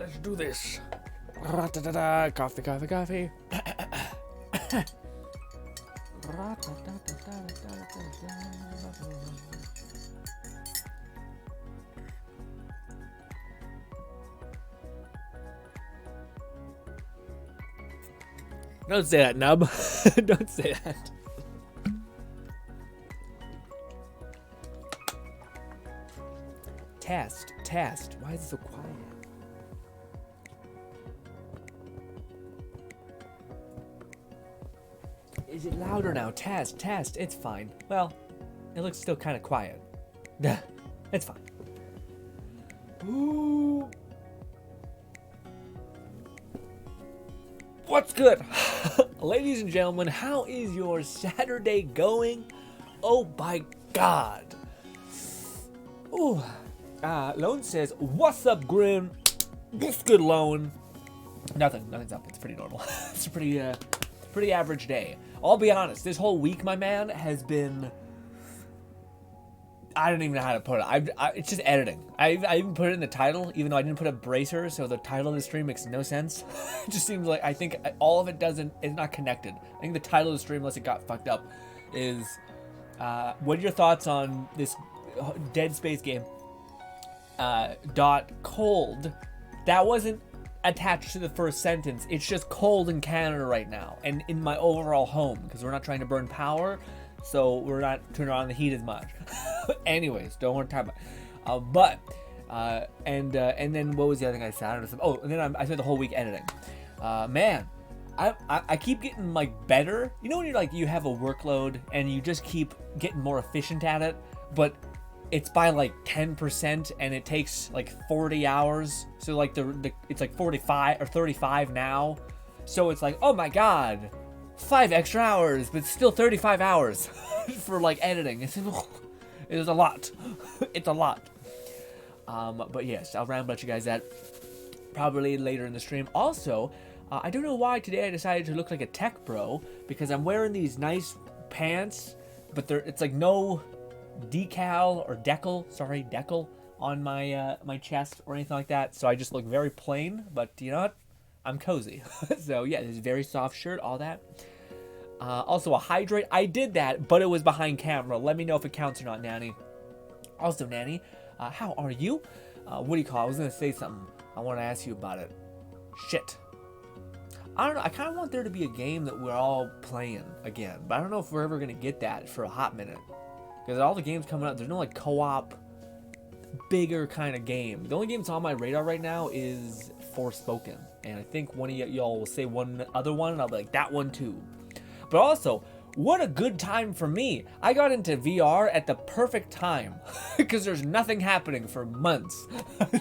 Let's do this. Ra-da-da-da. Coffee, coffee, coffee. Don't say that, Nub. Don't say that. Test. Why is it so quiet? Is it louder now? Test. It's fine. Well, it looks still kind of quiet. It's fine. Ooh. What's good? Ladies and gentlemen, how is your Saturday going? Oh my God. Ooh. Lone says, what's up, Grim? What's good, Lone? Nothing's up. It's pretty normal. It's a pretty average day. I'll be honest, this whole week, my man, has been... I don't even know how to put it. It's just editing. I even put it in the title, even though I didn't put a bracer, so the title of the stream makes no sense. It just seems like, I think all of it is not connected. I think the title of the stream, unless it got fucked up, is, what are your thoughts on this Dead Space game? Cold. That wasn't attached to the first sentence. It's just cold in Canada right now, and in my overall home, because we're not trying to burn power, so we're not turning on the heat as much. Anyways, don't want to talk about. And then what was the other thing I said? I don't know. Oh, and then I spent the whole week editing. Man, I keep getting like better. You know when you're like you have a workload and you just keep getting more efficient at it, but it's by like 10% and it takes like 40 hours. So like it's like 45 or 35 now. So it's like, oh my God, 5 extra hours, but still 35 hours for like editing. It's a lot. It's a lot. But yes, I'll ramble at you guys that probably later in the stream. Also, I don't know why today I decided to look like a tech bro, because I'm wearing these nice pants, but it's like no decal or decal on my my chest or anything like that, so I just look very plain, but you know what, I'm cozy. So yeah, this is a very soft shirt, all that. Also a hydrate, I did that, but it was behind camera. Let me know if it counts or not, Nanny. Also, Nanny, how are you? What do you call it? I was gonna say something, I want to ask you about it. Shit, I don't know, I kind of want there to be a game that we're all playing again, but I don't know if we're ever gonna get that for a hot minute. Because all the games coming out, there's no like co-op, bigger kind of game. The only game that's on my radar right now is Forspoken. And I think one of y'all will say one other one, and I'll be like, that one too. But also, what a good time for me. I got into VR at the perfect time. Because there's nothing happening for months.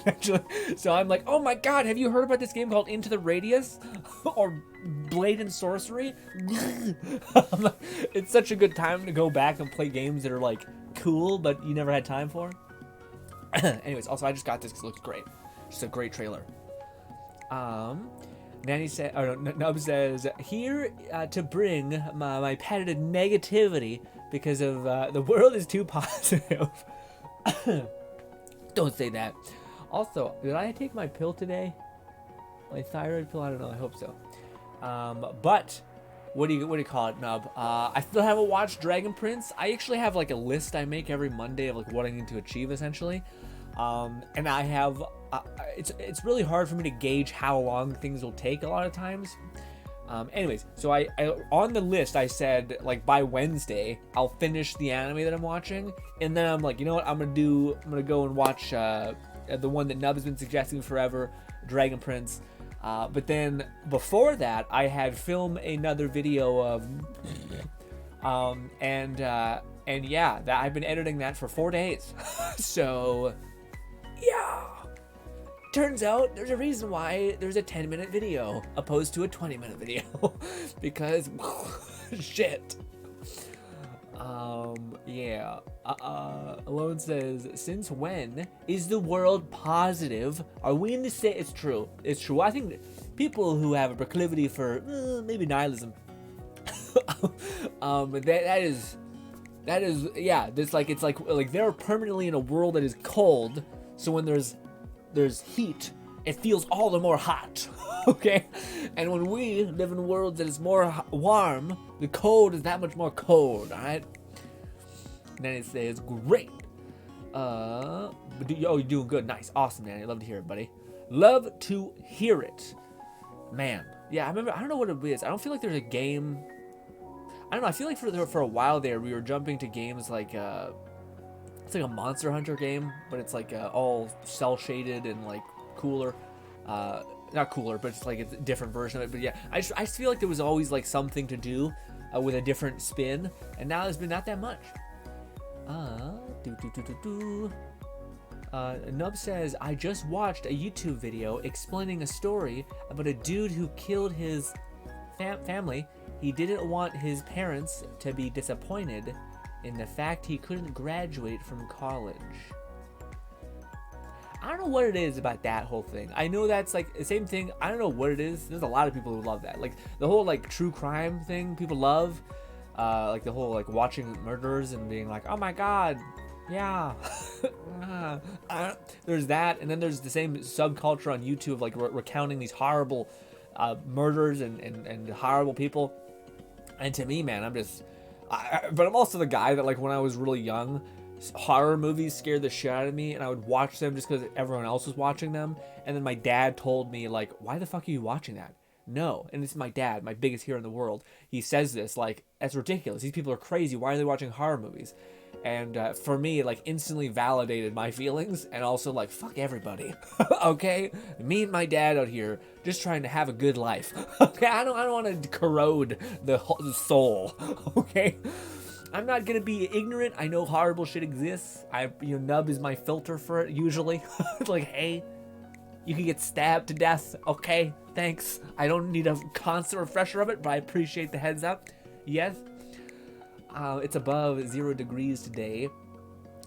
Actually, so I'm like, oh my God, have you heard about this game called Into the Radius? Or Blade and Sorcery? It's such a good time to go back and play games that are like cool, but you never had time for. Anyways, also I just got this because it looks great. Just a great trailer. Nanny said, Nub says, here to bring my patented negativity because of the world is too positive. Don't say that. Also, did I take my pill today? My thyroid pill? I don't know. I hope so. But what do you call it, Nub? I still haven't watched Dragon Prince. I actually have like a list I make every Monday of like what I need to achieve essentially. And I have it's really hard for me to gauge how long things will take a lot of times. Anyways, so I on the list I said like by Wednesday I'll finish the anime that I'm watching, and then I'm like, you know what, I'm gonna go and watch the one that Nub has been suggesting forever, Dragon Prince. But then before that I had filmed another video of and yeah, that I've been editing that for 4 days. So yeah, turns out there's a reason why there's a 10-minute video opposed to a 20-minute video. Because shit. Yeah. Alone says, since when is the world positive? Are we in the state? It's true. It's true. I think people who have a proclivity for maybe nihilism. That is yeah. It's like they're permanently in a world that is cold. So when there's heat it feels all the more hot. Okay? And when we live in worlds that is more warm, the cold is that much more cold, alright? And then it says, great. You're doing good. Nice. Awesome, man. I love to hear it, buddy. Love to hear it. Man. Yeah, I remember, I don't know what it is. I don't feel like there's a game. I don't know. I feel like for a while there, we were jumping to games like, it's like a Monster Hunter game, but it's like all cell shaded and like cooler. Not cooler, but it's like a different version of it. But yeah, I just feel like there was always like something to do with a different spin, and now there's been not that much. Nub says, I just watched a YouTube video explaining a story about a dude who killed his family. He didn't want his parents to be disappointed in the fact he couldn't graduate from college. I don't know what it is about that whole thing. I know that's like the same thing. I don't know what it is. There's a lot of people who love that. Like the whole like true crime thing people love. Like the whole like watching murders and being like, oh my god, yeah. There's that, and then there's the same subculture on YouTube like recounting these horrible murders and horrible people. And to me, man, but I'm also the guy that like when I was really young, horror movies scared the shit out of me, and I would watch them just because everyone else was watching them. And then my dad told me like, why the fuck are you watching that? No. And this is my dad, my biggest hero in the world. He says this like, that's ridiculous. These people are crazy. Why are they watching horror movies? And for me, it like instantly validated my feelings, and also like, fuck everybody. Okay? Me and my dad out here just trying to have a good life. Okay? I don't want to corrode the soul. Okay? I'm not gonna be ignorant. I know horrible shit exists. Nub is my filter for it usually. Like, hey, you can get stabbed to death. Okay, thanks. I don't need a constant refresher of it, but I appreciate the heads up. Yes. It's above 0 degrees today,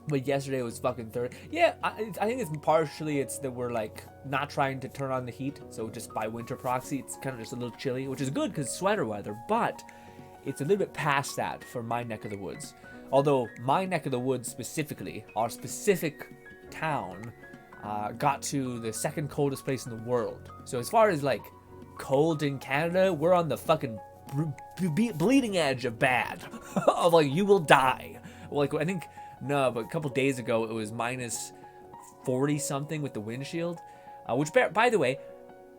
but yesterday was fucking 30. Yeah, I think it's partially that we're like not trying to turn on the heat, so just by winter proxy, it's kind of just a little chilly, which is good because sweater weather. But it's a little bit past that for my neck of the woods. Although my neck of the woods specifically, our specific town, got to the second coldest place in the world. So as far as like cold in Canada, we're on the fucking bleeding edge of bad. Of like, you will die. Like, I think, no, but a couple days ago it was minus 40 something with the windshield, which, by the way,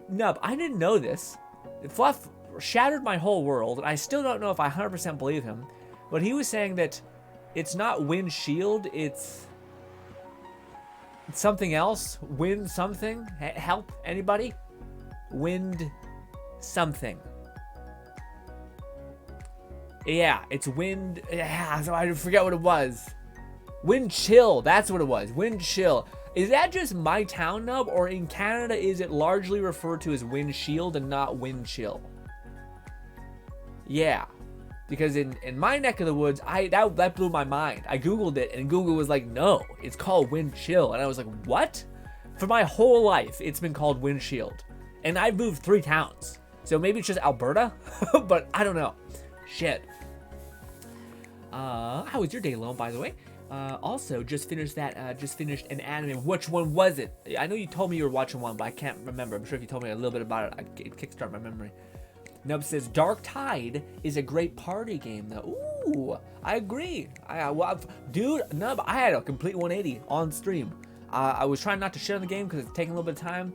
Nub, I didn't know this. Fluff shattered my whole world, and I still don't know if I 100% believe him, but he was saying that it's not windshield, it's something else. Wind something. Help anybody? Wind something. Yeah, it's wind. Yeah, so I forget what it was. Wind chill. That's what it was. Wind chill. Is that just my town, Nub, or in Canada is it largely referred to as windshield and not wind chill? Yeah, because in my neck of the woods, that blew my mind. I googled it, and Google was like, no, it's called wind chill, and I was like, what? For my whole life, it's been called windshield, and I've moved 3 towns, so maybe it's just Alberta, but I don't know. Shit. How was your day, Lone, by the way? Also, just finished an anime. Which one was it? I know you told me you were watching one, but I can't remember. I'm sure if you told me a little bit about it, I'd kickstart my memory. Nub says, Dark Tide is a great party game, though. Ooh, I agree. Dude, Nub, I had a complete 180 on stream. I was trying not to shit on the game because it's taking a little bit of time.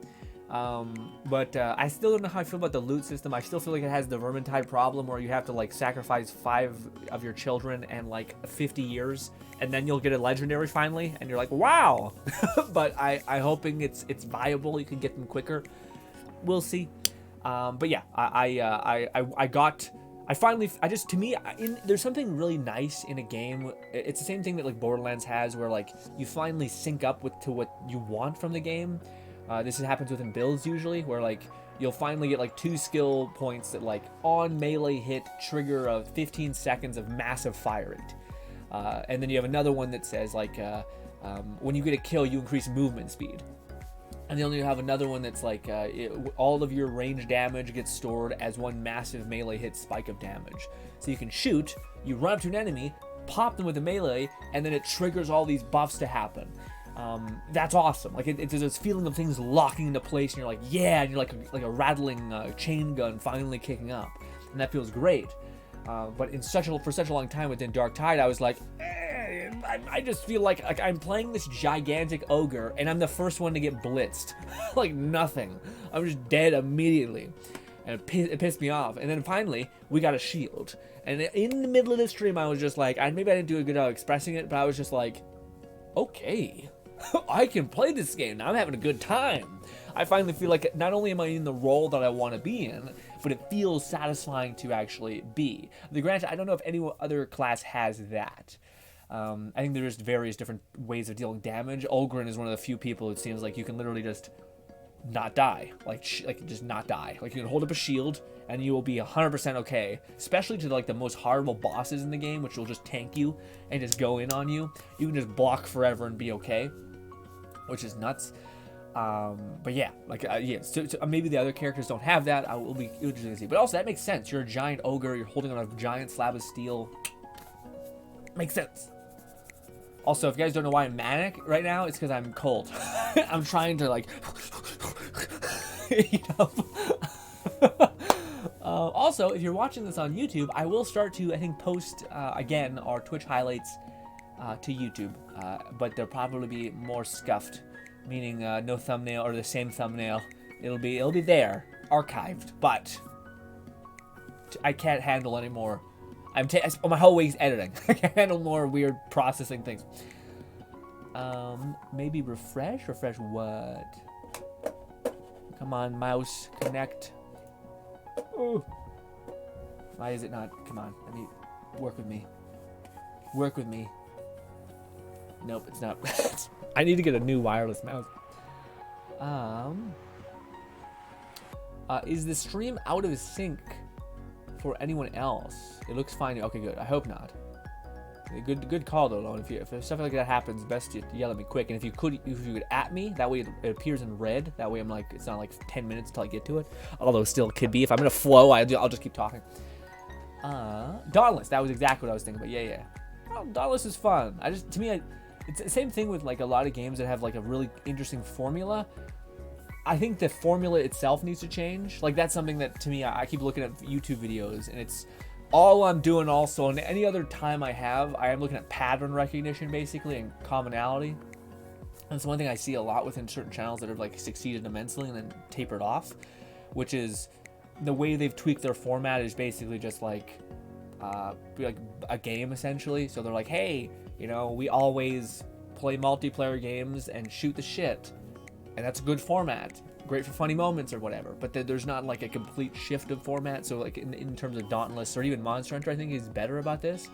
But I still don't know how I feel about the loot system. I still feel like it has the Vermintide problem where you have to like sacrifice 5 of your children and like 50 years, and then you'll get a legendary finally, and you're like, wow. But I'm hoping it's viable. You can get them quicker. We'll see. But yeah, there's something really nice in a game. It's the same thing that like Borderlands has, where like you finally sync up to what you want from the game. This happens within builds usually, where like you'll finally get like 2 skill points that like on melee hit trigger of 15 seconds of massive fire rate. And then you have another one that says like when you get a kill, you increase movement speed. And then you have another one that's like all of your range damage gets stored as one massive melee hit spike of damage. So you can shoot, you run up to an enemy, pop them with a melee, and then it triggers all these buffs to happen. That's awesome. Like it's this feeling of things locking into place, and you're like, yeah, and you're like a rattling chain gun finally kicking up, and that feels great. But for such a long time within Dark Tide, I was like, I just feel like I'm playing this gigantic ogre, and I'm the first one to get blitzed, like nothing. I'm just dead immediately, and it pissed me off. And then finally, we got a shield, and in the middle of the stream, I was just like, maybe I didn't do a good job expressing it, but I was just like, okay. I can play this game now. I'm having a good time. I finally feel like not only am I in the role that I want to be in, but it feels satisfying to actually be. Granted, I don't know if any other class has that. I think there's various different ways of dealing damage. GRINN is one of the few people it seems like you can literally just not die. Like just not die. Like you can hold up a shield and you will be 100% okay. Especially to like the most horrible bosses in the game, which will just tank you and just go in on you. You can just block forever and be okay, which is nuts. But yeah, so maybe the other characters don't have that. It will be interesting to see. But also that makes sense. You're a giant ogre. You're holding on a giant slab of steel. Makes sense. Also, if you guys don't know why I'm manic right now, it's because I'm cold. I'm trying to like, you know. Also, if you're watching this on YouTube, I will start to, I think, post again our Twitch highlights to YouTube, but they'll probably be more scuffed, meaning no thumbnail or the same thumbnail. It'll be there, archived, but I can't handle any more. My whole week's editing. I can't handle more weird processing things. Maybe refresh? Refresh what? Come on, mouse, connect. Ooh. Why is it not? Come on, let me work with me. Work with me. Nope, it's not. I need to get a new wireless mouse. Is the stream out of sync for anyone else? It looks fine. Okay, good. I hope not. Good call though, Lone. If stuff like that happens, best to yell at me quick. And if you could at me, that way it appears in red. That way I'm like, it's not like 10 minutes till I get to it. Although it still could be. If I'm in a flow, I'll just keep talking. Dauntless. That was exactly what I was thinking about. Yeah. Well, Dauntless is fun. To me, it's the same thing with like a lot of games that have like a really interesting formula. I think the formula itself needs to change. Like that's something that to me, I keep looking at YouTube videos and it's all I'm doing also. And any other time I am looking at pattern recognition basically and commonality. That's one thing I see a lot within certain channels that have like succeeded immensely and then tapered off, which is the way they've tweaked their format is basically just like a game essentially. So they're like, hey, you know, we always play multiplayer games and shoot the shit. And that's a good format, great for funny moments or whatever. But there's not like a complete shift of format. So like in terms of Dauntless or even Monster Hunter, I think is better about this.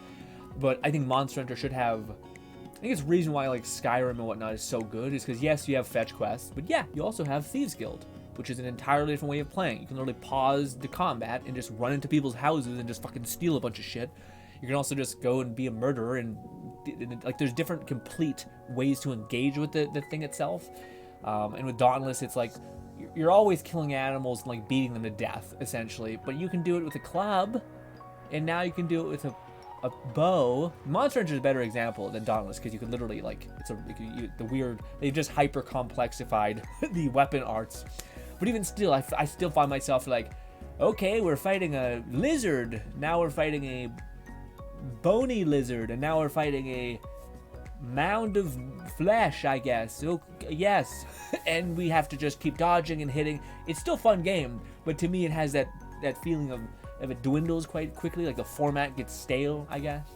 But I think Monster Hunter should have. I think it's the reason why like Skyrim and whatnot is so good is because yes, you have fetch quests, but yeah, you also have Thieves Guild, which is an entirely different way of playing. You can literally pause the combat and just run into people's houses and just fucking steal a bunch of shit. You can also just go and be a murderer and like there's different complete ways to engage with the thing itself. And with Dauntless, it's like you're always killing animals and like beating them to death, essentially. But you can do it with a club, and now you can do it with a bow. Monster Hunter is a better example than Dauntless because you can literally like they've just hyper complexified the weapon arts. But even still, I still find myself like, okay, we're fighting a lizard. Now we're fighting a bony lizard, and now we're fighting a mound of flesh, I guess. Yes. And we have to just keep dodging and hitting. It's still a fun game, but to me it has that feeling of it dwindles quite quickly, like the format gets stale, I guess.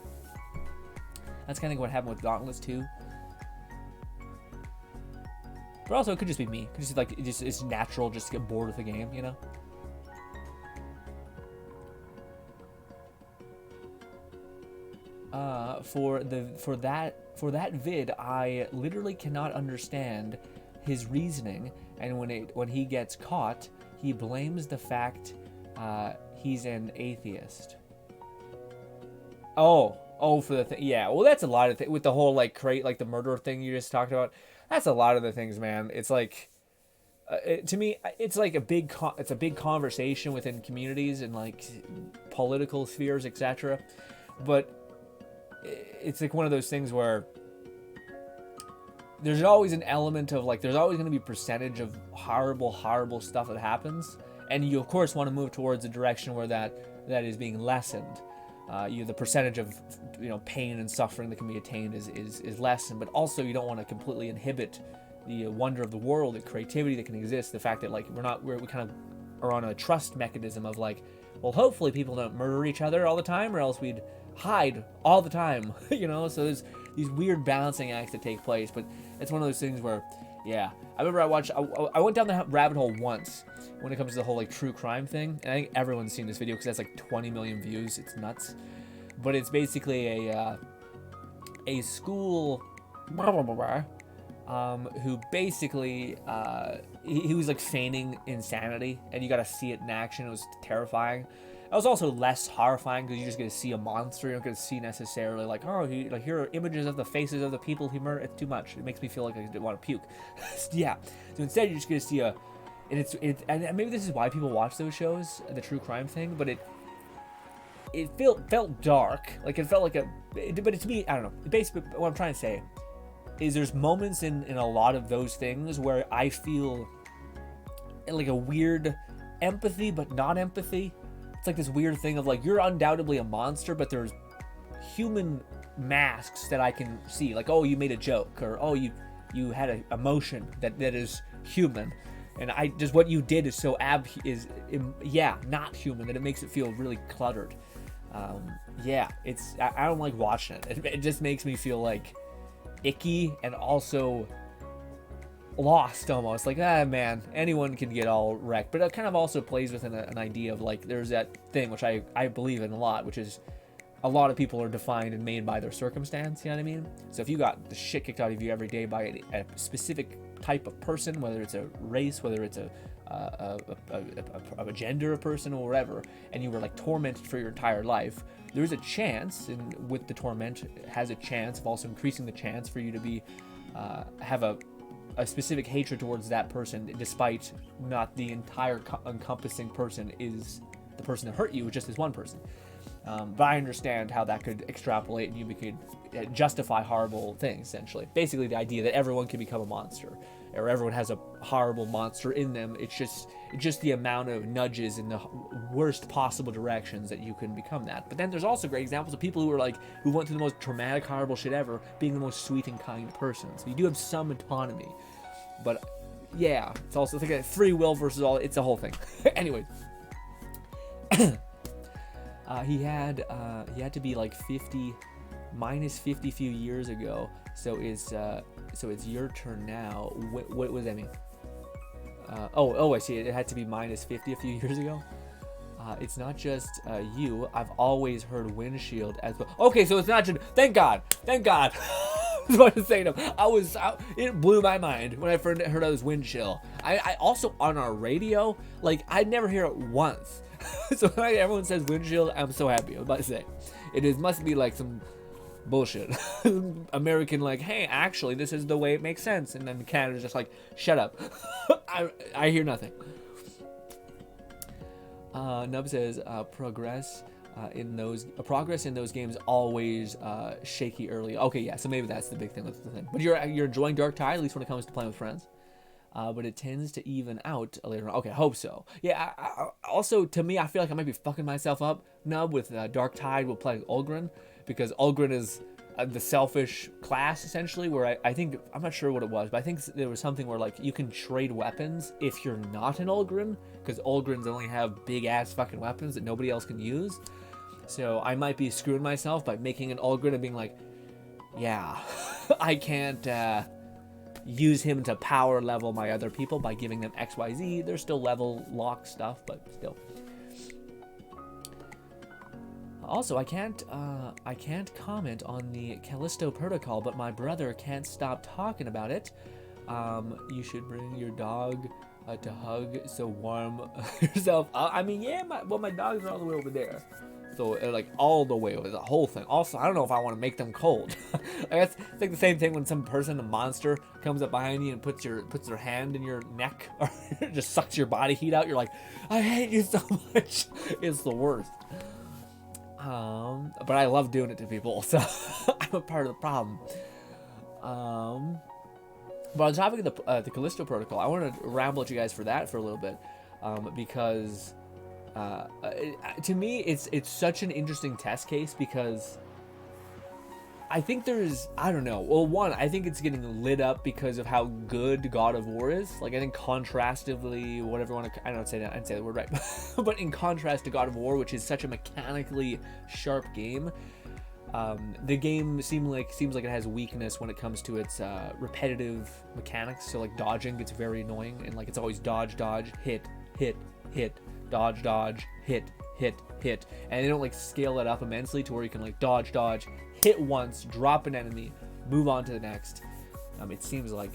That's kind of what happened with Dauntless too. But also it could just be me. It could just be like it's natural just to get bored with the game, you know? For that vid, I literally cannot understand his reasoning, and when he gets caught, he blames the fact he's an atheist. Oh, for the thing, yeah. Well, that's a lot of with the whole like the murder thing you just talked about. That's a lot of the things, man. It's like, to me, it's like it's a big conversation within communities and like political spheres, etc. But it's like one of those things where there's always an element of like, there's always going to be a percentage of horrible stuff that happens, and you of course want to move towards a direction where that is being lessened. The percentage of pain and suffering that can be attained is lessened, but also you don't want to completely inhibit the wonder of the world, the creativity that can exist, the fact that like we kind of are on a trust mechanism of like, well, hopefully people don't murder each other all the time, or else we'd hide all the time, so there's these weird balancing acts that take place. But it's one of those things where, yeah, I remember I went down the rabbit hole once when it comes to the whole like true crime thing, and I think everyone's seen this video because it has like 20 million views. It's nuts. But it's basically a school who basically he was like feigning insanity, and you got to see it in action. It was terrifying. It was also less horrifying because you just get to see a monster. You don't get to see necessarily like, oh, here are images of the faces of the people he murdered. It's too much. It makes me feel like I want to puke. Yeah. So instead, you just get to see and maybe this is why people watch those shows, the true crime thing. But it felt dark. Like it felt like but to me, I don't know. Basically, what I'm trying to say is there's moments in a lot of those things where I feel like a weird empathy, but not empathy. It's like this weird thing of like, you're undoubtedly a monster, but there's human masks that I can see. Like, oh, you made a joke, or oh, you had an emotion that is human, and just what you did is so not human that it makes it feel really cluttered. I don't like watching it. It just makes me feel like icky and also lost almost. Like, man, anyone can get all wrecked. But it kind of also plays within an idea of like, there's that thing which I believe in a lot, which is a lot of people are defined and made by their circumstance. You know what I mean? So if you got the shit kicked out of you every day by a specific type of person, whether it's a race, whether it's a gender of person or whatever, and you were like tormented for your entire life, there's a chance, and with the torment has a chance of also increasing the chance for you to be have a specific hatred towards that person, despite not the entire encompassing person is the person that hurt you, just as one person. But I understand how that could extrapolate, and you could justify horrible things, essentially. Basically, the idea that everyone can become a monster, or everyone has a horrible monster in them. It's just the amount of nudges in the worst possible directions that you can become that. But then there's also great examples of people who went through the most traumatic, horrible shit ever, being the most sweet and kind person. So you do have some autonomy. But yeah, it's also like a free will versus all. It's a whole thing. Anyway. He had to be like 50 minus 50 few years ago, so it's your turn now. What does that mean? I see it had to be minus 50 a few years ago. It's not just you. I've always heard windshield as well. Okay, so it's not just, thank God I was about to say it blew my mind when I first heard of this wind chill. I also, on our radio, like, I'd never hear it once. So when everyone says windshield, I'm so happy. I was about to say, must be like some bullshit. American, like, hey, actually, this is the way it makes sense. And then Canada's just like, shut up. I hear nothing. Nub says, progress in those games always shaky early. Okay, yeah, so maybe that's the big thing. That's the thing. But you're enjoying Dark Tide, at least when it comes to playing with friends. But it tends to even out later on. Okay, I hope so. Yeah, also, to me, I feel like I might be fucking myself up, Nub, with Dark Tide. We'll play Ulgrin, because Ulgrin is the selfish class, essentially, where I think, I'm not sure what it was, but I think there was something where, like, you can trade weapons if you're not an Ulgrin, because Ulgrins only have big-ass fucking weapons that nobody else can use. So I might be screwing myself by making an Ulgrin and being like, yeah, I can't use him to power level my other people by giving them XYZ. They're still level lock stuff, but still. Also, I can't comment on the Callisto Protocol, but my brother can't stop talking about it. You should bring your dog to hug, so warm yourself. I mean, yeah, my dogs are all the way over there. So, like, all the way over the whole thing. Also, I don't know if I want to make them cold. It's like the same thing when some person, a monster, comes up behind you and puts their hand in your neck, or just sucks your body heat out. You're like, I hate you so much. It's the worst. But I love doing it to people, so I'm a part of the problem. But on the topic of the Callisto Protocol, I want to ramble at you guys for that for a little bit, because to me it's such an interesting test case, because I think there's, I don't know. Well, one, I think it's getting lit up because of how good God of War is. Like, I think contrastively, whatever you want to, I don't say that, I didn't say the word right, but in contrast to God of War, which is such a mechanically sharp game, the game seems like it has weakness when it comes to its repetitive mechanics. So like dodging gets very annoying, and like it's always dodge, hit, dodge, hit, and they don't like scale it up immensely to where you can like dodge, hit once, drop an enemy, move on to the next. It seems like.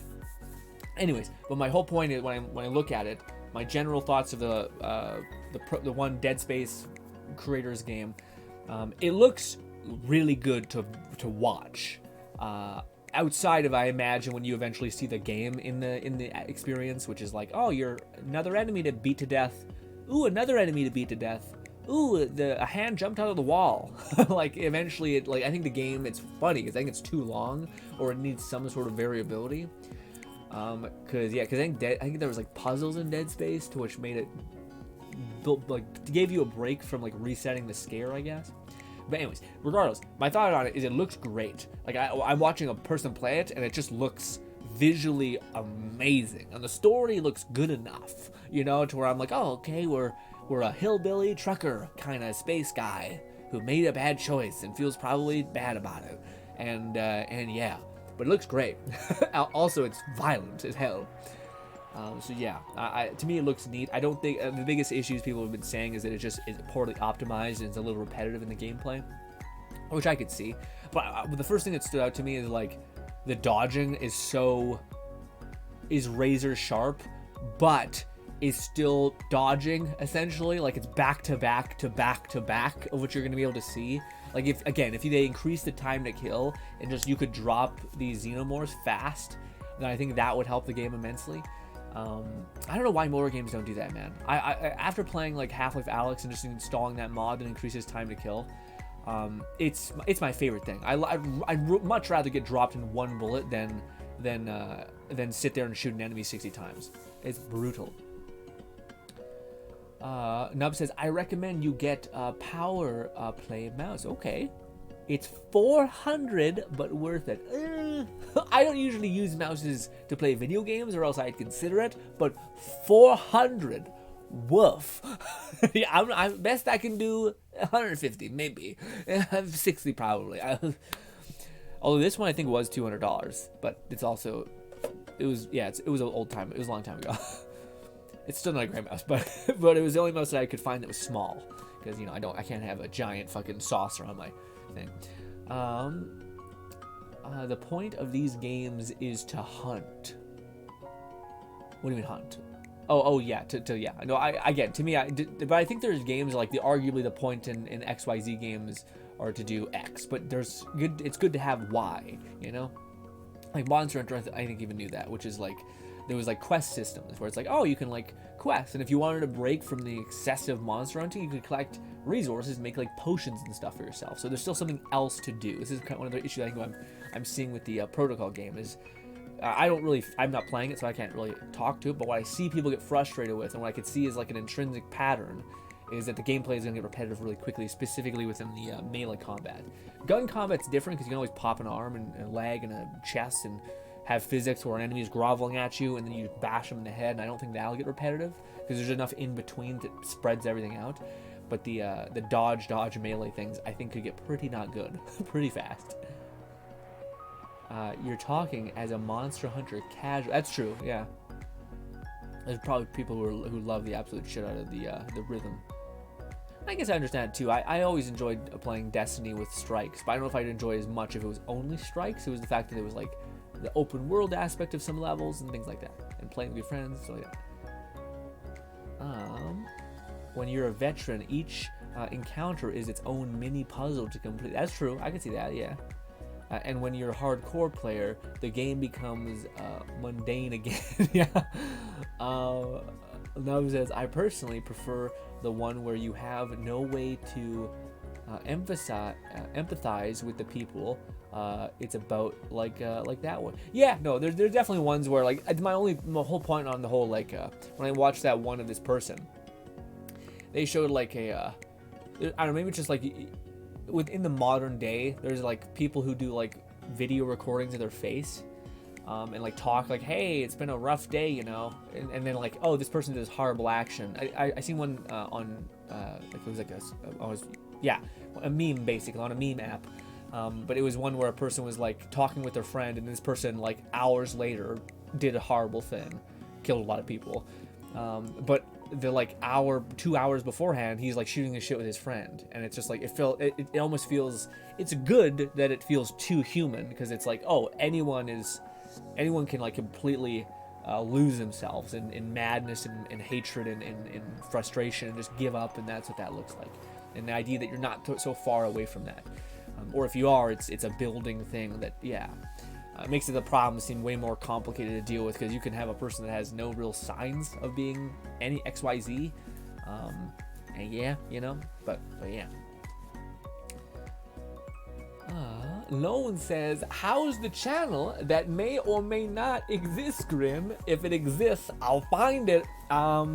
Anyways, but my whole point is when I look at it, my general thoughts of the one Dead Space creators game, it looks really good to watch. Outside of, I imagine, when you eventually see the game in the experience, which is like, oh, you're another enemy to beat to death. Ooh, another enemy to beat to death. Ooh, a hand jumped out of the wall. Like, eventually, I think the game, it's funny because I think it's too long, or it needs some sort of variability. Because I think there was like puzzles in Dead Space, to which made it gave you a break from like resetting the scare, I guess. But anyways, regardless, my thought on it is it looks great. Like, I'm watching a person play it, and it just looks visually amazing, and the story looks good enough, to where I'm like, oh, okay, we're a hillbilly trucker kind of space guy who made a bad choice and feels probably bad about it, and yeah, but it looks great. Also, it's violent as hell. So yeah, to me it looks neat. I don't think the biggest issues people have been saying is that it just is poorly optimized and it's a little repetitive in the gameplay, which I could see. But the first thing that stood out to me is like the dodging is razor sharp, but is still dodging essentially. Like, it's back to back to back to back of what you're going to be able to see. Like, if they increase the time to kill and just you could drop these xenomorphs fast, then I think that would help the game immensely. I don't know why more games don't do that, man. I after playing like Half-Life Alyx and just installing that mod that increases time to kill, it's my favorite thing. I'd much rather get dropped in one bullet than sit there and shoot an enemy 60 times. It's brutal. Nub says, I recommend you get a power play mouse. Okay. It's $400, but worth it. I don't usually use mouses to play video games, or else I'd consider it, but $400. Woof. Yeah, I'm best I can do 150, maybe. 60 probably. Although this one I think was $200, but it was an old time. It was a long time ago. It's still not a great mouse, but it was the only mouse that I could find that was small, because I can't have a giant fucking saucer on my thing. The point of these games is to hunt. What do you mean hunt? Oh yeah, yeah. No, I get it. To me, but I think there's games like arguably the point in XYZ games are to do X, but it's good to have Y, Like Monster Hunter, I think even knew that, which is like, there was like quest systems where it's like, oh, you can like quest, and if you wanted to break from the excessive monster hunting, you could collect resources and make like potions and stuff for yourself. So there's still something else to do. This is kind of one of the issues I think I'm seeing with the Protocol game is I'm not playing it, so I can't really talk to it, but what I see people get frustrated with, and what I can see is like an intrinsic pattern, is that the gameplay is going to get repetitive really quickly, specifically within the melee combat. Gun combat's different because you can always pop an arm and a leg and a chest and have physics where an enemy is groveling at you and then you bash them in the head, and I don't think that'll get repetitive because there's enough in between that spreads everything out. But the dodge melee things I think could get pretty not good pretty fast. You're talking as a Monster Hunter casual. That's true, yeah. There's probably people who love the absolute shit out of the rhythm. I guess I understand it too. I always enjoyed playing Destiny with strikes, but I don't know if I'd enjoy it as much if it was only strikes. It was the fact that it was like the open world aspect of some levels and things like that, and playing with your friends, so like that. When you're a veteran, each encounter is its own mini puzzle to complete. That's true. I can see that. Yeah. And when you're a hardcore player, the game becomes mundane again. Yeah. Nub says, I personally prefer the one where you have no way to empathize with the people. It's about like that one. Yeah, no, there's definitely ones where like my whole point on the whole like when I watched that one of this person, they showed like a I don't know, maybe it's just like within the modern day, there's like people who do like video recordings of their face. And like talk like, hey, it's been a rough day, you know, and then like, oh, this person does horrible action. I seen one on like it was like a meme basically on a meme app, but it was one where a person was like talking with their friend, and this person like hours later did a horrible thing, killed a lot of people, but the like 2 hours beforehand he's like shooting the shit with his friend, and it's just like it almost feels, it's good that it feels too human, because it's like, oh, anyone can like completely lose themselves in madness and hatred and frustration and just give up, and that's what that looks like. And the idea that you're not so far away from that, or if you are, it's a building thing that makes the problem seem way more complicated to deal with, because you can have a person that has no real signs of being any XYZ, and yeah, you know, but yeah. Lone says, how's the channel that may or may not exist, Grim? If it exists, I'll find it. I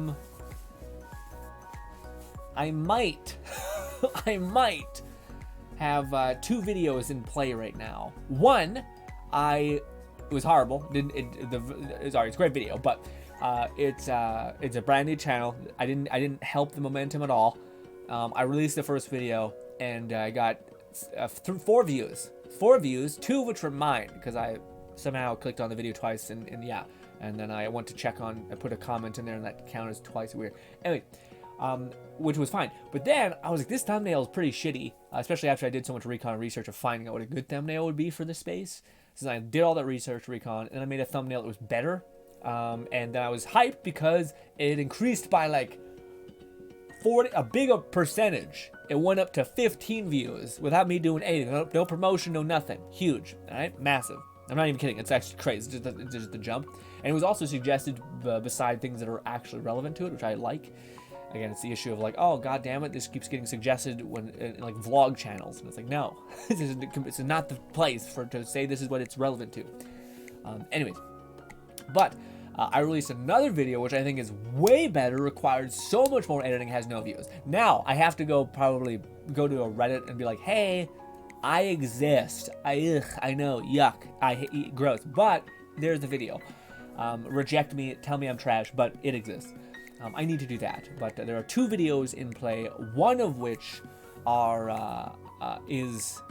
might I might have 2 videos in play right now. One, it was horrible. It's a great video, but it's a brand new channel. I didn't help the momentum at all. I released the first video, and I got 4 views. 2 of which were mine, because I somehow clicked on the video twice, and then I went to check on, I put a comment in there, and that counted as twice. Weird. Anyway, which was fine. But then I was like, this thumbnail is pretty shitty, especially after I did so much recon and research of finding out what a good thumbnail would be for this space. So I did all that research, recon, and I made a thumbnail that was better. And then I was hyped because it increased by like 40, a bigger percentage. It went up to 15 views without me doing anything. No promotion, no nothing. Huge, all right? Massive. I'm not even kidding. It's actually crazy. It's just the jump. And it was also suggested beside things that are actually relevant to it, which I like. Again, it's the issue of like, oh, god damn it, this keeps getting suggested when in like vlog channels. And it's like, no, this is not the place to say this is what it's relevant to. Anyways, but I released another video, which I think is way better, requires so much more editing, has no views. Now, I have to probably go to a Reddit and be like, hey, I exist. I know, yuck, gross. But there's the video. Reject me, tell me I'm trash, but it exists. I need to do that. But there are 2 videos in play, one of which is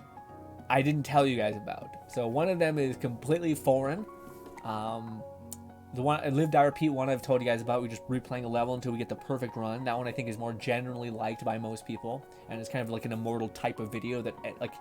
I didn't tell you guys about. So one of them is completely foreign. The one I Live Die Repeat one I've told you guys about. We're just replaying a level until we get the perfect run. That one I think is more generally liked by most people, and it's kind of like an immortal type of video that, like,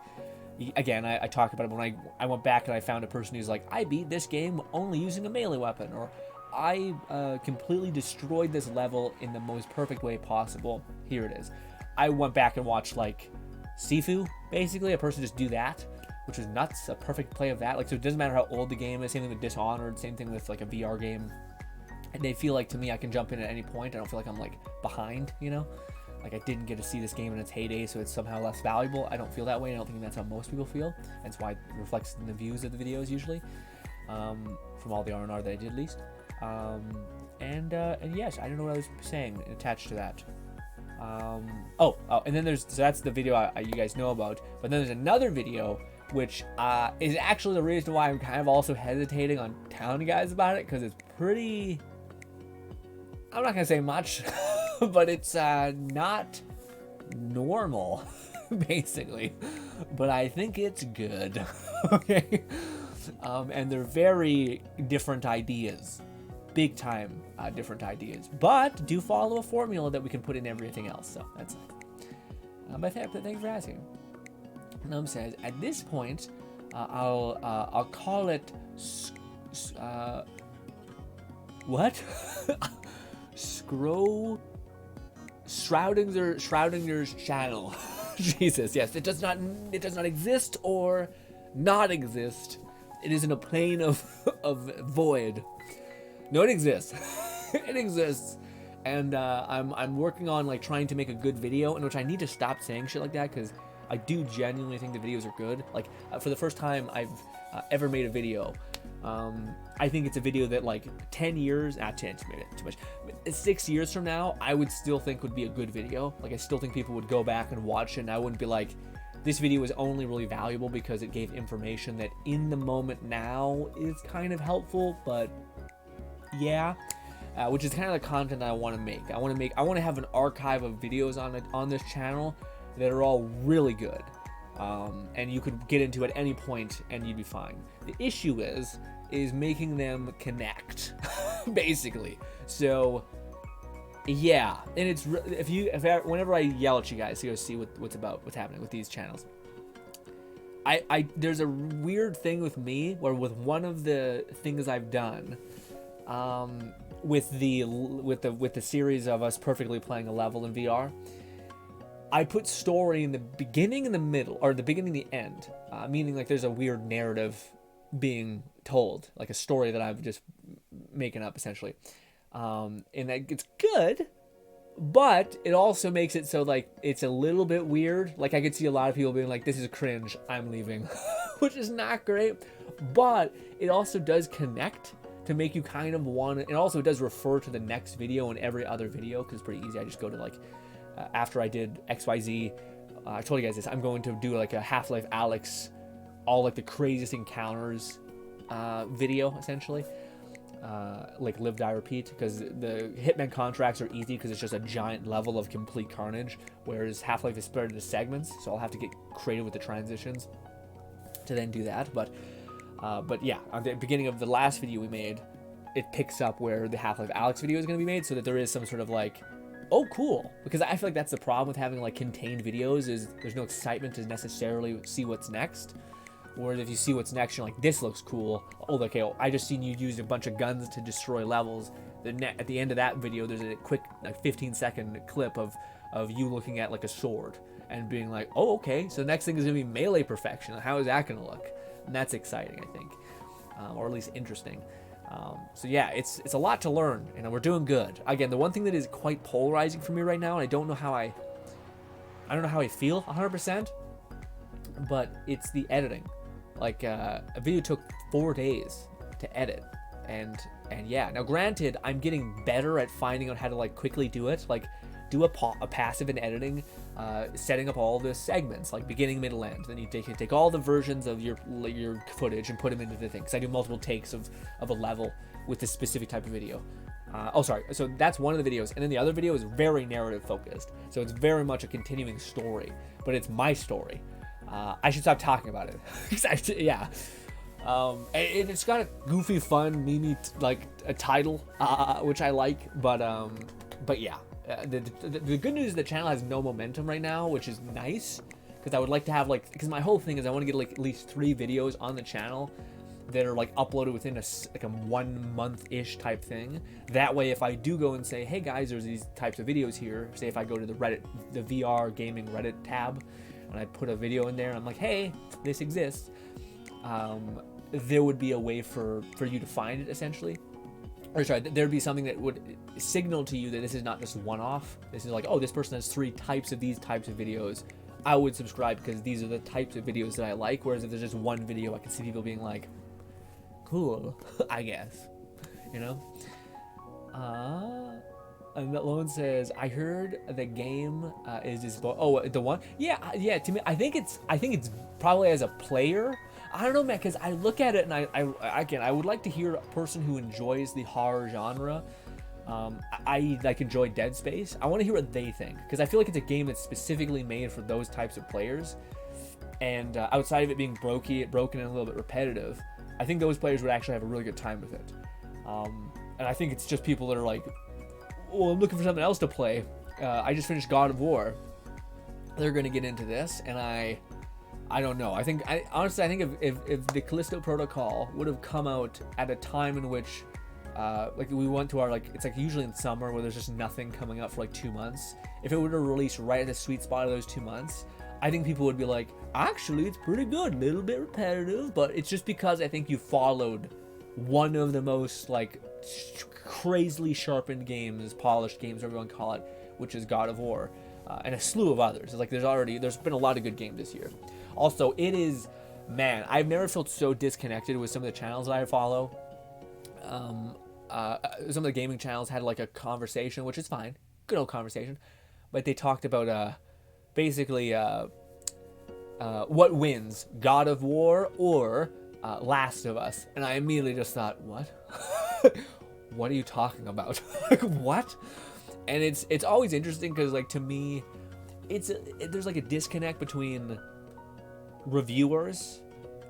again, I talked about it when I went back and I found a person who's like, I beat this game only using a melee weapon, or I completely destroyed this level in the most perfect way possible. Here it is. I went back and watched like Sifu, basically, a person just do that, which is nuts. A perfect play of that. Like, so it doesn't matter how old the game is. Same thing with Dishonored. Same thing with like a VR game. And they feel like, to me, I can jump in at any point. I don't feel like I'm like behind, you know? Like I didn't get to see this game in its heyday, so it's somehow less valuable. I don't feel that way. I don't think that's how most people feel. That's why it reflects in the views of the videos usually, from all the R&R that I did at least. And yes, I don't know what I was saying attached to that. And then so that's the video you guys know about. But then there's another video which is actually the reason why I'm kind of also hesitating on telling you guys about it, because it's pretty, I'm not gonna say much, but it's not normal, basically. But I think it's good. Okay. And they're very different ideas. Big time different ideas, but do follow a formula that we can put in everything else. So that's it. But thanks for asking. Num says, at this point, I'll call it what? Shroudinger's channel. Jesus, yes, it does not exist or not exist. It is in a plane of void. No, it exists. It exists, and I'm working on like trying to make a good video, in which I need to stop saying shit like that, because I do genuinely think the videos are good. Like, for the first time I've ever made a video, I think it's a video that, like, 10 years, 10, too much, 6 years from now, I would still think would be a good video. Like, I still think people would go back and watch it, and I wouldn't be like, this video was only really valuable because it gave information that in the moment now is kind of helpful, but yeah. Which is kind of the content I want to make. I want to have an archive of videos on this channel that are all really good, and you could get into at any point and you'd be fine. The issue is making them connect, basically. So yeah, and it's whenever I yell at you guys to go see what's happening with these channels, there's a weird thing with me where with one of the things I've done, with the series of us perfectly playing a level in VR, I put story in the beginning and the middle, or the beginning and the end, meaning like there's a weird narrative being told, like a story that I'm just making up essentially, and that it's good, but it also makes it so like it's a little bit weird. Like I could see a lot of people being like, this is cringe, I'm leaving, which is not great, but it also does connect to make you kind of want it. And also it does refer to the next video and every other video, because it's pretty easy. I just go to like, after I did XYZ, I told you guys this, I'm going to do like a Half-Life Alyx, all like the craziest encounters video, essentially. Like live, die, repeat, because the Hitman contracts are easy because it's just a giant level of complete carnage, whereas Half-Life is spread into segments, so I'll have to get creative with the transitions to then do that. But yeah, at the beginning of the last video we made, it picks up where the Half-Life Alyx video is going to be made, so that there is some sort of like, oh cool, because I feel like that's the problem with having like contained videos, is there's no excitement to necessarily see what's next. Whereas if you see what's next, you're like, this looks cool. Oh, okay, well, I just seen you use a bunch of guns to destroy levels. At the end of that video, there's a quick like 15-second clip of you looking at like a sword and being like, oh, okay, so the next thing is gonna be melee perfection. How is that gonna look? And that's exciting, I think, or at least interesting. So yeah, it's a lot to learn, and we're doing good. Again, the one thing that is quite polarizing for me right now, and I don't know how I feel 100%, but it's the editing. Like a video took 4 days to edit, and yeah. Now granted, I'm getting better at finding out how to like quickly do it, like do a passive in editing, setting up all the segments, like beginning, middle, end. Then you take all the versions of your footage and put them into the thing. Because I do multiple takes of a level with this specific type of video. So that's one of the videos, and then the other video is very narrative focused. So it's very much a continuing story, but it's my story. I should stop talking about it. Yeah. It's got a goofy, fun, meme like a title, which I like. But yeah. The good news is the channel has no momentum right now, which is nice, because I would like to have because my whole thing is I want to get like at least 3 videos on the channel that are like uploaded within a 1 month-ish type thing. That way, if I do go and say, hey guys, there's these types of videos here, say if I go to the VR gaming Reddit tab, and I put a video in there, I'm like, hey, this exists, there would be a way for you to find it, essentially. Or sorry, there'd be something that would signal to you that this is not just one-off. This is like, oh, this person has 3 types of these types of videos. I would subscribe because these are the types of videos that I like. Whereas if there's just one video, I can see people being like, cool, I guess, you know? And Lone says, I heard the game is this. Oh, the one? Yeah. To me, I think it's probably as a player. I don't know, man, because I look at it and I would like to hear a person who enjoys the horror genre. I like enjoy Dead Space. I want to hear what they think, because I feel like it's a game that's specifically made for those types of players. And outside of it being broken and a little bit repetitive, I think those players would actually have a really good time with it. And I think it's just people that are like, well, I'm looking for something else to play. I just finished God of War. They're going to get into this, and I don't know. Honestly, I think if the Callisto Protocol would have come out at a time in which, like we went to our, it's like usually in summer where there's just nothing coming up for like 2 months. If it would have released right at the sweet spot of those 2 months, I think people would be like, actually, it's pretty good, a little bit repetitive, but it's just because I think you followed one of the most crazily sharpened games, polished games, whatever you want to call it, which is God of War. and a slew of others. Like there's been a lot of good games this year. Also, it is, man, I've never felt so disconnected with some of the channels that I follow. Some of the gaming channels had like a conversation, which is fine, good old conversation, but they talked about basically what wins, God of War or Last of Us, and I immediately just thought, what? What are you talking about? Like, what? And it's always interesting because, like, to me, there's like a disconnect between reviewers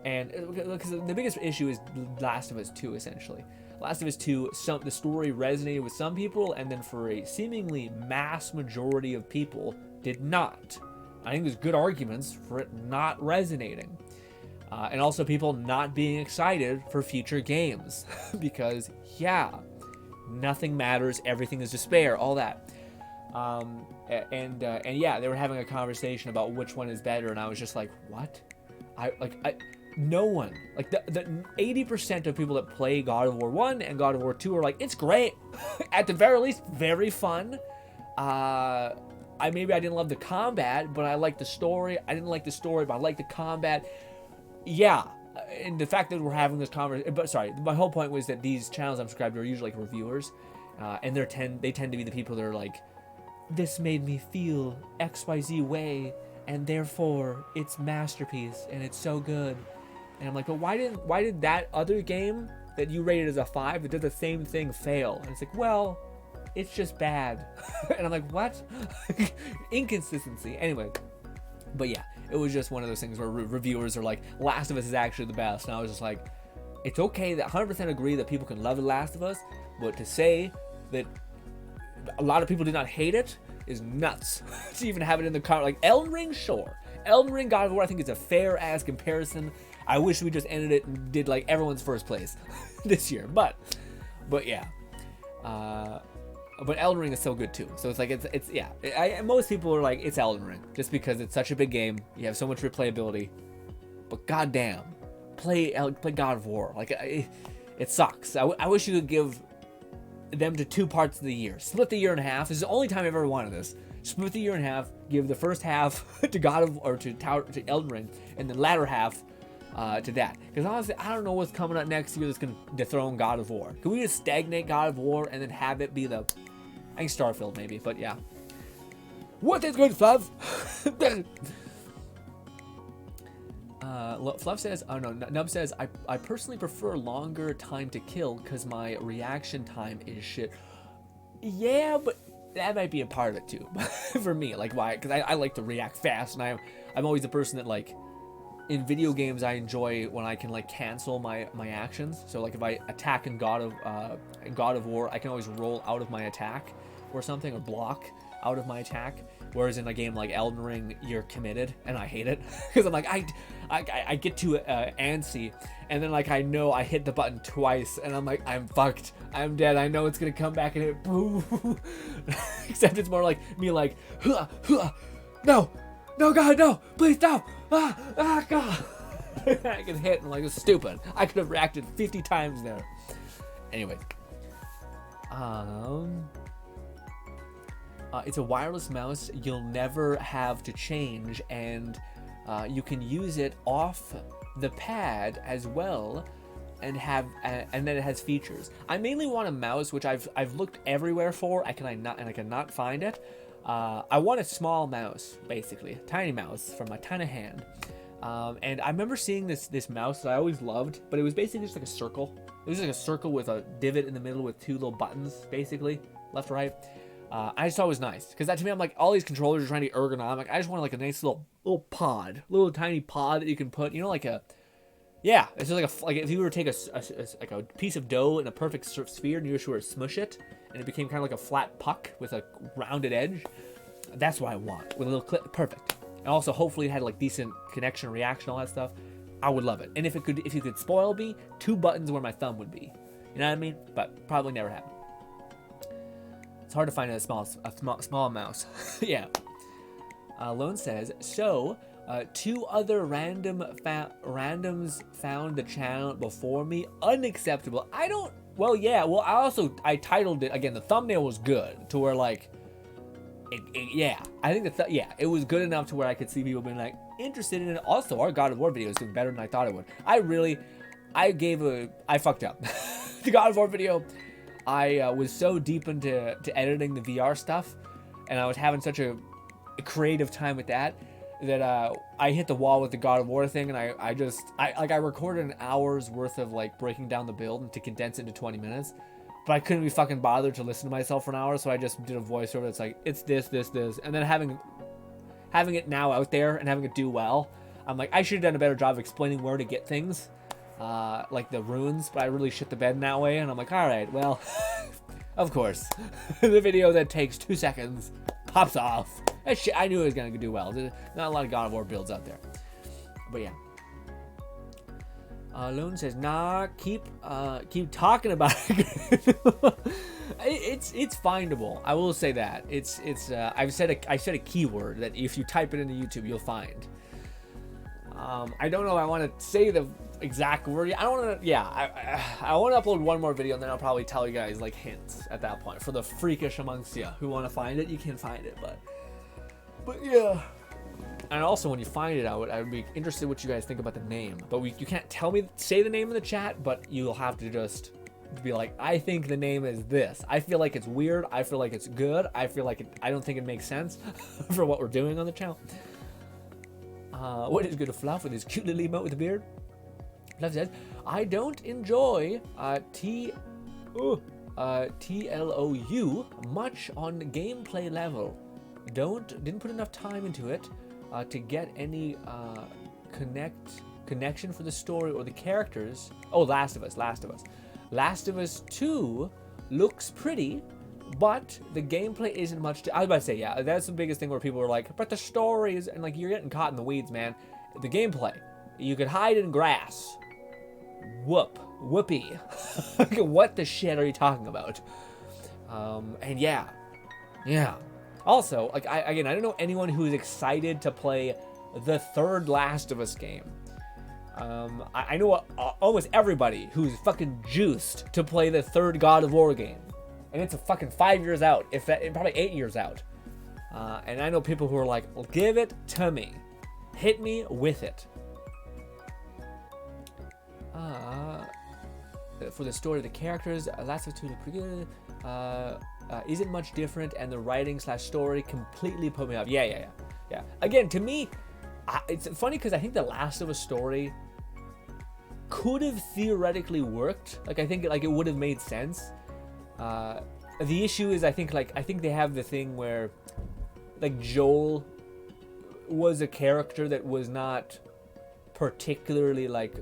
and, because the biggest issue is Last of Us 2, essentially. Last of Us 2, the story resonated with some people, and then for a seemingly mass majority of people, did not. I think there's good arguments for it not resonating. And also people not being excited for future games. Because, yeah, nothing matters, everything is despair, all that. And yeah, they were having a conversation about which one is better, and I was just like, what? No one, like the 80% of people that play God of War 1 and God of War 2 are like, it's great. At the very least, very fun. Maybe I didn't love the combat, but I liked the story. I didn't like the story, but I liked the combat. Yeah, and the fact that we're having this conversation, but sorry, my whole point was that these channels I'm subscribed to are usually like reviewers, and they tend to be the people that are like, this made me feel XYZ way, and therefore it's masterpiece and it's so good. And I'm like, but why did that other game that you rated as a 5 that did the same thing fail? And it's like, well, it's just bad. And I'm like, what? Inconsistency. Anyway, but yeah, it was just one of those things where reviewers are like, Last of Us is actually the best. And I was just like, it's okay that 100% agree that people can love The Last of Us, but to say that a lot of people did not hate it is nuts. To even have it in the car, like Elden Ring, sure. Elden Ring, God of War, I think is a fair ass comparison. I wish we just ended it and did like everyone's first place this year, but yeah. But Elden Ring is so good too. So it's like it's yeah. Most people are like, it's Elden Ring just because it's such a big game. You have so much replayability. But goddamn, play God of War. Like it sucks. I wish you could give them to 2 parts of the year. Split the year in half. This is the only time I've ever wanted this. Split the year in half. Give the first half to to Elden Ring, and the latter half to that. Because honestly, I don't know what's coming up next year that's going to dethrone God of War. Can we just stagnate God of War and then have it be I think Starfield maybe, but yeah. What is good, Fluff? Fluff says, oh no, Nub says, I personally prefer longer time to kill because my reaction time is shit. Yeah, but that might be a part of it too. For me, like why? Because I like to react fast, and I'm always the person that like, in video games, I enjoy when I can like cancel my actions. So like if I attack in God of War, I can always roll out of my attack or something, or block out of my attack. Whereas in a game like Elden Ring, you're committed, and I hate it because I'm like I get too antsy, and then like I know I hit the button twice, and I'm like, I'm fucked, I'm dead. I know it's gonna come back and hit boo. Except it's more like me like, no, God, no, please, no. God. I get hit and like, it's stupid. I could have reacted 50 times there. Anyway. It's a wireless mouse you'll never have to change, and you can use it off the pad as well, and then it has features. I mainly want a mouse, which I've looked everywhere for. I cannot find it. I want a small mouse, basically, a tiny mouse from my tiny hand. And I remember seeing this mouse that I always loved, but it was basically just like a circle. It was like a circle with a divot in the middle with 2 little buttons, basically, left or right. I just thought it was nice, because that to me, I'm like, all these controllers are trying to be ergonomic. I just want like a nice little pod, little tiny pod that you can put, like a, yeah, it's just like if you were to take a piece of dough in a perfect sphere and you just were to smush it, and it became kind of like a flat puck with a rounded edge. That's what I want, with a little clip, perfect. And also, hopefully, it had like decent connection, reaction, all that stuff. I would love it. And if you could spoil me, 2 buttons where my thumb would be. You know what I mean? But probably never happened. It's hard to find a small mouse. Yeah. Lone says, so 2 other randoms found the channel before me. Unacceptable. I titled it, again, the thumbnail was good, to where like, yeah, I think that yeah, it was good enough to where I could see people being like interested in it. Also, our God of War video is doing better than I thought it would. I fucked up. The God of War video, I was so deep into editing the VR stuff, and I was having such a creative time with that I hit the wall with the God of War thing, and I recorded an hour's worth of like breaking down the build and to condense it into 20 minutes. But I couldn't be fucking bothered to listen to myself for an hour, so I just did a voiceover that's like, it's this, and then having it now out there and having it do well, I'm like, I should have done a better job of explaining where to get things, like the runes, but I really shit the bed in that way, and I'm like, alright, well, of course, the video that takes 2 seconds pops off. That shit, I knew it was gonna do well. There's not a lot of God of War builds out there, but yeah. Lone says, nah, keep talking about it. It's findable. I will say that. I said a keyword that if you type it into YouTube, you'll find. I don't know if I want to say the exact word. I don't want to, yeah, I want to upload one more video, and then I'll probably tell you guys, like, hints at that point. For the freakish amongst you who want to find it, you can find it, but yeah. And also, when you find it out, I would be interested what you guys think about the name. But you can't say the name in the chat, but you'll have to just be like, I think the name is this. I feel like it's weird. I feel like it's good. I feel like I don't think it makes sense for what we're doing on the channel. What is good to Fluff with his cute little emote with a beard? Fluff says, I don't enjoy TLOU much on gameplay level. Didn't put enough time into it to get any connection for the story or the characters. Oh, Last of Us. Last of Us 2 looks pretty, but the gameplay isn't much. I was about to say, yeah, that's the biggest thing where people are like, but the story is, and like, you're getting caught in the weeds, man. The gameplay, you could hide in grass. Whoopee. What the shit are you talking about? And yeah. Also, like, I don't know anyone who's excited to play the third Last of Us game. I know almost everybody who's fucking juiced to play the third God of War game. And it's a fucking 5 years out, probably 8 years out. And I know people who are like, give it to me. Hit me with it. For the story of the characters, Last of Us 2 look pretty good. Isn't much different, and the writing / story completely put me off. Yeah. Again, to me, it's funny because I think the Last of Us story could have theoretically worked. Like, I think it would have made sense. The issue is, I think they have the thing where, like, Joel was a character that was not particularly like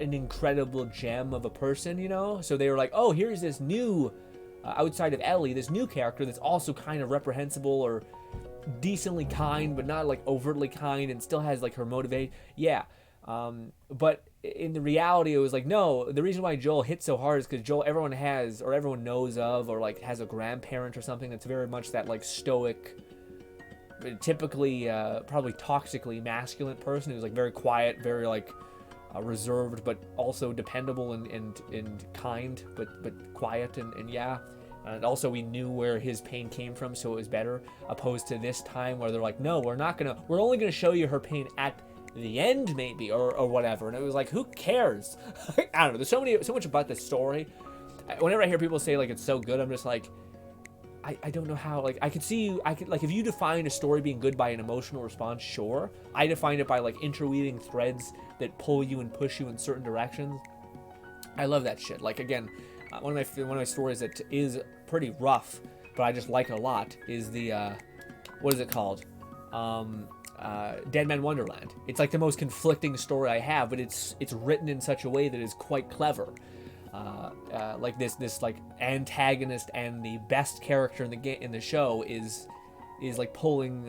an incredible gem of a person, you know? So they were like, oh, here's this new, outside of Ellie, this new character that's also kind of reprehensible or decently kind, but not like overtly kind, and still has like her motivate. Yeah. But in the reality, it was like, no, the reason why Joel hit so hard is because Joel, everyone has, or everyone knows of, or like has a grandparent or something that's very much that like stoic, typically probably toxically masculine person who's like very quiet, very like reserved, but also dependable and kind, but quiet, and yeah. And also we knew where his pain came from, so it was better, opposed to this time where they're like, no, we're only gonna show you her pain at the end, maybe, or whatever. And it was like, who cares? I don't know, there's so much about this story. Whenever I hear people say like it's so good, I'm just like, I don't know how. Like, I could like, if you define a story being good by an emotional response, sure. I define it by like interweaving threads that pull you and push you in certain directions. I love that shit. Like, again, one of my stories that is pretty rough, but I just like it a lot, is the what is it called? Dead Man Wonderland. It's like the most conflicting story I have, but it's written in such a way that is quite clever. Like this like antagonist and the best character in the show is like pulling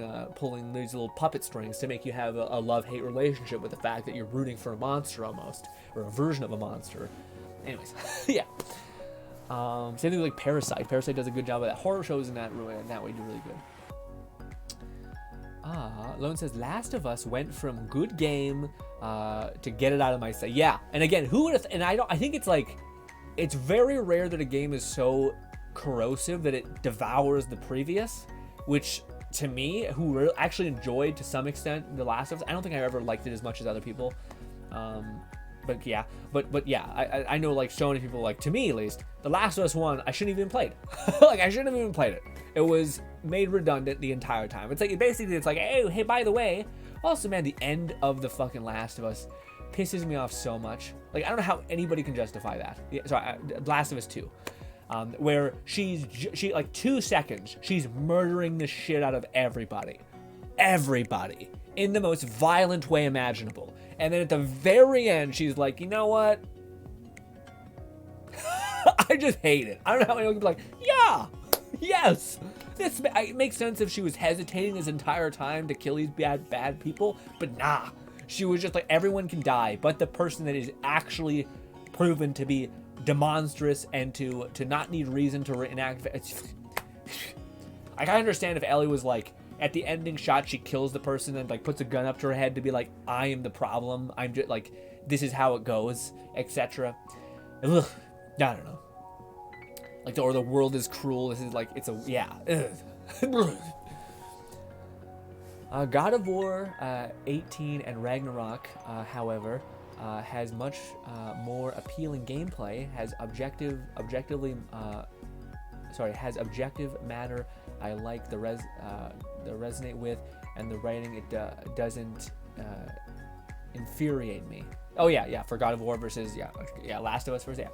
these little puppet strings to make you have a love-hate relationship with the fact that you're rooting for a monster almost, or a version of a monster. Anyways, yeah. Same thing with like Parasite. Parasite does a good job of that. Horror shows in that way do really good. Lone says Last of Us went from good game to get it out of my sight. Yeah, and again, who would have? And I think it's like, it's very rare that a game is so corrosive that it devours the previous. which to me, who actually enjoyed to some extent The Last of Us, I don't think I ever liked it as much as other people. But yeah, I know like so many people, like to me at least, The Last of Us 1, I shouldn't have even played. Like I shouldn't have even played it. It was made redundant the entire time. It's like basically it's like, hey, by the way, also man, the end of the fucking Last of Us pisses me off so much. Like I don't know how anybody can justify that. Sorry, Last of Us 2. Where she like 2 seconds, she's murdering the shit out of everybody in the most violent way imaginable. And then at the very end, she's like, you know what? I just hate it. I don't know how anyone can be like, yeah, yes. It makes sense if she was hesitating this entire time to kill these bad people, but nah. She was just like, everyone can die, but the person that is actually proven to be demonstrous and to not need reason to enact. I can understand if Ellie was like, at the ending shot, she kills the person and like puts a gun up to her head to be like, I am the problem. I'm just like, this is how it goes, etc. Ugh, I don't know. Like, or the world is cruel. This is like, it's a, yeah. God of War 18 and Ragnarok, however, has much more appealing gameplay, has objective matter I like the resonate with, and the writing it doesn't infuriate me. Oh yeah, for God of War versus Last of Us versus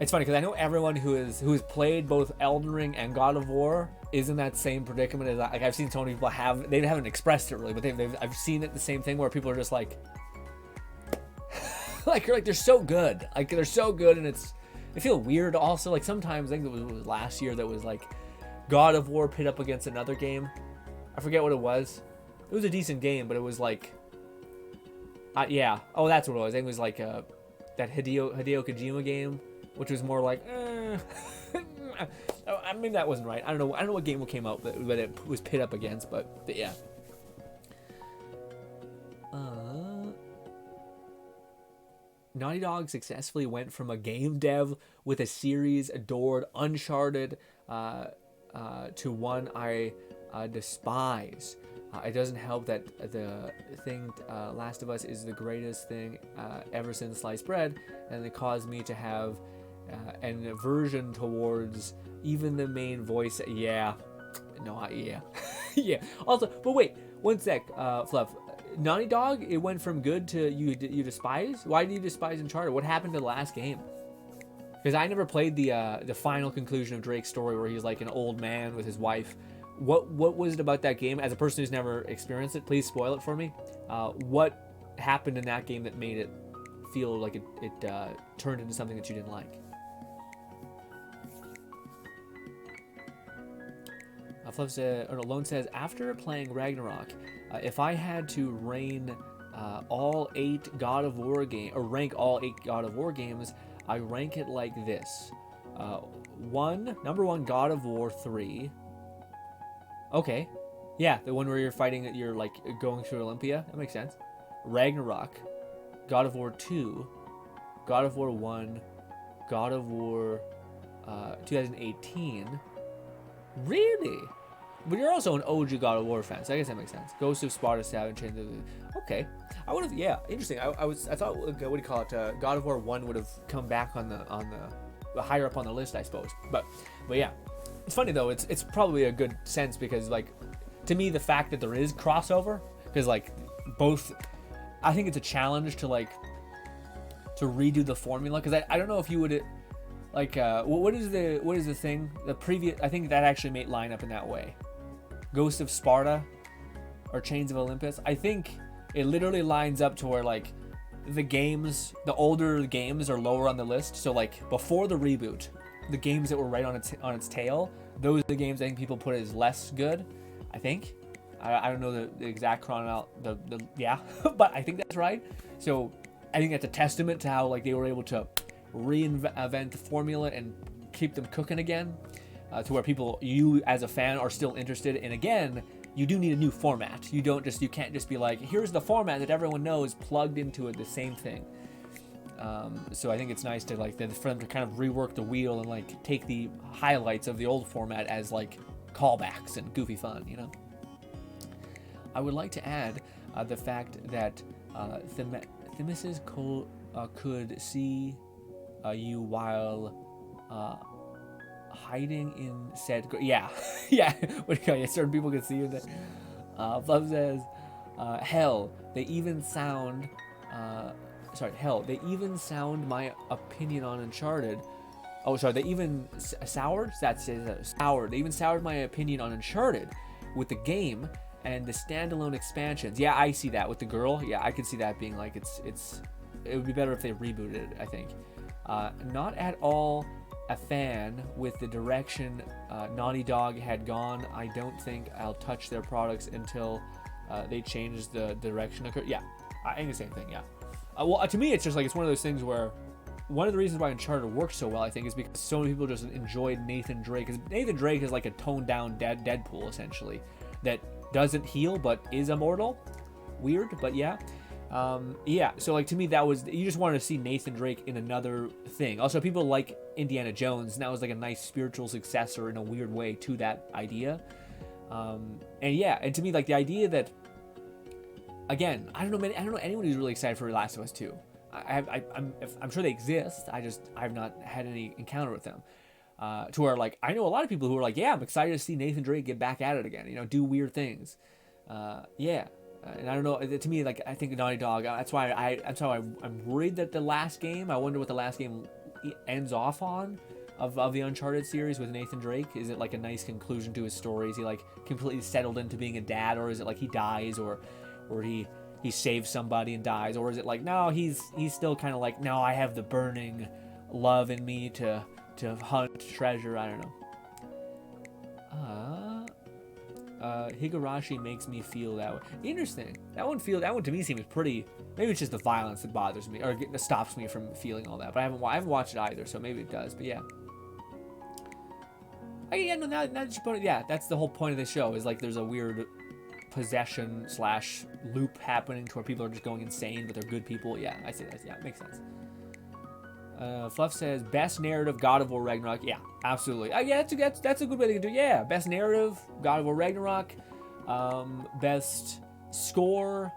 It's funny because I know everyone who has played both Elden Ring and God of War is in that same predicament as like I've seen so many people they haven't expressed it really, but I've seen it the same thing where people are just like like they're so good, and I feel weird also. Like sometimes I think it was last year that was like God of War pit up against another game. I forget what it was. It was a decent game, but it was like yeah. Oh, that's what it was. I think it was like that Hideo Kojima game, which was more like I mean that wasn't right. I don't know what game came out that it was pit up against, but yeah. Naughty Dog successfully went from a game dev with a series adored Uncharted to one I despise. It doesn't help that the thing Last of Us is the greatest thing ever since sliced bread, and it caused me to have an aversion towards even the main voice. Yeah. Also, but wait, one sec, Fluff. Naughty Dog, it went from good to you despise? Why do you despise Uncharted? What happened to the last game? Because I never played the final conclusion of Drake's story where he's like an old man with his wife. What was it about that game? As a person who's never experienced it, please spoil it for me. What happened in that game that made it feel like it turned into something that you didn't like? Fluff says, Lone says, after playing Ragnarok, if I had to rank all 8 God of War games, I rank it like this. Number 1, God of War 3. Okay. Yeah, the one where you're fighting, you're like going through Olympia. That makes sense. Ragnarok. God of War 2. God of War 1. God of War 2018. Really? But you're also an OG God of War fan, so I guess that makes sense. Ghost of Sparta, Savage Chains of the... Okay. I would have... Yeah, interesting. I thought, what do you call it? God of War 1 would have come back on the higher up on the list, I suppose. But yeah. It's funny, though. It's probably a good sense because, like, to me, the fact that there is crossover, because, like, both... I think it's a challenge to, like, to redo the formula, because I don't know if you would... Like, what is the thing? The previous... I think that actually may line up in that way. Ghost of Sparta or Chains of Olympus. I think it literally lines up to where, like, the older games are lower on the list. So, like, before the reboot, the games that were right on its tail, those are the games I think people put as less good, I think. I don't know the exact chronology, yeah, but I think that's right. So I think that's a testament to how, like, they were able to reinvent the formula and keep them cooking again, to where you as a fan are still interested. And again, you do need a new format. You can't just be like, here's the format that everyone knows plugged into it, the same thing. So I think it's nice to like for them to kind of rework the wheel and like take the highlights of the old format as like callbacks and goofy fun, you know. I would like to add the fact that Themis could see you while hiding in said. Yeah, yeah. What do you call it? Certain people can see you. Fluff says, "Hell, they even sound." Hell, they even sound my opinion on Uncharted. Oh, sorry, they even soured. That's soured. They even soured my opinion on Uncharted with the game and the standalone expansions. Yeah, I see that with the girl. Yeah, I could see that being like it would be better if they rebooted it, I think. Not at all a fan with the direction Naughty Dog had gone. I don't think I'll touch their products until they change the direction. Yeah, I think the same thing. Yeah. Well, to me, it's just like it's one of those things where one of the reasons why Uncharted works so well, I think, is because so many people just enjoyed Nathan Drake. Because Nathan Drake is like a toned down Deadpool essentially that doesn't heal but is immortal. Weird, but yeah. Yeah, so like to me that was, you just wanted to see Nathan Drake in another thing. Also, people like Indiana Jones, and that was like a nice spiritual successor in a weird way to that idea. And yeah, and to me, like the idea that, again, I don't know anyone who's really excited for Last of Us 2. I'm sure they exist. I've not had any encounter with them. To where like I know a lot of people who are like, yeah, I'm excited to see Nathan Drake get back at it again. You know, do weird things. Yeah. And I don't know. To me, like I think Naughty Dog. That's why I'm worried that the last game. I wonder what the last game ends off on, of the Uncharted series with Nathan Drake. Is it like a nice conclusion to his story? Is he like completely settled into being a dad, or is it like he dies, or he saves somebody and dies, or is it like no, he's still kind of like, no, I have the burning love in me to hunt treasure. I don't know. Higurashi makes me feel that way. Interesting. That one to me seems pretty. Maybe it's just the violence that bothers me, or that stops me from feeling all that. But I haven't watched it either, so maybe it does. But yeah. Yeah, no, now that you put it, yeah, that's the whole point of the show. Is like there's a weird possession / loop happening to where people are just going insane, but they're good people. Yeah, I see that. Yeah, it makes sense. Fluff says best narrative God of War Ragnarok. Yeah, absolutely. Yeah, that's a good way to do. Yeah, best narrative God of War Ragnarok. Best score.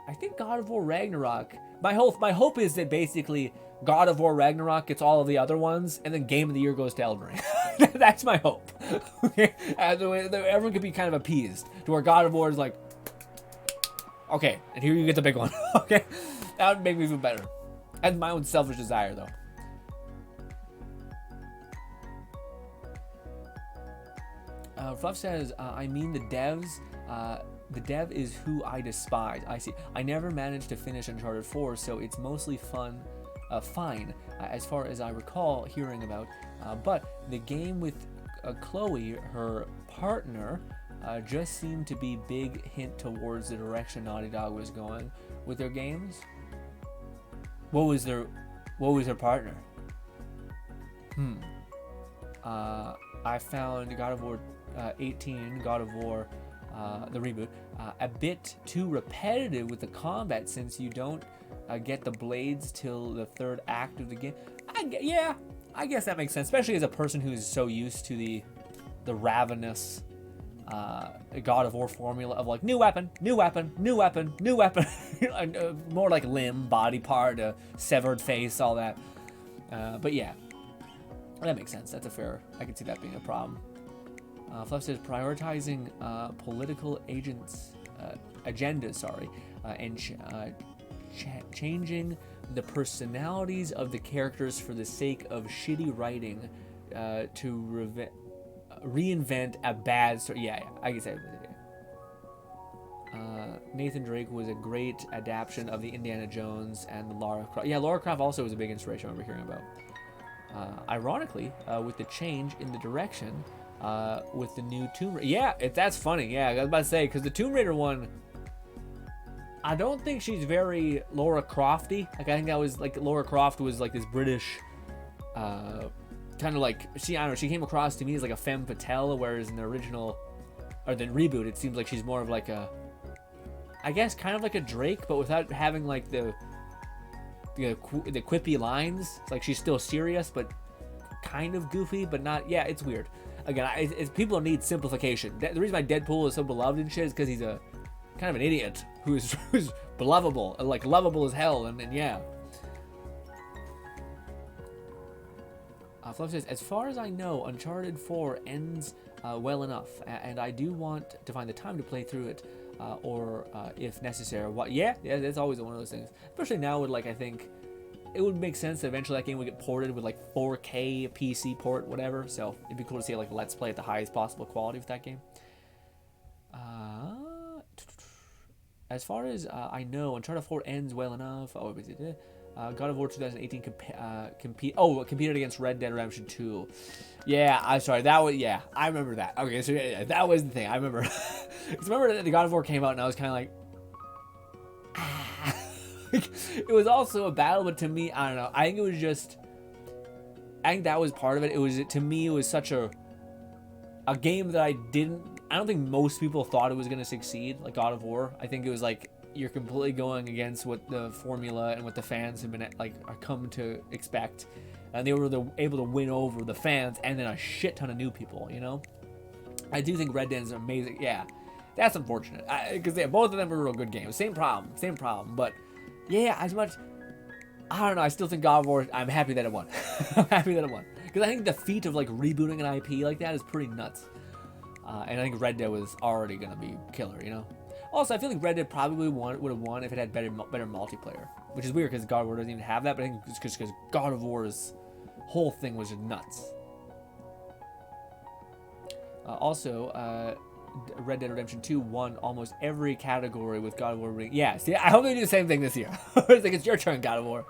I think God of War Ragnarok. My hope is that basically God of War Ragnarok gets all of the other ones, and then Game of the Year goes to Elden Ring. That's my hope. Okay, everyone could be kind of appeased to where God of War is like, okay, and here you get the big one. Okay, that would make me feel better. And my own selfish desire, though. Fluff says, I mean the devs. The dev is who I despise. I see. I never managed to finish Uncharted 4, so it's mostly fine, as far as I recall hearing about. But the game with Chloe, her partner, just seemed to be big hint towards the direction Naughty Dog was going with their games. What was her partner? I found God of War 18, God of War, the reboot, a bit too repetitive with the combat since you don't get the blades till the third act of the game. I guess that makes sense, especially as a person who's so used to the ravenous God of War formula of like new weapon, more like limb, body part, severed face, all that. But yeah, that makes sense. That's a fair. I can see that being a problem. Fluff says prioritizing political agendas, and changing the personalities of the characters for the sake of shitty writing to reinvent a bad story. Yeah, I can say it. Nathan Drake was a great adaptation of the Indiana Jones and the Lara Croft. Yeah, Lara Croft also was a big inspiration I remember hearing about. Ironically, with the change in the direction with the new Tomb Raider. Yeah, that's funny. Yeah, I was about to say, because the Tomb Raider one, I don't think she's very Lara Crofty. Like, I think that was like Lara Croft was like this British kind of like, I don't know, she came across to me as like a femme fatale, whereas in the original, or the reboot, it seems like she's more of like a, I guess kind of like a Drake, but without having like the the quippy lines. It's like she's still serious, but kind of goofy, but not. Yeah, it's weird. Again, people need simplification. The reason why Deadpool is so beloved and shit is because he's a kind of an idiot who's belovable, like lovable as hell, and yeah. Fluff says, as far as I know, Uncharted 4 ends well enough, and I do want to find the time to play through it, or if necessary. Yeah, that's always one of those things. Especially now with, like, I think it would make sense that eventually that game would get ported with, like, 4K PC port, whatever. So it'd be cool to see, like, Let's Play at the highest possible quality with that game. As far as I know, Uncharted 4 ends well enough. Oh, was it? God of War 2018 competed against Red Dead Redemption 2. Yeah, I'm sorry. That was, yeah, I remember that. Okay, so yeah, that was the thing. I remember. Because remember that the God of War came out and I was kind of like, ah. It was also a battle, but to me, I don't know. I think it was just, I think that was part of it. It was, to me, it was such a game that I don't think most people thought it was going to succeed, like God of War. I think it was like, you're completely going against what the formula and what the fans have been like come to expect, and they were able to win over the fans and then a shit ton of new people. You know, I do think Red Dead is amazing. Yeah, that's unfortunate because both of them were real good games. Same problem. But yeah, as much, I don't know. I still think God of War. I'm happy that it won. I'm happy that it won because I think the feat of like rebooting an IP like that is pretty nuts. And I think Red Dead was already gonna be killer. You know. Also, I feel like Red Dead probably would have won if it had better multiplayer, which is weird because God of War doesn't even have that. But I think it's just because God of War's whole thing was just nuts. Red Dead Redemption 2 won almost every category with God of War. Yeah, see, I hope they do the same thing this year. It's like, it's your turn, God of War.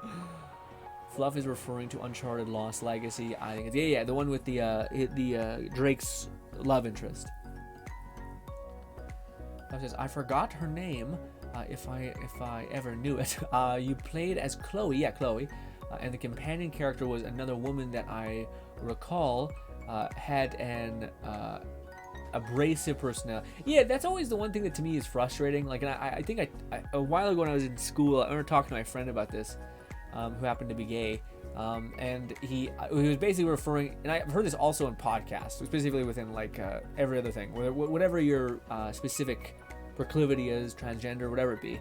Fluff is referring to Uncharted Lost Legacy. I think it's the one with the Drake's love interest. Says, I forgot her name. If I ever knew it. You played as Chloe. Yeah, Chloe. And the companion character was another woman that I recall had an abrasive personality. Yeah, that's always the one thing that to me is frustrating. Like, and I think a while ago when I was in school, I remember talking to my friend about this, who happened to be gay. And he was basically referring, and I've heard this also in podcasts, specifically within like every other thing, whatever your specific proclivity is, transgender, whatever it be.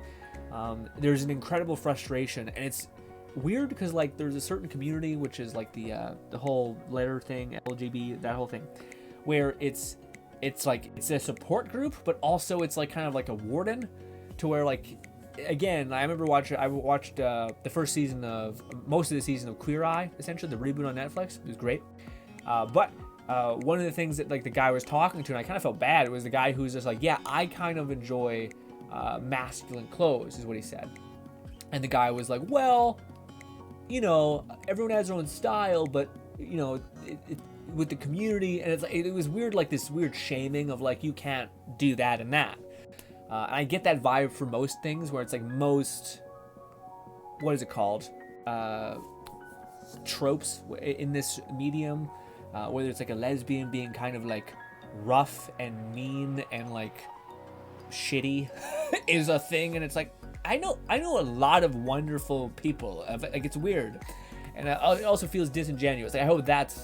There's an incredible frustration, and it's weird because like there's a certain community which is like the whole letter thing, LGBT, that whole thing, where it's like it's a support group, but also it's like kind of like a warden, to where like. Again, I remember I watched the first season of most of the season of Queer Eye, essentially the reboot on Netflix. It was great, but one of the things that like the guy was talking to, and I kind of felt bad, it was the guy who's just like, yeah, I kind of enjoy masculine clothes, is what he said. And the guy was like, well, you know, everyone has their own style, but you know, with the community, and it's like, it was weird, like this weird shaming of like, you can't do that and that. And I get that vibe for most things, where it's like most, what is it called, tropes in this medium, whether it's like a lesbian being kind of like rough and mean and like shitty is a thing, and it's like I know a lot of wonderful people. Like, it's weird, and it also feels disingenuous. Like, I hope that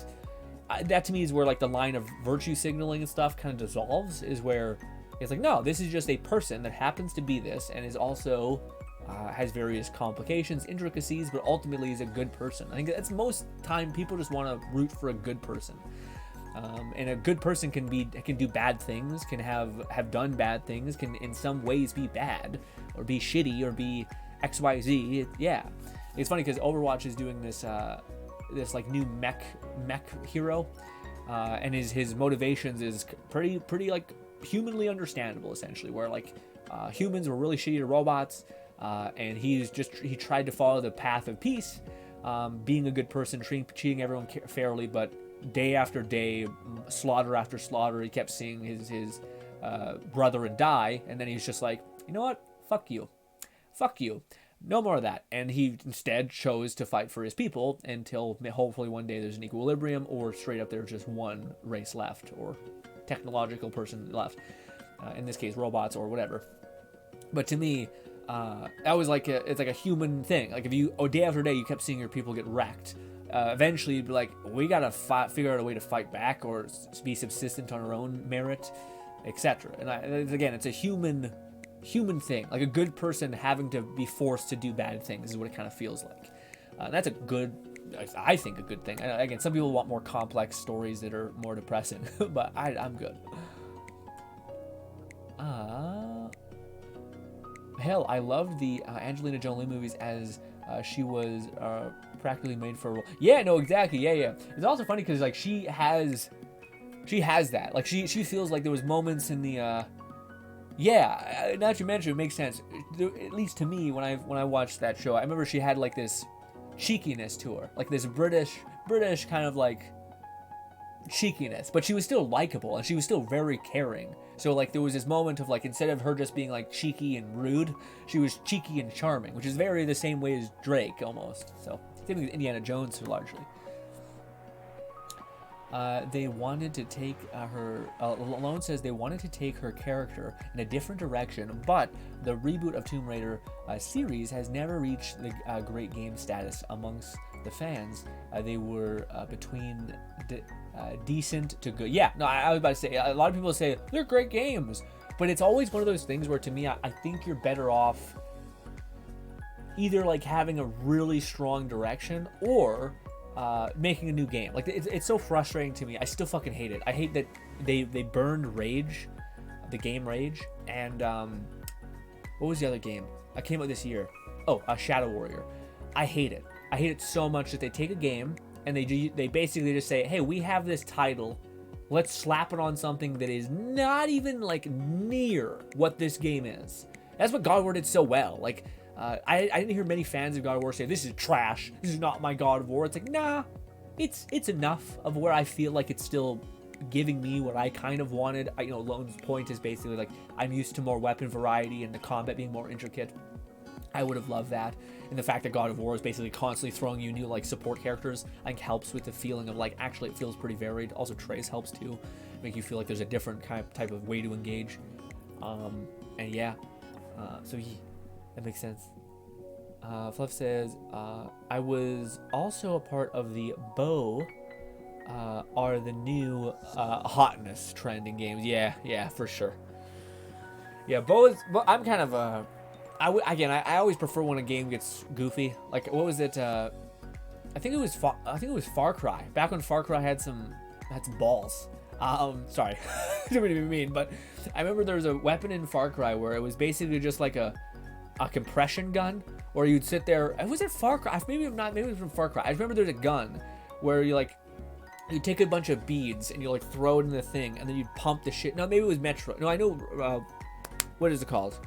to me is where like the line of virtue signaling and stuff kind of dissolves, is where it's like, no, this is just a person that happens to be this and is also has various complications, intricacies, but ultimately is a good person. I think that's most time people just want to root for a good person, and a good person can do bad things, can have done bad things, can in some ways be bad or be shitty or be XYZ. Yeah, it's funny because Overwatch is doing this this like new mech hero, and his motivations is pretty like humanly understandable, essentially, where like humans were really shitty to robots, and he tried to follow the path of peace, being a good person, treating everyone fairly, but day after day, slaughter after slaughter, he kept seeing his brethren die, and then he's just like, you know what, fuck you, no more of that. And he instead chose to fight for his people until hopefully one day there's an equilibrium, or straight up there's just one race left, or technological person left, in this case robots or whatever. But to me, That was like it's like a human thing. Like if you day after day you kept seeing your people get wrecked, eventually you'd be like, we gotta figure out a way to fight back or be subsistent on our own merit, etc. And again, it's a human thing. Like a good person having to be forced to do bad things is what it kind of feels like. That's a good, I think, a good thing. Again, some people want more complex stories that are more depressing, but I'm good. Hell, I loved the Angelina Jolie movies as she was practically made for a role. Yeah, no, exactly. Yeah. It's also funny because like she has that. Like she feels like there was moments in the yeah. Now that you mention it, makes sense. At least to me, when I watched that show, I remember she had like this cheekiness to her, like this British kind of like cheekiness, but she was still likable and she was still very caring. So like there was this moment of like, instead of her just being like cheeky and rude, she was cheeky and charming, which is very the same way as Drake almost. So same with Indiana Jones largely. They wanted to take her. Malone says they wanted to take her character in a different direction, but the reboot of Tomb Raider series has never reached the great game status amongst the fans. They were between decent to good. Yeah, no, I was about to say, a lot of people say they're great games, but it's always one of those things where, to me, I think you're better off either like having a really strong direction or making a new game. Like it's so frustrating to me. I still fucking hate it. I hate that they burned Rage, the game Rage, and what was the other game? I came out this year. Oh, Shadow Warrior. I hate it. I hate it so much that they take a game and they basically just say, hey, we have this title. Let's slap it on something that is not even like near what this game is. That's what God of War did so well. Like I didn't hear many fans of God of War say, this is trash, this is not my God of War. It's like, nah, it's enough of where I feel like it's still giving me what I kind of wanted. Lone's point is basically like, I'm used to more weapon variety and the combat being more intricate. I would have loved that. And the fact that God of War is basically constantly throwing you new like support characters, I think helps with the feeling of like, actually it feels pretty varied. Also Trace helps too, make you feel like there's a different type of way to engage. And yeah, so yeah, that makes sense. Fluff says, I was also a part of the bow are the new hotness trend in games. Yeah, for sure. Yeah, bow is, I'm kind of I always prefer when a game gets goofy. Like, what was it? I think it was Far Cry. Back when Far Cry had some balls. Sorry, didn't mean to be mean, but I remember there was a weapon in Far Cry where it was basically just like a compression gun, where you'd sit there. Was it Far Cry? Maybe not. Maybe it was from Far Cry. I remember there's a gun where you take a bunch of beads and you like throw it in the thing, and then you'd pump the shit. No, maybe it was Metro. No, I know. What is it called?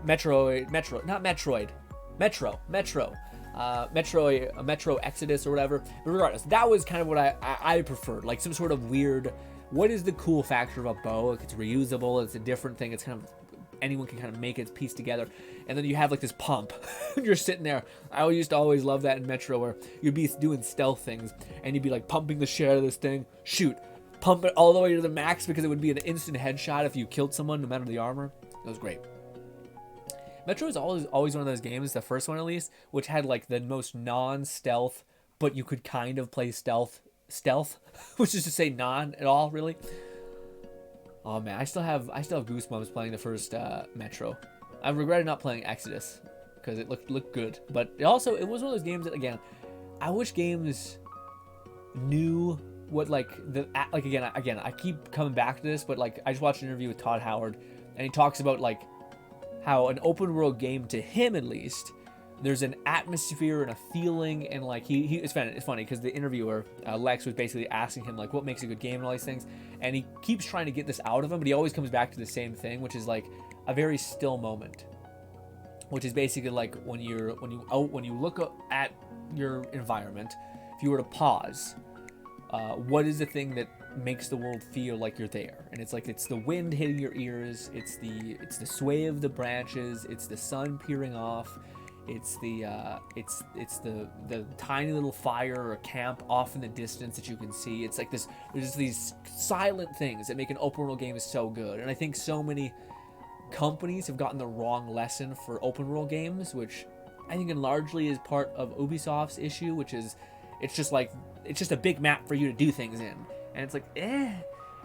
Metro Exodus or whatever. But regardless, that was kind of what I preferred. Like some sort of weird, what is the cool factor of a bow? Like it's reusable, it's a different thing, it's kind of, anyone can kind of make its piece together. And then you have like this pump. You're sitting there. I used to always love that in Metro, where you'd be doing stealth things and you'd be like pumping the shit out of this thing, shoot, pump it all the way to the max, because it would be an instant headshot if you killed someone, no matter the armor. It was great. Metro is always one of those games, the first one at least, which had like the most non-stealth, but you could kind of play stealth, which is to say non at all, really. Oh man, I still have goosebumps playing the first Metro. I regretted not playing Exodus because it looked good, but it was one of those games that, again, I wish games knew what again I keep coming back to this, but like I just watched an interview with Todd Howard, and he talks about like how an open world game, to him at least, there's an atmosphere and a feeling, and like it's funny because the interviewer Lex was basically asking him like what makes a good game and all these things, and he keeps trying to get this out of him, but he always comes back to the same thing, which is like a very still moment, which is basically like when you look at your environment, if you were to pause, what is the thing that makes the world feel like you're there? And it's like, it's the wind hitting your ears, it's the sway of the branches, it's the sun peering off, it's the tiny little fire or camp off in the distance that you can see. It's like this, there's these silent things that make an open world game so good. And I think so many companies have gotten the wrong lesson for open world games, which I think largely is part of Ubisoft's issue, which is it's just a big map for you to do things in, and it's like,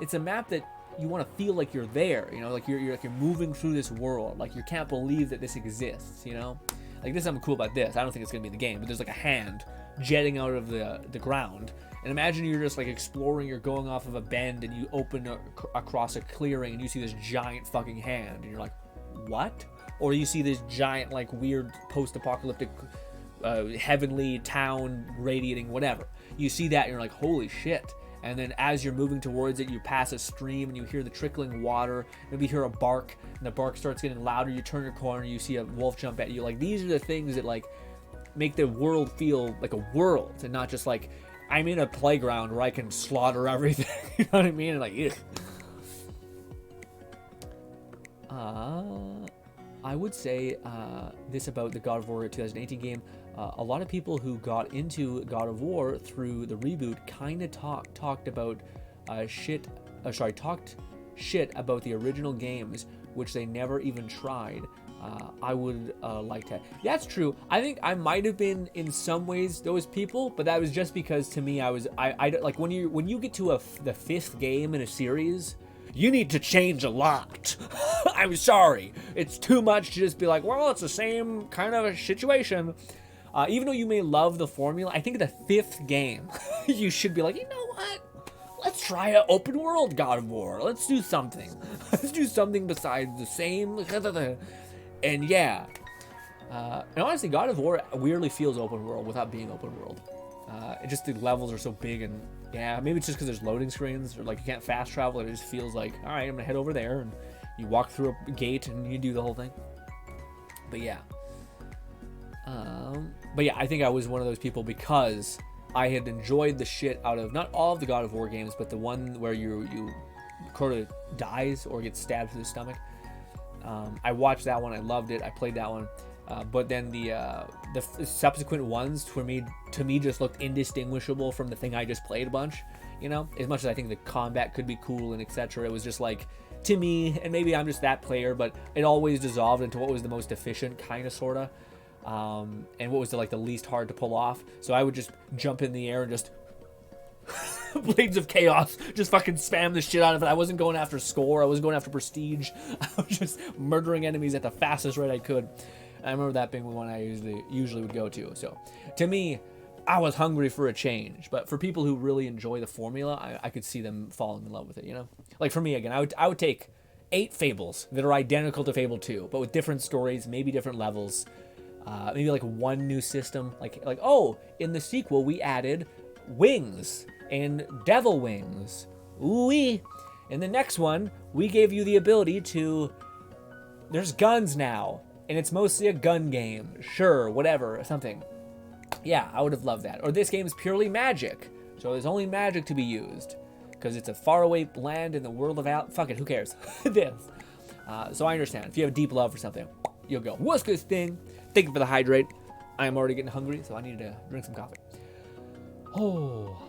it's a map that you want to feel like you're there, you know, like you're moving through this world, like you can't believe that this exists, you know, like this is something cool about this. I don't think it's gonna be in the game, but there's like a hand jetting out of the ground, and imagine you're just like exploring, you're going off of a bend, and you open across a clearing, and you see this giant fucking hand, and you're like, what? Or you see this giant like weird post-apocalyptic heavenly town radiating whatever. You see that and you're like, holy shit. And then as you're moving towards it, you pass a stream and you hear the trickling water. Maybe you hear a bark, and the bark starts getting louder. You turn your corner, you see a wolf jump at you. Like, these are the things that like make the world feel like a world, and not just like I'm in a playground where I can slaughter everything. You know what I mean? And like, ew. I would say this about the God of War 2018 game. A lot of people who got into God of War through the reboot kind of talked about shit about the original games, which they never even tried. I would like to. That's true. I think I might have been in some ways those people, but that was just because to me I like when you get to the 5th game in a series, you need to change a lot. I'm sorry. It's too much to just be like, well, it's the same kind of a situation. Even though you may love the formula, I think the 5th game, you should be like, you know what? Let's try an open world God of War. Let's do something. Let's do something besides the same. And yeah. And honestly, God of War weirdly feels open world without being open world. It just, the levels are so big, and yeah, maybe it's just because there's loading screens, or like you can't fast travel. It just feels like, all right, I'm gonna head over there, and you walk through a gate and you do the whole thing. But yeah. I think I was one of those people because I had enjoyed the shit out of not all of the God of War games, but the one where you Crota dies or gets stabbed through the stomach. I watched that one. I loved it. I played that one. But then the subsequent ones to me just looked indistinguishable from the thing I just played a bunch. You know, as much as I think the combat could be cool and etc., it was just like, to me, and maybe I'm just that player, but it always dissolved into what was the most efficient kind of sorta. And what was the least hard to pull off. So I would just jump in the air and just Blades of Chaos, just fucking spam the shit out of it. I wasn't going after score, I wasn't going after prestige. I was just murdering enemies at the fastest rate I could. I remember that being one I usually would go to. So to me, I was hungry for a change. But for people who really enjoy the formula, I could see them falling in love with it, you know? Like for me, again, I would take 8 Fables that are identical to Fable 2, but with different stories, maybe different levels. Maybe like one new system, like oh, in the sequel we added wings and devil wings. Ooh-wee. In the next one, we gave you the ability to, there's guns now, and it's mostly a gun game. Sure, whatever, something. Yeah, I would have loved that. Or this game is purely magic, so there's only magic to be used, because it's a faraway land in the world of fuck it, who cares? This. So I understand. If you have a deep love for something, you'll go, what's this thing? Thank you for the hydrate. I am already getting hungry, so I need to drink some coffee. Oh.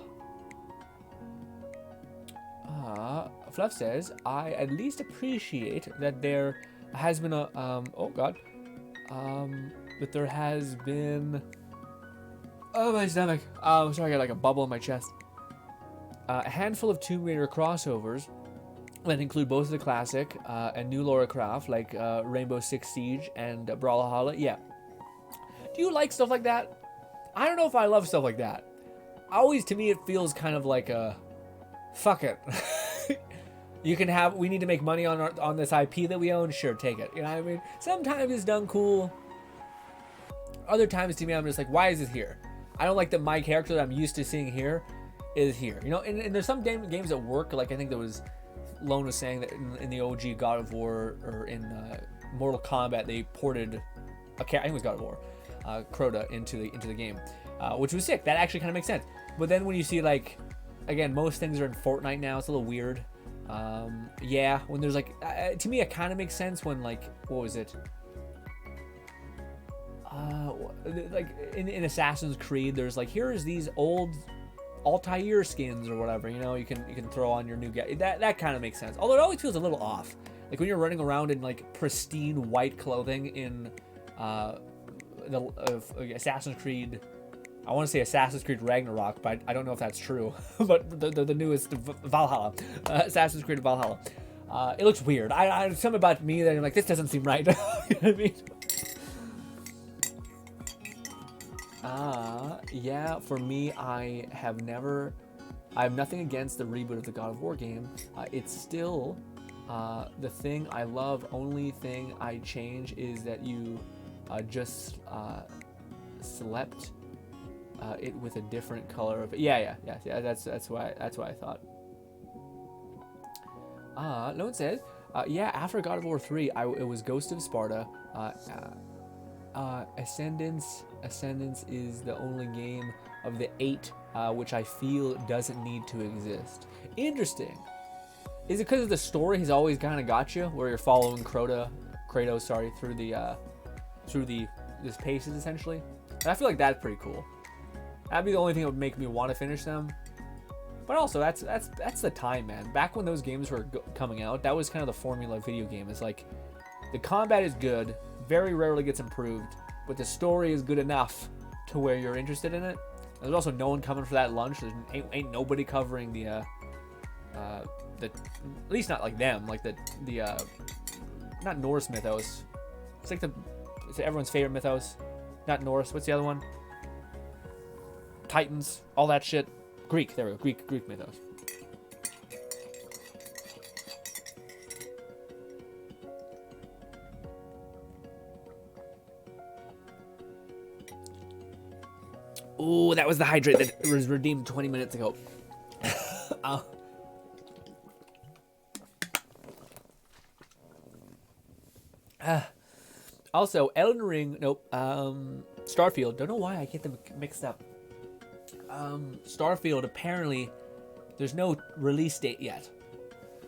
Fluff says, I at least appreciate that there has been a, oh god. That there has been, oh my stomach. Oh, sorry, I got like a bubble in my chest. A handful of Tomb Raider crossovers that include both of the classic and new Lara Croft, like Rainbow Six Siege and Brawlhalla. Yeah. Do you like stuff like that? I don't know if I love stuff like that. Always, to me, it feels kind of like a, fuck it. We need to make money on this IP that we own. Sure, take it. You know what I mean? Sometimes it's done cool. Other times, to me, I'm just like, why is it here? I don't like that my character that I'm used to seeing here is here. You know, and there's some games that work. Like, I think there was, Lone was saying that in the OG God of War, or in Mortal Kombat, they ported, I think it was God of War, Crota into the game, which was sick. That actually kind of makes sense. But then when you see, like, again, most things are in Fortnite now, it's a little weird. Yeah, when there's like, to me it kind of makes sense when, like, what was it? Like in Assassin's Creed, there's like, here's these old Altair skins or whatever, you know, you can throw on your new guy. That kind of makes sense. Although it always feels a little off Like when you're running around in like pristine white clothing in Assassin's Creed. I want to say Assassin's Creed Ragnarok, but I don't know if that's true. But the newest Valhalla, Assassin's Creed Valhalla. It looks weird. I something about me that I'm like, this doesn't seem right. You know what I mean? Yeah, for me, I have nothing against the reboot of the God of War game. It's still the thing I love. Only thing I change is that you just slept it with a different color of it. Yeah. That's why I thought. No one says. Yeah, after God of War 3, it was Ghost of Sparta. Ascendance is the only game of the 8 which I feel doesn't need to exist. Interesting. Is it because of the story has always kind of got you, where you're following Kratos, through this paces essentially? And I feel like that's pretty cool. That'd be the only thing that would make me want to finish them. But also, that's the time, man. Back when those games were coming out, that was kind of the formula of video game. It's like, the combat is good, very rarely gets improved, but the story is good enough to where you're interested in it. There's also no one coming for that lunch. There's ain't nobody covering the at least not like them, like the not Norse mythos. It's like it's everyone's favorite mythos. Not Norse. What's the other one? Titans, all that shit. Greek. There we go. Greek mythos. Ooh, that was the hydrate that was redeemed 20 minutes ago. Also, Elden Ring, nope. Starfield, don't know why I get them mixed up. Starfield, apparently, there's no release date yet.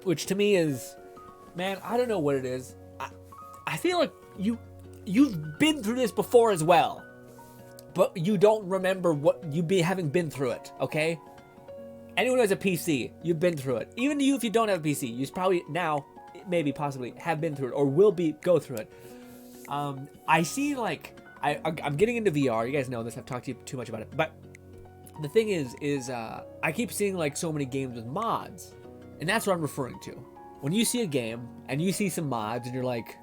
Which to me is, man, I don't know what it is. I feel like you've been through this before as well. But you don't remember what having been through it, okay? Anyone who has a PC, you've been through it. Even you, if you don't have a PC, you probably now, maybe, possibly, have been through it or will go through it. I see, like, I'm getting into VR. You guys know this. I've talked to you too much about it. But the thing is I keep seeing, like, so many games with mods. And that's what I'm referring to. When you see a game and you see some mods and you're like,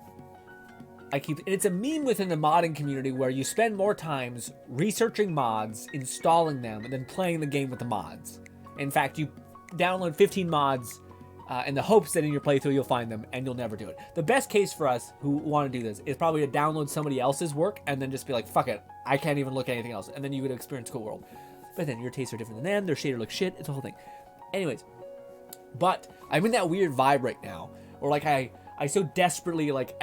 and it's a meme within the modding community where you spend more times researching mods, installing them, and then playing the game with the mods. In fact, you download 15 mods in the hopes that in your playthrough you'll find them, and you'll never do it. The best case for us who want to do this is probably to download somebody else's work and then just be like, fuck it, I can't even look at anything else. And then you would experience Cool World. But then your tastes are different than them, their shader looks shit, it's a whole thing. Anyways, but I'm in that weird vibe right now, where like I so desperately, like,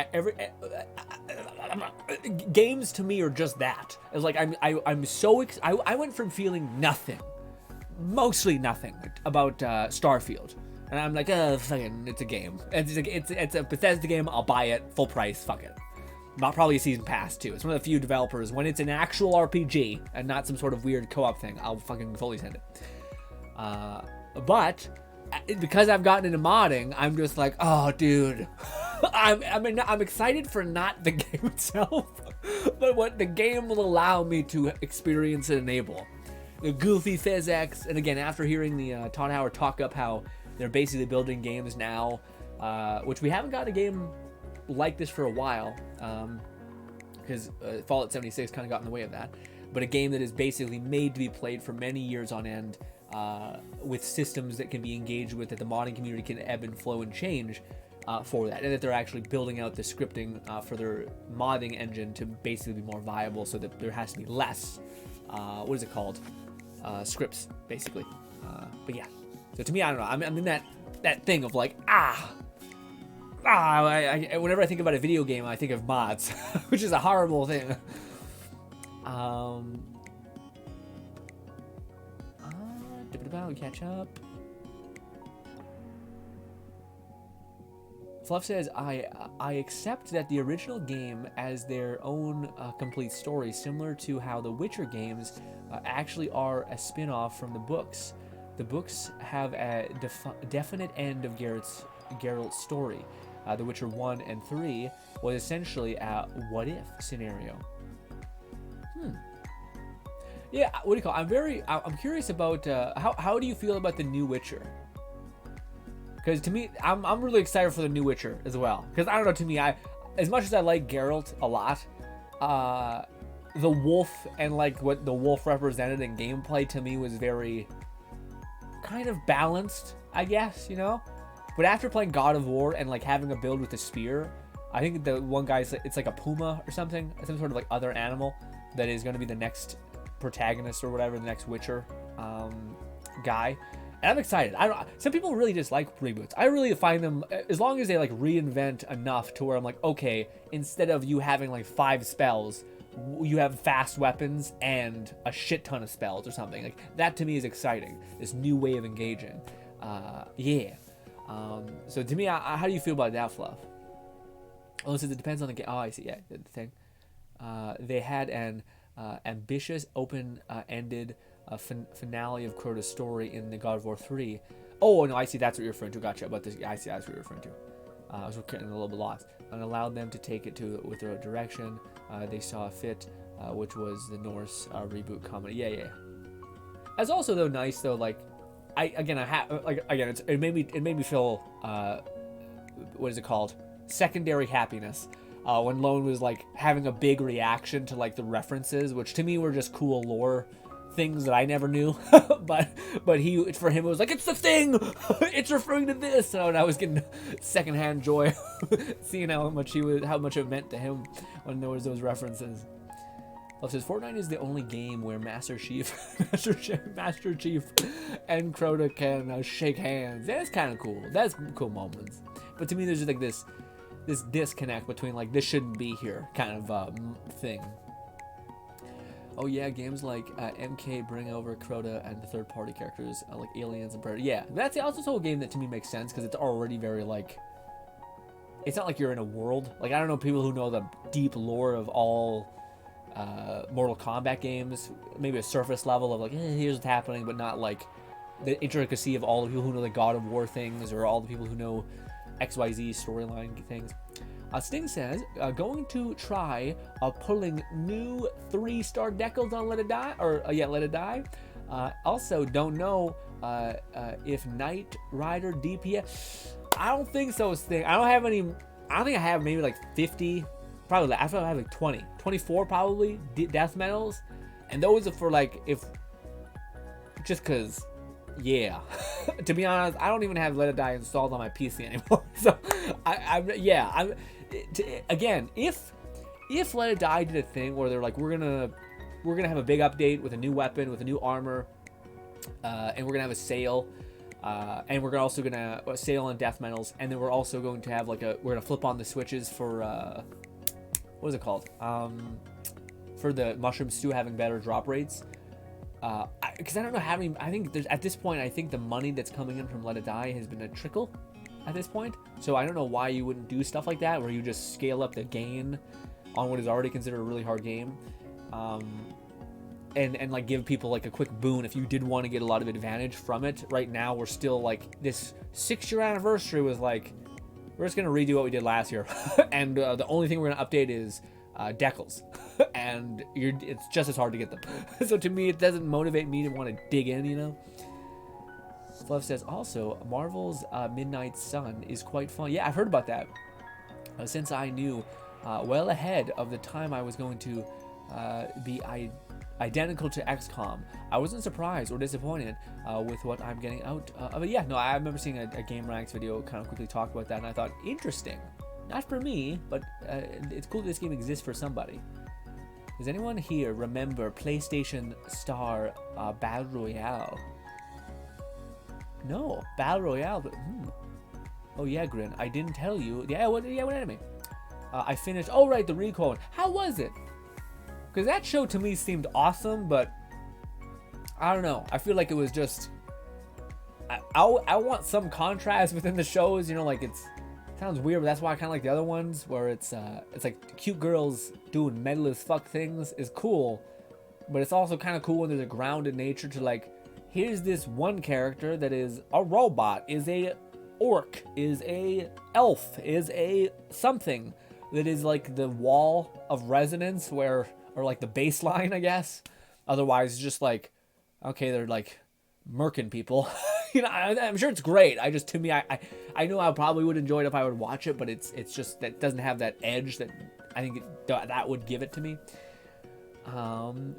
games to me are just that. It's like I'm so I went from feeling nothing, mostly nothing about Starfield, and I'm like, fucking, it's a game. It's a Bethesda game. I'll buy it full price. Fuck it. Not probably a season pass too. It's one of the few developers when it's an actual RPG and not some sort of weird co-op thing, I'll fucking fully send it. But because I've gotten into modding, I'm just like, oh, dude, I'm excited for not the game itself, but what the game will allow me to experience and enable. The goofy physics, and again, after hearing the Todd Howard talk up how they're basically building games now, which we haven't got a game like this for a while, because Fallout 76 kind of got in the way of that, but a game that is basically made to be played for many years on end, with systems that can be engaged with, that the modding community can ebb and flow and change for that, and that they're actually building out the scripting for their modding engine to basically be more viable, so that there has to be less, what is it called, scripts, basically. But yeah, so to me, I don't know, I'm in that thing of like, whenever I think about a video game, I think of mods, which is a horrible thing. Catch up. Fluff says, I accept that the original game as their own complete story, similar to how the Witcher games actually are a spin-off from the books. The books have a definite end of Geralt's story. The Witcher 1 and 3 was essentially a what if scenario. Yeah, what do you call it? I'm curious about how do you feel about the new Witcher? Because to me, I'm really excited for the new Witcher as well. Because I don't know, to me, as much as I like Geralt a lot, the wolf and like what the wolf represented in gameplay to me was very kind of balanced, I guess, you know. But after playing God of War and like having a build with a spear, I think the one guy, it's like a puma or something, some sort of like other animal that is going to be the next protagonist or whatever, the next Witcher guy. And I'm excited. Some people really dislike reboots. I really find them, as long as they like reinvent enough to where I'm like, okay, instead of you having like 5 spells, you have fast weapons and a shit ton of spells or something. Like that to me is exciting. This new way of engaging. Yeah. So to me, how do you feel about that fluff? Oh, it says it depends on the game. Oh, I see. Yeah, the thing. They had an ambitious, open-ended finale of Crota's story in the God of War 3. Oh, no, I see. That's what you're referring to. Gotcha. About this, I see. That's what you're referring to. I was getting a little bit lost. And allowed them to take it with their direction. They saw fit, which was the Norse reboot comedy. Yeah. That's also though nice though. Like, it made me feel what is it called? Secondary happiness. When Lone was like having a big reaction to like the references, which to me were just cool lore things that I never knew, but for him it was like, it's the thing, it's referring to this, and I was getting secondhand joy seeing how much it meant to him when there was those references. Well, it says Fortnite is the only game where Master Chief and Crota can shake hands. That's kind of cool. That's cool moments. But to me, there's just like this disconnect between like this shouldn't be here kind of thing. Oh yeah, games like MK bring over Crota and the third-party characters like aliens and Predator. Yeah, that's also a whole game that to me makes sense because it's already very like. It's not like you're in a world. Like I don't know people who know the deep lore of all Mortal Kombat games. Maybe a surface level of like here's what's happening, but not like the intricacy of all the people who know the God of War things or all the people who know XYZ storyline things. Sting says, going to try pulling new 3-star decals on Let It Die, Let It Die. Also, don't know if Knight Rider DPS. I don't think so, Sting. I don't think I have maybe like 50, probably. I feel like I have like 20, 24 probably death medals, and those are for like just cause. Yeah, to be honest, I don't even have Let It Die installed on my PC anymore. So, again, if Let It Die did a thing where they're like, we're gonna have a big update with a new weapon, with a new armor, and we're gonna have a sale, and we're also gonna sale on death medals, and then we're also going to have like we're gonna flip on the switches for what is it called? For the mushroom stew having better drop rates. Because I don't know how many. I think there's at this point. I think the money that's coming in from Let It Die has been a trickle at this point. So I don't know why you wouldn't do stuff like that, where you just scale up the gain on what is already considered a really hard game, and like give people like a quick boon if you did want to get a lot of advantage from it. Right now, we're still like this 6-year anniversary was like we're just gonna redo what we did last year, and the only thing we're gonna update is decals. And it's just as hard to get them. So to me, it doesn't motivate me to want to dig in, you know. Fluff says also Marvel's Midnight Sun is quite fun. Yeah, I've heard about that. Since I knew well ahead of the time I was going to be identical to XCOM, I wasn't surprised or disappointed with what I'm getting out of it. Yeah, no, I remember seeing a Game Ranks video kind of quickly talk about that, and I thought interesting. Not for me, but it's cool that this game exists for somebody. Does anyone here remember PlayStation Star Battle Royale? No, Battle Royale. But, Oh yeah, Grin. I didn't tell you. What anime? I finished. Oh right, the Recall one. How was it? Because that show to me seemed awesome, but I don't know. I feel like it was just. I want some contrast within the shows. You know, like it's. Sounds weird, but that's why I kind of like the other ones where it's like cute girls doing metal as fuck things is cool, but it's also kind of cool when there's a grounded nature to like, here's this one character that is a robot, is a orc, is a elf, is a something that is like the wall of resonance or like the baseline, I guess. Otherwise, just like, okay, they're like murking people. I'm sure it's great. To me, I know I probably would enjoy it if I would watch it, but it's just that doesn't have that edge that I think that would give it to me.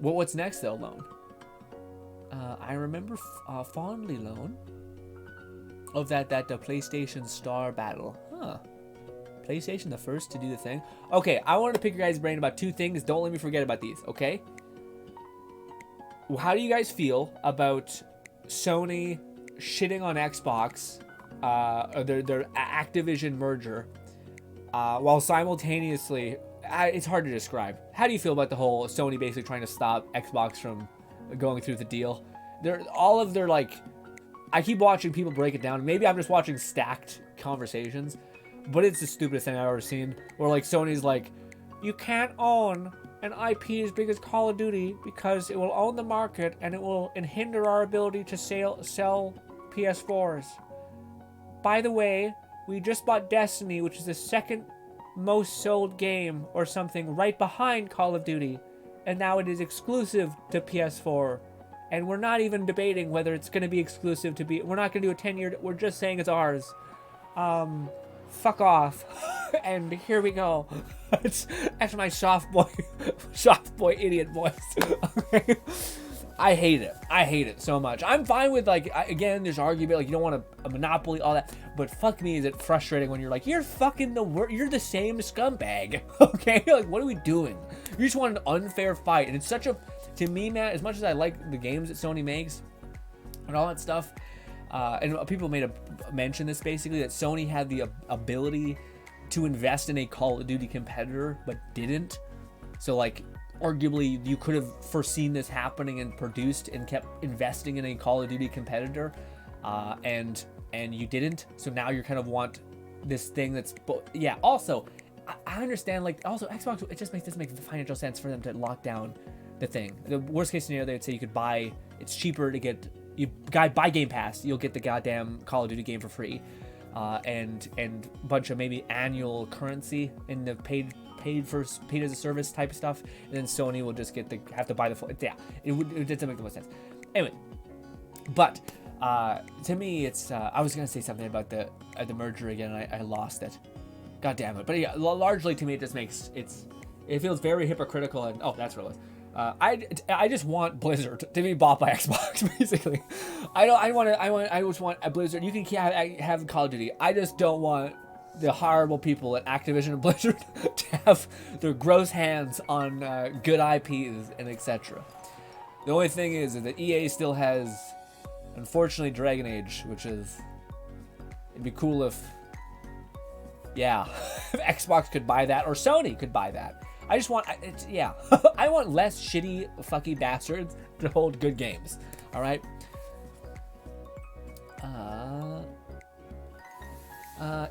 What's next though, Lone? I remember fondly, Lone, of that PlayStation Star battle. Huh. PlayStation the first to do the thing. Okay, I wanted to pick your guys' brain about 2 things. Don't let me forget about these, okay? How do you guys feel about Sony shitting on Xbox, their Activision merger, while simultaneously, it's hard to describe. How do you feel about the whole Sony basically trying to stop Xbox from going through the deal? All of their, like, I keep watching people break it down. Maybe I'm just watching stacked conversations, but it's the stupidest thing I've ever seen. Where like Sony's like, you can't own an IP as big as Call of Duty because it will own the market and it will hinder our ability to sell PS4s. By the way, we just bought Destiny, which is the second most sold game or something, right behind Call of Duty, and now it is exclusive to PS4. And we're not even debating whether it's going to be exclusive to be. We're not going to do a 10-year. We're just saying it's ours. Fuck off. And here we go. That's my soft boy idiot voice. Okay. I hate it so much. I'm fine with, like, again, there's argument, like, you don't want a monopoly, all that, but fuck me, is it frustrating when you're like, you're fucking you're the same scumbag. Okay, like, what are we doing? You just want an unfair fight, and it's such a, to me, man, as much as I like the games that Sony makes and all that stuff, and people made a mention this basically, that Sony had the ability to invest in a Call of Duty competitor but didn't. So, like, arguably you could have foreseen this happening and produced and kept investing in a Call of Duty competitor, and you didn't. So now you kind of want this thing that's, yeah. Also, I understand, like, also Xbox, it just doesn't make financial sense for them to lock down the thing. The worst case scenario, they would say you could buy, it's cheaper to get, buy Game Pass, you'll get the goddamn Call of Duty game for free, and a bunch of maybe annual currency in the paid as a service type of stuff, and then Sony will just have to buy the full. Yeah, it doesn't make the most sense. Anyway, but to me, it's I was gonna say something about the merger again, and I lost it. God damn it! But yeah, largely to me, it just makes it feels very hypocritical, and oh, that's what it was. I just want Blizzard to be bought by Xbox, basically. I just want a Blizzard. You can have Call of Duty. I just don't want the horrible people at Activision and Blizzard to have their gross hands on good IPs and etc. The only thing is that EA still has, unfortunately, Dragon Age, which is, it'd be cool if, yeah, if Xbox could buy that or Sony could buy that. I just want, yeah, I want less shitty, fucky bastards to hold good games. All right.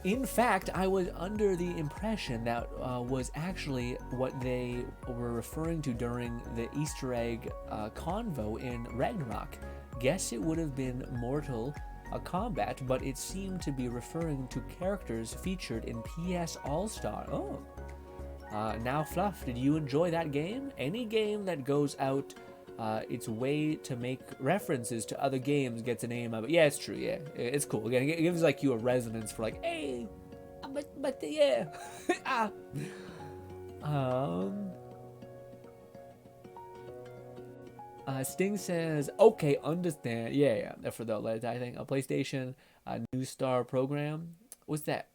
In fact, I was under the impression that was actually what they were referring to during the Easter egg convo in Ragnarok. Guess it would have been Mortal Kombat, but it seemed to be referring to characters featured in PS All-Star. Oh. Now, Fluff, did you enjoy that game? Any game that goes out its way to make references to other games gets a name of it. Yeah, it's true. Yeah, it's cool. Again, it gives like you a resonance for like, hey, but yeah. Sting says, okay, understand. Yeah. For the I think a PlayStation New Star program. What's that?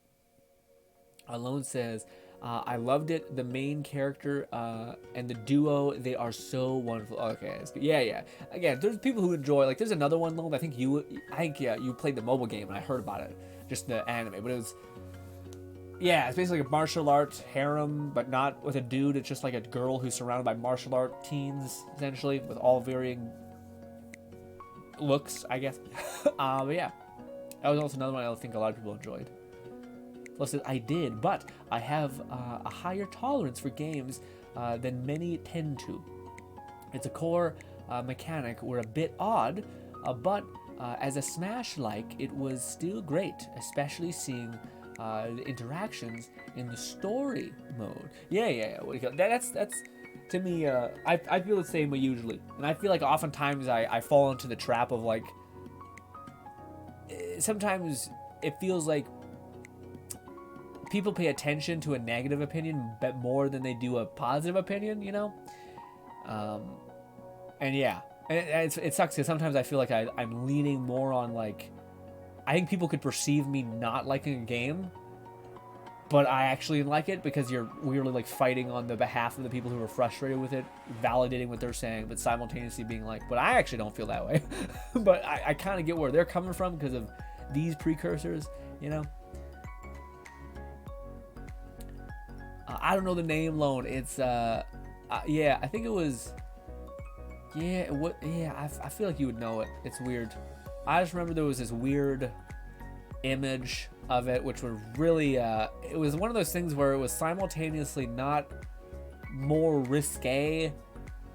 Alone says, I loved it. The main character and the duo, they are so wonderful. Okay, it's good. Yeah. Again, there's people who enjoy, like, there's another one, though. I think you played the mobile game, and I heard about it, just the anime. But it was, yeah, it's basically like a martial arts harem, but not with a dude. It's just like a girl who's surrounded by martial art teens, essentially, with all varying looks, I guess. But yeah, that was also another one I think a lot of people enjoyed. Plus, I did, but I have a higher tolerance for games than many tend to. It's a core mechanic. We're a bit odd, but as a Smash-like, it was still great, especially seeing the interactions in the story mode. Yeah. That's to me. I feel the same way usually, and I feel like oftentimes I fall into the trap of like. Sometimes it feels like people pay attention to a negative opinion but more than they do a positive opinion, you know? And yeah, and it sucks because sometimes I feel like I'm leaning more on like, I think people could perceive me not liking a game, but I actually like it because you're really like fighting on the behalf of the people who are frustrated with it, validating what they're saying, but simultaneously being like, but I actually don't feel that way. But I kind of get where they're coming from because of these precursors, you know? I don't know the name, Lone. It's, yeah, I think it was, yeah, I feel like you would know it. It's weird. I just remember there was this weird image of it, which was really, it was one of those things where it was simultaneously not more risque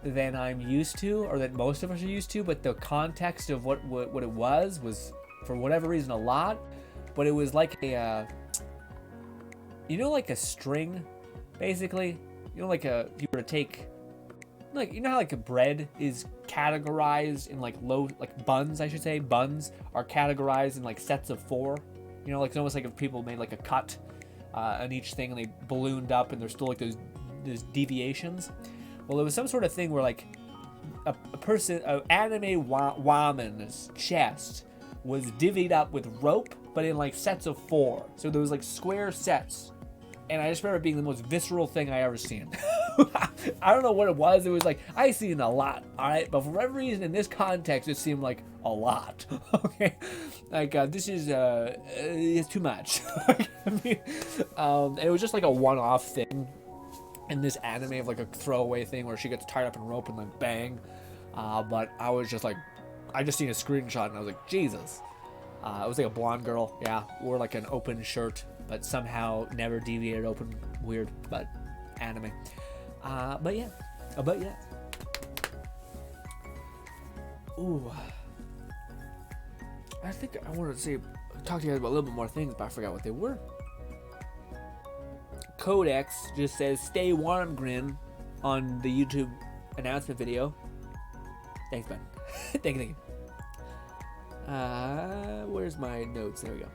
than I'm used to, or that most of us are used to, but the context of what it was for whatever reason a lot, but it was like a, you know, like a string, basically, you know, like if you were to take, like, you know how like a bread is categorized in like buns, I should say, buns are categorized in like sets of 4, you know, like it's almost like if people made like a cut on each thing and they ballooned up and there's still like those deviations. Well, it was some sort of thing where like an anime woman's chest was divvied up with rope, but in like sets of 4. So there was like square sets. And I just remember it being the most visceral thing I ever seen. I don't know what it was. It was like, I seen a lot, all right? But for whatever reason, in this context, it seemed like a lot, okay? Like, this is, it's too much. I mean, and it was just like a one-off thing in this anime of like a throwaway thing where she gets tied up in rope and then bang. But I was just like, I just seen a screenshot and I was like, Jesus. It was like a blonde girl, yeah, wore like an open shirt, but somehow never deviated open. Weird, but anime. But yeah. Ooh. I think I wanted to talk to you guys about a little bit more things, but I forgot what they were. Codex just says, stay warm, Grin, on the YouTube announcement video. Thanks, man. Thank you. Where's my notes? There we go.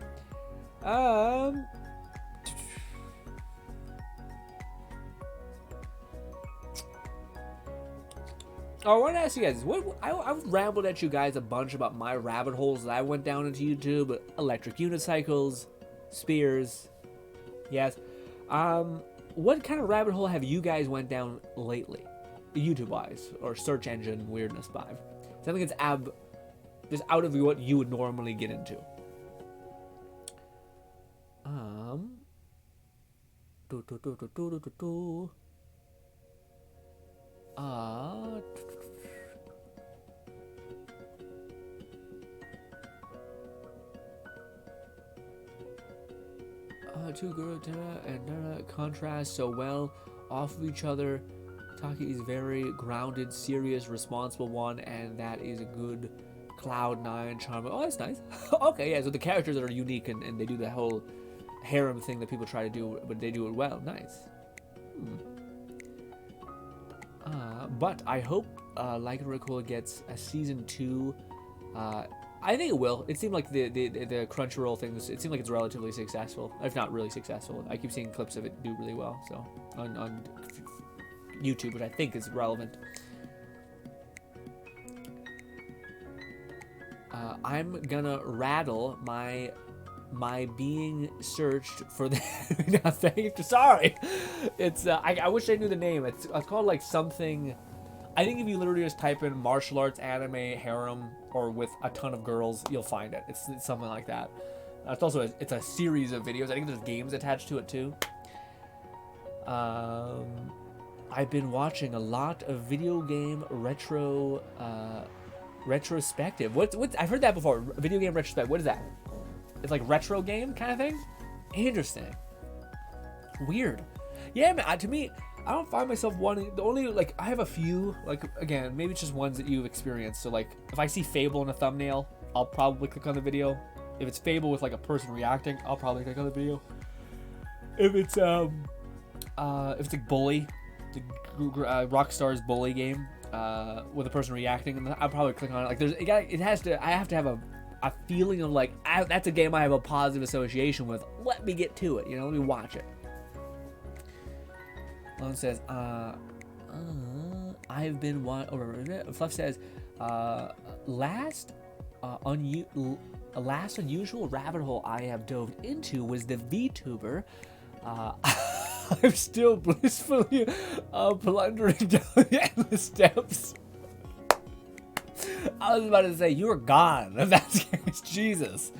I want to ask you guys, I've rambled at you guys a bunch about my rabbit holes that I went down into YouTube, electric unicycles, spears, yes. What kind of rabbit hole have you guys went down lately, YouTube-wise, or search engine weirdness-wise? Something that's just out of what you would normally get into. Two girls and Nara contrast so well off of each other. Taki is very grounded, serious, responsible one, and that is a good Cloud9 charm. Oh, that's nice. Okay, yeah, so the characters that are unique and they do the whole harem thing that people try to do, but they do it well. Nice. But I hope Like a Recall gets a season 2. I think it will. It seemed like the Crunchyroll thing, it seemed like it's relatively successful, if not really successful. I keep seeing clips of it do really well, so on YouTube, which I think is relevant. I'm gonna rattle my being searched for the sorry, it's I wish I knew the name. It's called like something. I think if you literally just type in martial arts anime harem or with a ton of girls, you'll find it. It's something like that. It's also it's a series of videos. I think there's games attached to it too. I've been watching a lot of video game retrospective. What's I've heard that before. Video game retrospective. What is that? It's like retro game kind of thing. Interesting. Weird. Yeah, man. To me, I don't find myself wanting. The only I have a few again, maybe it's just ones that you've experienced. So if I see Fable in a thumbnail, I'll probably click on the video. If it's Fable with like a person reacting, I'll probably click on the video. If it's like Bully, the Rockstar's Bully game, with a person reacting, and I'll probably click on it. Like I have to have a feeling of like, that's a game I have a positive association with. Let me get to it, you know, let me watch it. Lone says, I've been Fluff says, last unusual rabbit hole I have dove into was the VTuber. I'm still blissfully plundering down the endless steps. I was about to say, you're gone. If that's the case, Jesus.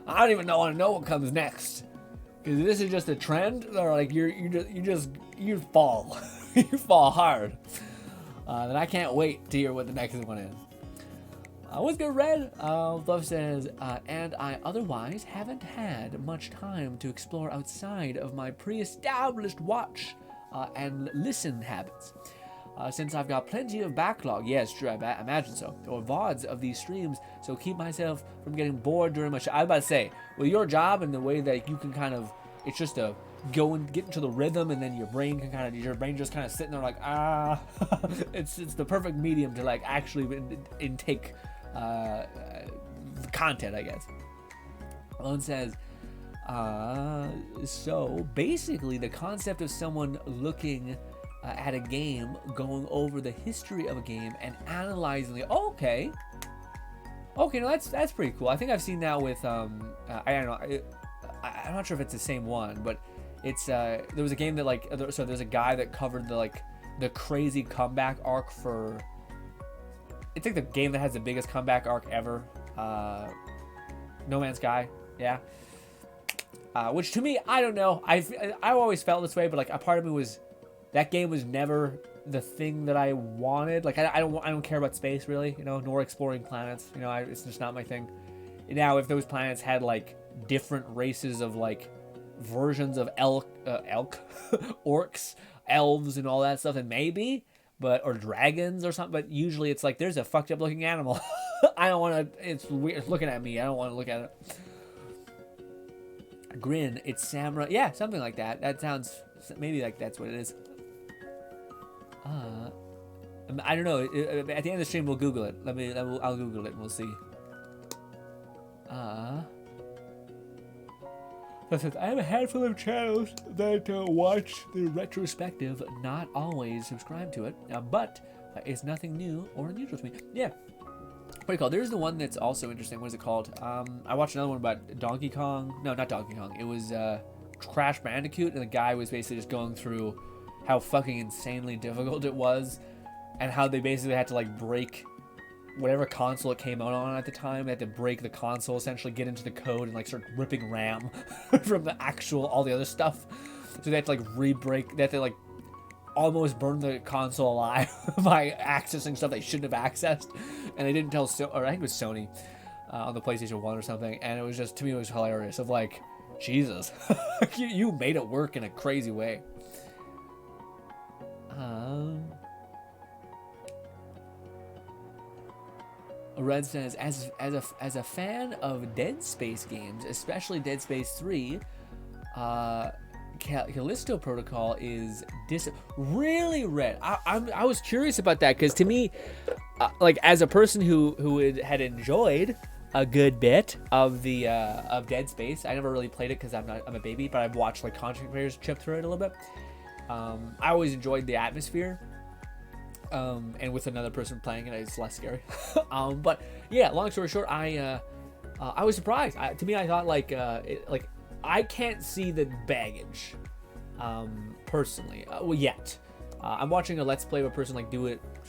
I don't even want to know what comes next. Because this is just a trend, or like you fall. You fall hard. Then I can't wait to hear what the next one is. What's good, Red? Fluff says, and I otherwise haven't had much time to explore outside of my pre-established watch and listen habits. Since I've got plenty of backlog, yes, true, I imagine so, or VODs of these streams, so keep myself from getting bored during my show. I was about to say, with your job and the way that you can kind of, it's just a go and get into the rhythm, and then your brain just kind of sitting there like, it's the perfect medium to like actually intake content, I guess. Malone says, so basically the concept of someone looking at a game, going over the history of a game and analyzing it. Okay, no, that's pretty cool. I think I've seen that with I don't know, I'm not sure if it's the same one, but it's there was a game that like, so there's a guy that covered the crazy comeback arc for, it's like the game that has the biggest comeback arc ever, No Man's Sky. Yeah. Which to me, I don't know, I always felt this way, but like a part of me was, that game was never the thing that I wanted. Like I don't care about space really, you know, nor exploring planets. You know, it's just not my thing. Now, if those planets had like different races of like versions of elk, orcs, elves, and all that stuff, then maybe, or dragons or something. But usually it's like there's a fucked up looking animal. I don't want to. It's weird. It's looking at me. I don't want to look at it. Grin. It's samurai. Yeah, something like that. That sounds. Maybe like that's what it is. I don't know. At the end of the stream, we'll Google it. I'll Google it and we'll see. I have a handful of channels that watch the retrospective, not always subscribe to it, but it's nothing new or unusual to me. Yeah, pretty cool. There's the one that's also interesting. What is it called? I watched another one about Donkey Kong. No, not Donkey Kong. It was Crash Bandicoot, and the guy was basically just going through how fucking insanely difficult it was, and how they basically had to like break whatever console it came out on at the time. They had to break the console, essentially get into the code and like start ripping RAM from the actual all the other stuff. So they had to like re-break. They had to like almost burn the console alive by accessing stuff they shouldn't have accessed. And they didn't tell, or I think it was Sony on the PlayStation 1 or something. And it was just, to me, it was hilarious. Of like, Jesus, you made it work in a crazy way. Red says, as a fan of Dead Space games, especially Dead Space 3, Callisto Protocol is really Red. I was curious about that, because to me, like as a person who had enjoyed a good bit of the of Dead Space, I never really played it because I'm a baby, but I've watched like content creators chip through it a little bit. I always enjoyed the atmosphere. And with another person playing it, it's less scary. But yeah, long story short, I was surprised. To me, I thought like I can't see the baggage, personally. Well, yet. I'm watching a Let's Play of a person like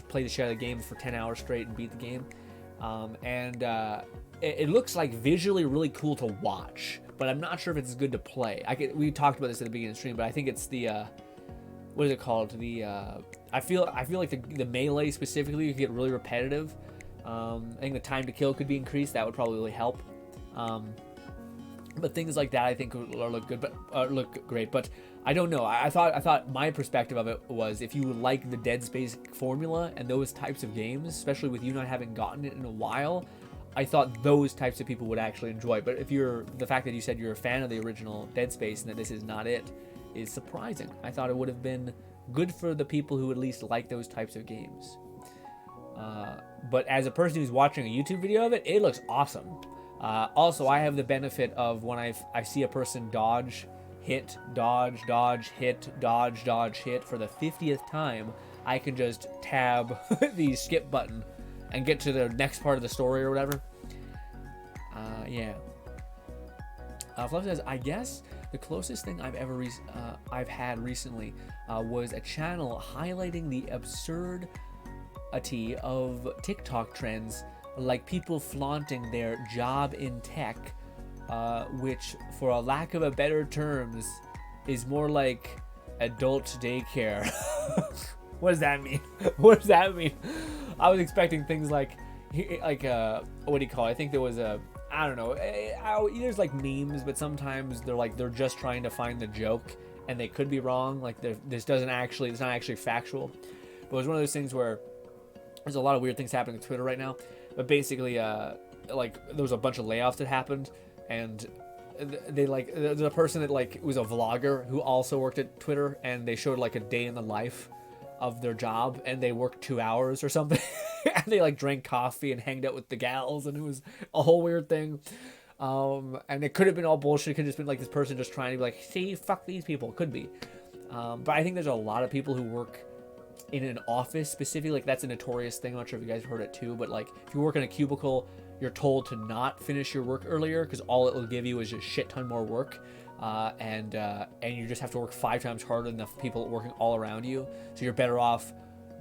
play the shit out of the game for 10 hours straight and beat the game. It looks like visually really cool to watch, but I'm not sure if it's good to play. We talked about this at the beginning of the stream, but I think it's the what is it called? I feel like the melee specifically could get really repetitive. I think the time to kill could be increased. That would probably really help. But things like that I think look good, but look great. But I don't know. I thought my perspective of it was, if you like the Dead Space formula and those types of games, especially with you not having gotten it in a while, I thought those types of people would actually enjoy. But if you're, the fact that you said you're a fan of the original Dead Space and that this is not it is surprising. I thought it would have been good for the people who at least like those types of games. But as a person who's watching a YouTube video of it, it looks awesome. Also, I have the benefit of when I see a person dodge, hit, dodge, dodge, hit, dodge, dodge, hit for the 50th time, I can just tab the skip button and get to the next part of the story or whatever. Yeah. Fluff says, I guess the closest thing I've had recently was a channel highlighting the absurdity of TikTok trends, like people flaunting their job in tech, which, for a lack of a better terms, is more like adult daycare. What does that mean? What does that mean? I was expecting things like what do you call it? I think there was I don't know. There's like memes, but sometimes they're just trying to find the joke, and they could be wrong. Like it's not actually factual. But it was one of those things where there's a lot of weird things happening on Twitter right now. But basically, like there was a bunch of layoffs that happened, and they the person that was a vlogger who also worked at Twitter, and they showed like a day in the life of their job, and they worked 2 hours or something. And they drank coffee and hanged out with the gals, and it was a whole weird thing. And it could have been all bullshit. It could have just been like this person just trying to be like, see, fuck these people. Could be. But I think there's a lot of people who work in an office specifically. Like, that's a notorious thing. I'm not sure if you guys have heard it too, but like if you work in a cubicle, you're told to not finish your work earlier because all it will give you is a shit ton more work. And you just have to work 5 times harder than the people working all around you. So you're better off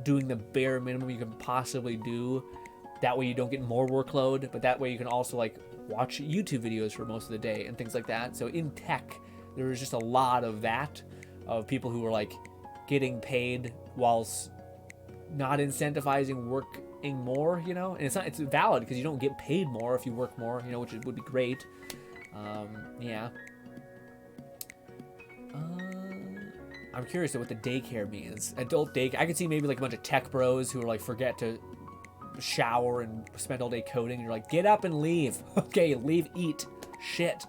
doing the bare minimum you can possibly do. That way you don't get more workload, but that way you can also watch YouTube videos for most of the day and things like that. So in tech, there is just a lot of that, of people who are getting paid whilst not incentivizing working more, and it's valid because you don't get paid more if you work more, which would be great. Yeah. I'm curious what the daycare means. Adult daycare. I could see maybe a bunch of tech bros who are forget to shower and spend all day coding. And you're like, get up and leave. Okay, leave, eat, shit.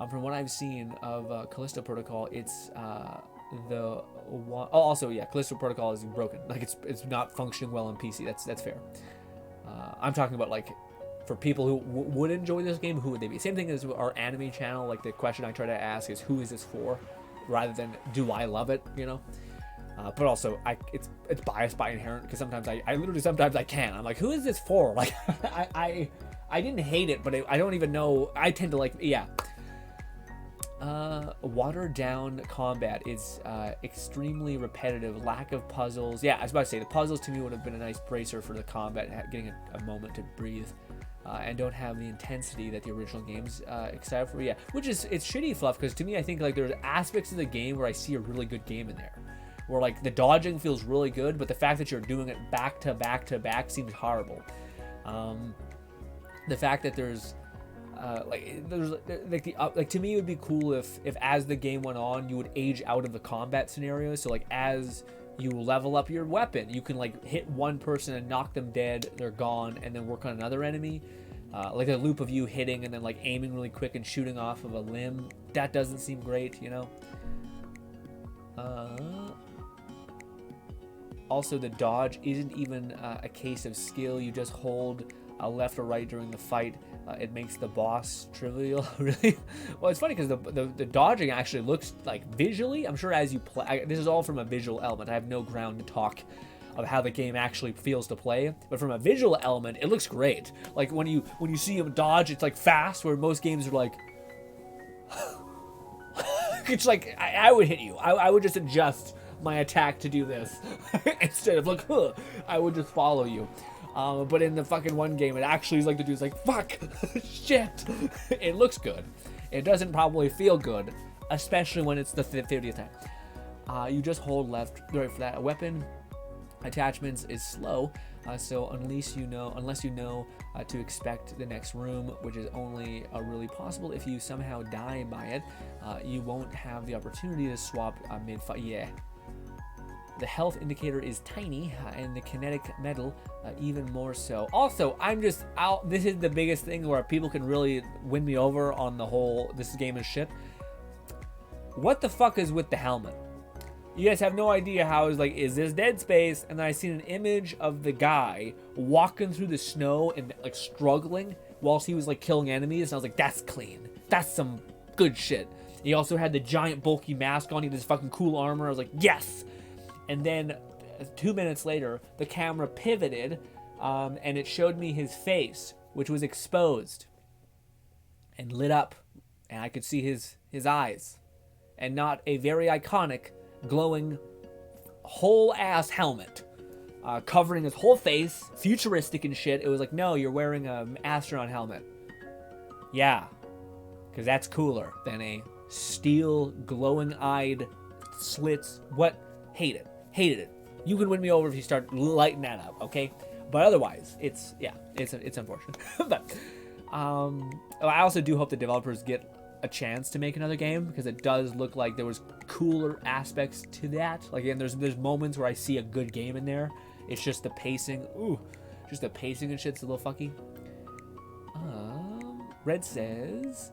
From what I've seen of Callisto Protocol, it's the one. Oh, also, yeah, Callisto Protocol is broken. It's not functioning well on PC. That's fair. I'm talking about for people who would enjoy this game, who would they be? Same thing as our anime channel. The question I try to ask is, who is this for, rather than do I love it? But also it's biased by inherent, because sometimes I literally sometimes I can. I'm like, who is this for? I didn't hate it, but I don't even know. I tend to yeah. Watered down combat is extremely repetitive, lack of puzzles. Yeah, I was about to say, the puzzles to me would have been a nice bracer for the combat, getting a moment to breathe. And don't have the intensity that the original games excited for. Yeah, which is, it's shitty, Fluff, because to me I think there's aspects of the game where I see a really good game in there, where the dodging feels really good, but the fact that you're doing it back to back to back seems horrible. The fact that there's to me it would be cool if as the game went on you would age out of the combat scenario. So as you level up your weapon, you can hit one person and knock them dead, they're gone, and then work on another enemy. A loop of you hitting and then aiming really quick and shooting off of a limb. That doesn't seem great, Also, the dodge isn't even a case of skill. You just hold left or right during the fight. It makes the boss trivial. Really? Well, it's funny because the dodging actually looks visually, I'm sure as you play, this is all from a visual element. I have no ground to talk of how the game actually feels to play, but from a visual element, it looks great. When you see him dodge, it's fast, where most games are it's I would hit you. I would just adjust my attack to do this instead of I would just follow you. But in the fucking one game, it actually is the dude's fuck, shit. It looks good. It doesn't probably feel good, especially when it's the 50th time. You just hold left, right for that. Weapon attachments is slow, so unless you know to expect the next room, which is only really possible if you somehow die by it, you won't have the opportunity to swap mid-fight. Yeah. The health indicator is tiny, and the kinetic metal even more so. Also, I'm just out. This is the biggest thing where people can really win me over on the whole this game is shit. What the fuck is with the helmet? You guys have no idea how I was like, is this Dead Space? And then I seen an image of the guy walking through the snow and like struggling whilst he was like killing enemies. And I was like, that's clean. That's some good shit. He also had the giant bulky mask on. He had this fucking cool armor. I was like, yes. And then 2 minutes later, the camera pivoted and it showed me his face, which was exposed and lit up. And I could see his eyes. And not a very iconic, glowing, whole-ass helmet covering his whole face, futuristic and shit. It was like, no, you're wearing an astronaut helmet. Yeah, because that's cooler than a steel, glowing-eyed slits. What? Hate it. Hated it. You can win me over if you start lighting that up, okay? But otherwise, it's unfortunate. But I also do hope the developers get a chance to make another game, because it does look like there was cooler aspects to that. Like, again, there's moments where I see a good game in there. It's just the pacing. Ooh, just the pacing and shit's a little fucky. Red says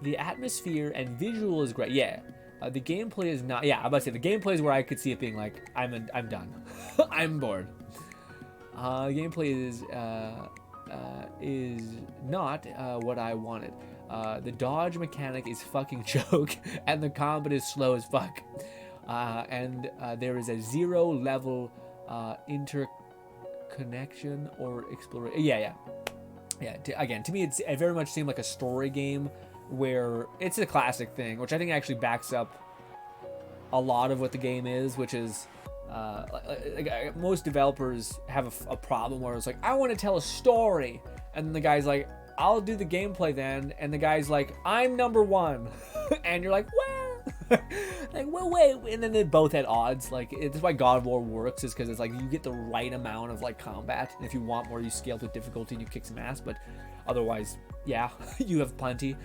the atmosphere and visual is great. Yeah. The gameplay is not. Yeah, I'm about to say the gameplay is where I could see it being like, I'm done. I'm bored. Gameplay is not what I wanted. The dodge mechanic is fucking joke, and the combat is slow as fuck. And there is a 0 level interconnection or exploration. Yeah. Again, to me, it very much seemed like a story game, where it's a classic thing, which I think actually backs up a lot of what the game is, which is like most developers have a problem where it's like, I want to tell a story, and then the guy's like, I'll do the gameplay then, and the guy's like, I'm number one. And you're like, well, like, well, wait, and then they're both at odds. Like, it's why God of War works, is because it's like you get the right amount of like combat, and if you want more, you scale with difficulty and you kick some ass, but otherwise, yeah, you have plenty.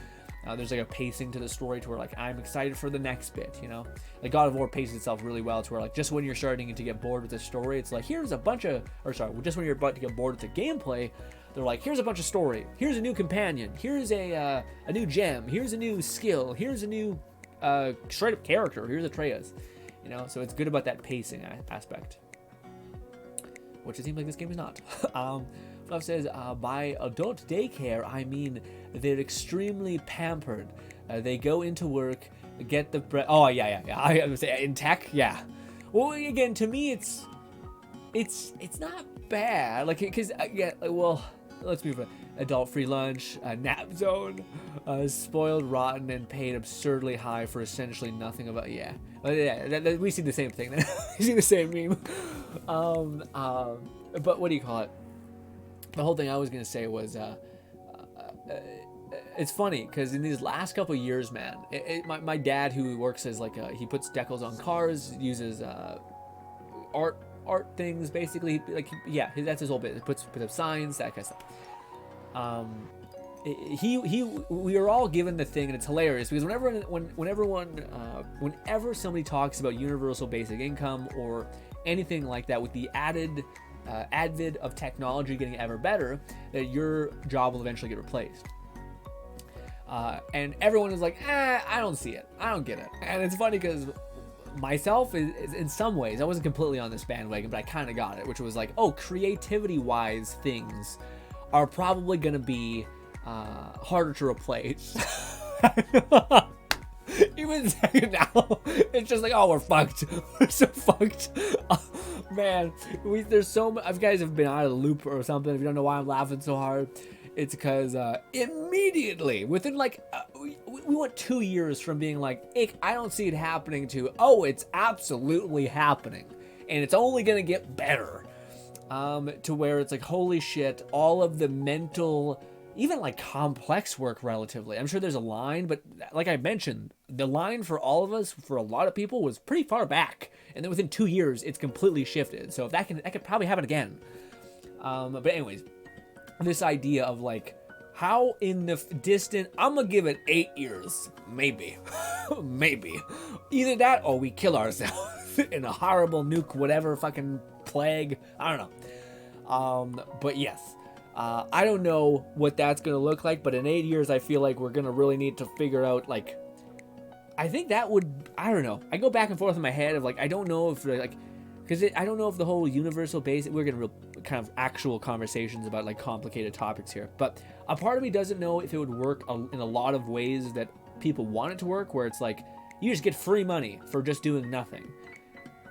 There's like a pacing to the story to where like, I'm excited for the next bit, you know? Like, God of War paces itself really well to where like, just when you're starting to get bored with the story, it's like, here's a bunch of, just when you're about to get bored with the gameplay, they're like, here's a bunch of story, here's a new companion, here's a new gem, here's a new skill, here's a new straight up character, here's Atreus, you know? So it's good about that pacing aspect, which it seems like this game is not. Fluff says, by adult daycare, I mean they're extremely pampered. They go into work, get the oh yeah. I would say in tech, yeah. Well, again, to me, it's not bad. Like, cause yeah, well, let's move on. Adult free lunch, nap zone, spoiled, rotten, and paid absurdly high for essentially nothing about. Yeah, we see the same thing. We see the same meme. But what do you call it? The whole thing I was gonna say was, it's funny because in these last couple of years, man, my dad, who works as like he puts decals on cars, uses art things basically, like, yeah, that's his whole bit. He puts up signs, that kind of stuff. We are all given the thing, and it's hilarious because whenever somebody talks about universal basic income or anything like that, with the added advent of technology getting ever better, that your job will eventually get replaced. And everyone is like, I don't see it. I don't get it. And it's funny because myself, is in some ways, I wasn't completely on this bandwagon, but I kind of got it, which was like, oh, creativity-wise things are probably going to be harder to replace. Even now, it's just like, oh, we're fucked. We're so fucked. Man, there's so much. If you guys have been out of the loop or something, if you don't know why I'm laughing so hard, it's because immediately, within like, we went 2 years from being like, I don't see it happening, to, oh, it's absolutely happening. And it's only going to get better. To where it's like, holy shit, all of the mental, even like complex work relatively. I'm sure there's a line, but like I mentioned, the line for all of us, for a lot of people, was pretty far back. And then within 2 years, it's completely shifted. So if that could probably happen again. But anyways, this idea of like, how in the distant, I'm gonna give it 8 years, maybe. Maybe. Either that or we kill ourselves in a horrible nuke, whatever fucking plague. I don't know. But yes. I don't know what that's going to look like, but in 8 years, I feel like we're going to really need to figure out, like, I think that would, I don't know. I go back and forth in my head of, like, I don't know if, like, because I don't know if the whole universal base, we're getting real kind of actual conversations about, like, complicated topics here, but a part of me doesn't know if it would work in a lot of ways that people want it to work, where it's like, you just get free money for just doing nothing.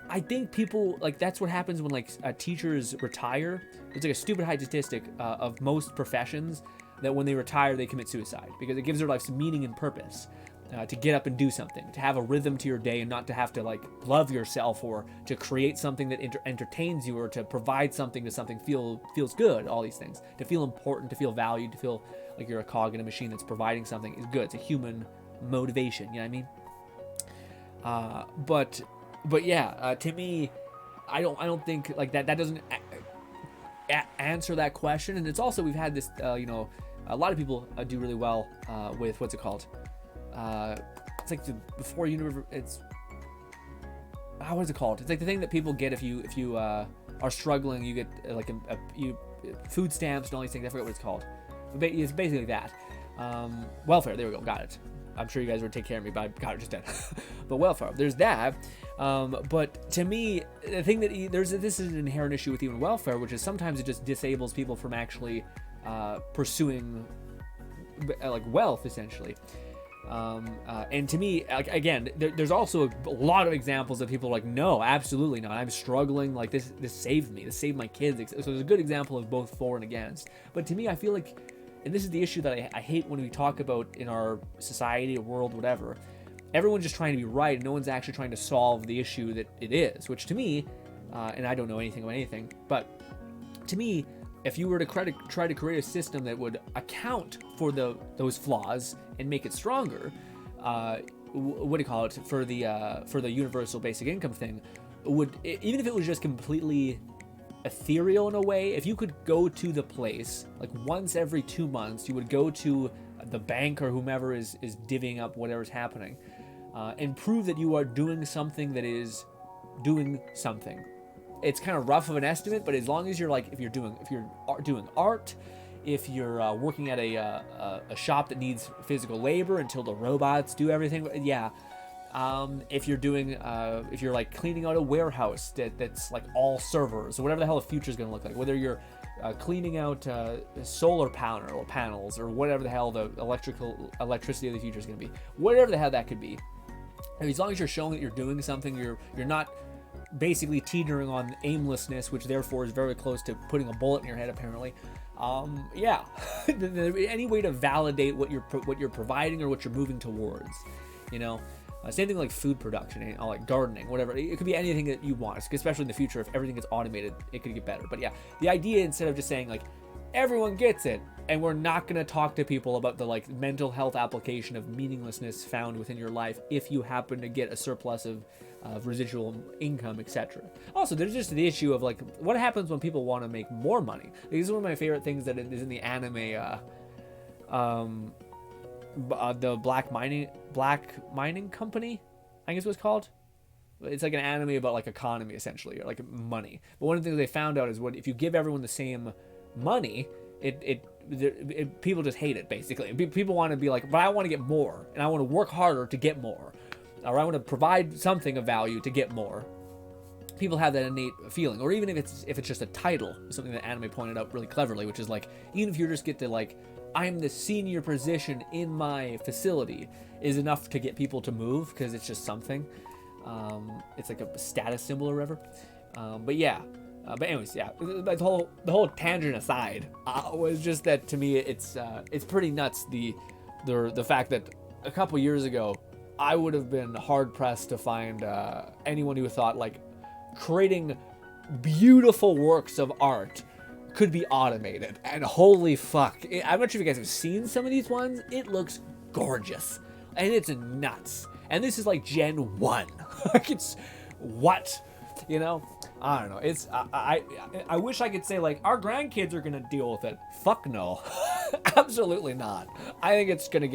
I think people, like, that's what happens when, like, teachers retire. It's like a stupid high statistic of most professions that when they retire, they commit suicide because it gives their life some meaning and purpose. To get up and do something, to have a rhythm to your day and not to have to, like, love yourself or to create something that entertains you or to provide something to something feels good, all these things. To feel important, to feel valued, to feel like you're a cog in a machine that's providing something is good. It's a human motivation, you know what I mean? But yeah, to me, I don't think, like, that doesn't answer that question. And it's also, we've had this, you know, a lot of people do really well with, what's it called? It's like before universe. It's what is it called? It's like the thing that people get if you are struggling. You get like you food stamps and all these things. I forget what it's called. It's basically that. Welfare. There we go. Got it. I'm sure you guys would take care of me, but I got it just then. But welfare. There's that. But to me, the thing that this is an inherent issue with even welfare, which is sometimes it just disables people from actually pursuing like wealth, essentially. And to me, like, again, there's also a lot of examples of people like, no, absolutely not. I'm struggling. Like, this saved me. This saved my kids. So there's a good example of both for and against. But to me, I feel like, and this is the issue that I hate when we talk about in our society or world, whatever, everyone's just trying to be right. And no one's actually trying to solve the issue that it is, which to me, and I don't know anything about anything, but to me, if you were to try to create a system that would account for those flaws and make it stronger, what do you call it, for the universal basic income thing, even if it was just completely ethereal in a way, if you could go to the place like once every 2 months, you would go to the bank or whomever is divvying up whatever's happening, and prove that you are doing something that is doing something. It's kind of rough of an estimate, but as long as you're like, if you're doing art, if you're working at a shop that needs physical labor until the robots do everything, yeah. If you're like cleaning out a warehouse that's like all servers or whatever the hell the future is going to look like, whether you're cleaning out solar panels or whatever the hell the electricity of the future is going to be, whatever the hell that could be. As long as you're showing that you're doing something, you're not basically teetering on aimlessness, which therefore is very close to putting a bullet in your head, apparently. Yeah, any way to validate what you're providing or what you're moving towards, you know. Same thing like food production, or like gardening, whatever. It could be anything that you want, especially in the future. If everything gets automated, it could get better. But yeah, the idea, instead of just saying like everyone gets it, and we're not going to talk to people about the like mental health application of meaninglessness found within your life if you happen to get a surplus of residual income, etc. Also, there's just the issue of like what happens when people want to make more money. This is one of my favorite things that is in the anime, the Black Mining Company, I guess it was called. It's like an anime about like economy, essentially, or like money. But one of the things they found out is what if you give everyone the same money, people just hate it, basically. People want to be like, but I want to get more, and I want to work harder to get more, or I want to provide something of value to get more. People have that innate feeling, or even if it's just a title, something that anime pointed out really cleverly, which is like, even if you just get to like, I'm the senior position in my facility, is enough to get people to move because it's just something. It's like a status symbol or whatever. But yeah. But anyways, yeah. The whole tangent aside, was just that to me it's pretty nuts the fact that a couple years ago I would have been hard pressed to find anyone who thought like creating beautiful works of art could be automated. And holy fuck, I'm not sure if you guys have seen some of these ones. It looks gorgeous and it's nuts. And this is like Gen 1. Like, it's what, you know? I don't know. It's I wish I could say like our grandkids are gonna deal with it. Fuck no. Absolutely not. I think it's gonna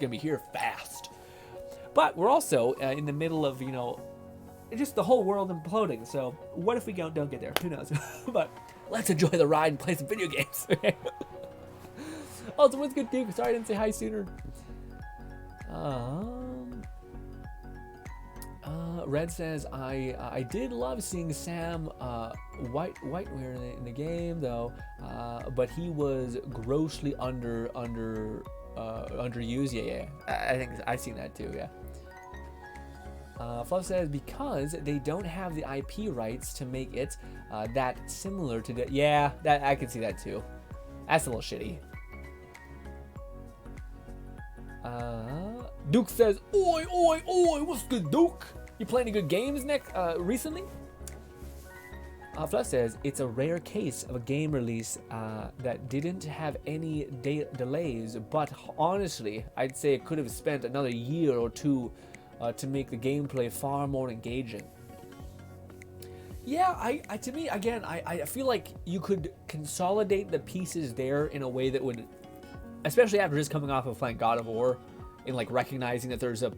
be here fast. But we're also in the middle of, just the whole world imploding. So what if we don't get there? Who knows? But let's enjoy the ride and play some video games. Okay? Also, what's good, Duke? Sorry I didn't say hi sooner. Red says, I did love seeing Sam Whitewear in the game though, but he was grossly underused. Yeah. I think I've seen that too. Yeah. Fluff says because they don't have the IP rights to make it that similar to the. Yeah, that I can see that too. That's a little shitty. Duke says, oi, what's good, Duke? You playing any good games recently? Fluff says, it's a rare case of a game release that didn't have any delays, but honestly, I'd say it could have spent another year or two to make the gameplay far more engaging. Yeah, to me, again, I feel like you could consolidate the pieces there in a way that would, especially after just coming off of playing God of War, and like recognizing that there's a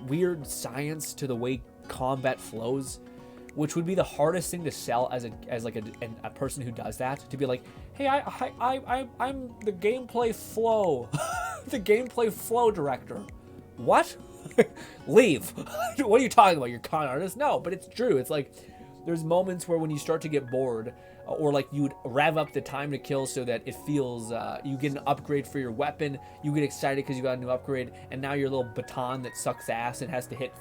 weird science to the way combat flows, which would be the hardest thing to sell as a person who does that, to be like, hey, I'm the gameplay flow, the gameplay flow director. What? Leave. What are you talking about? You're a con artist? No, but it's true. It's like there's moments where when you start to get bored, or like you'd rev up the time to kill so that it feels you get an upgrade for your weapon, you get excited because you got a new upgrade, and now your little baton that sucks ass and has to hit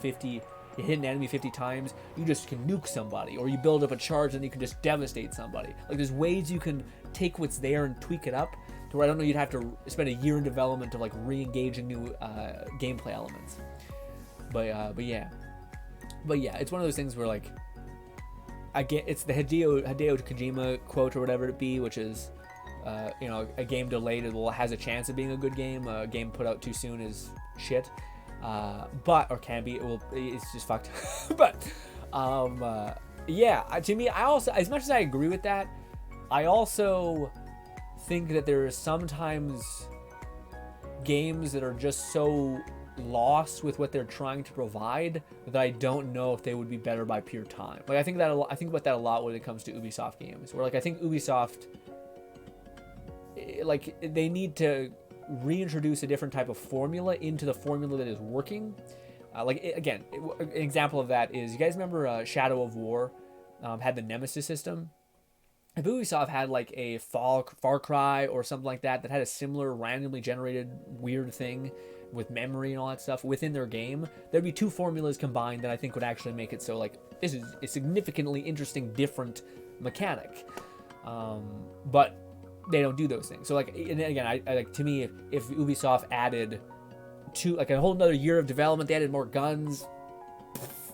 an enemy 50 times, you just can nuke somebody, or you build up a charge and you can just devastate somebody. Like there's ways you can take what's there and tweak it up to where I don't know you'd have to spend a year in development to like re-engaging new gameplay elements. But yeah, it's one of those things where like I get it's the Hideo Kojima quote or whatever it be, which is a game delayed has a chance of being a good game. A game put out too soon is shit. Or can be. It's just fucked. But to me, I also, as much as I agree with that, I also think that there are sometimes games that are just so lost with what they're trying to provide that I don't know if they would be better by pure time. Like I think about that a lot when it comes to Ubisoft games, where like I think Ubisoft, like they need to reintroduce a different type of formula into the formula that is working. An example of that is, you guys remember Shadow of War had the Nemesis system? If Ubisoft had like a Far Cry or something like that had a similar randomly generated weird thing with memory and all that stuff within their game, there'd be two formulas combined that I think would actually make it so like this is a significantly interesting different mechanic. But they don't do those things. So like, and again, I like, to me, if Ubisoft added a whole another year of development, they added more guns,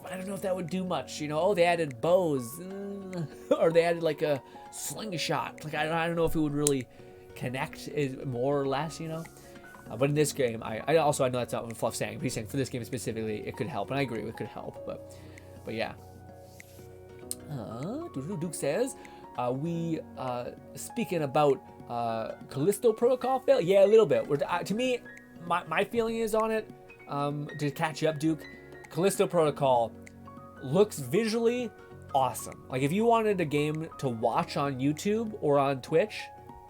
I don't know if that would do much. They added bows, or they added like a slingshot. Like I don't know if it would really connect, more or less. But in this game, I know that's not what Fluff's saying. But he's saying for this game specifically, it could help, and I agree, it could help. But yeah. Duke says, we speaking about Callisto Protocol fail? Yeah, a little bit. To me, my feeling is on it. To catch you up, Duke, Callisto Protocol looks visually awesome. Like if you wanted a game to watch on YouTube or on Twitch,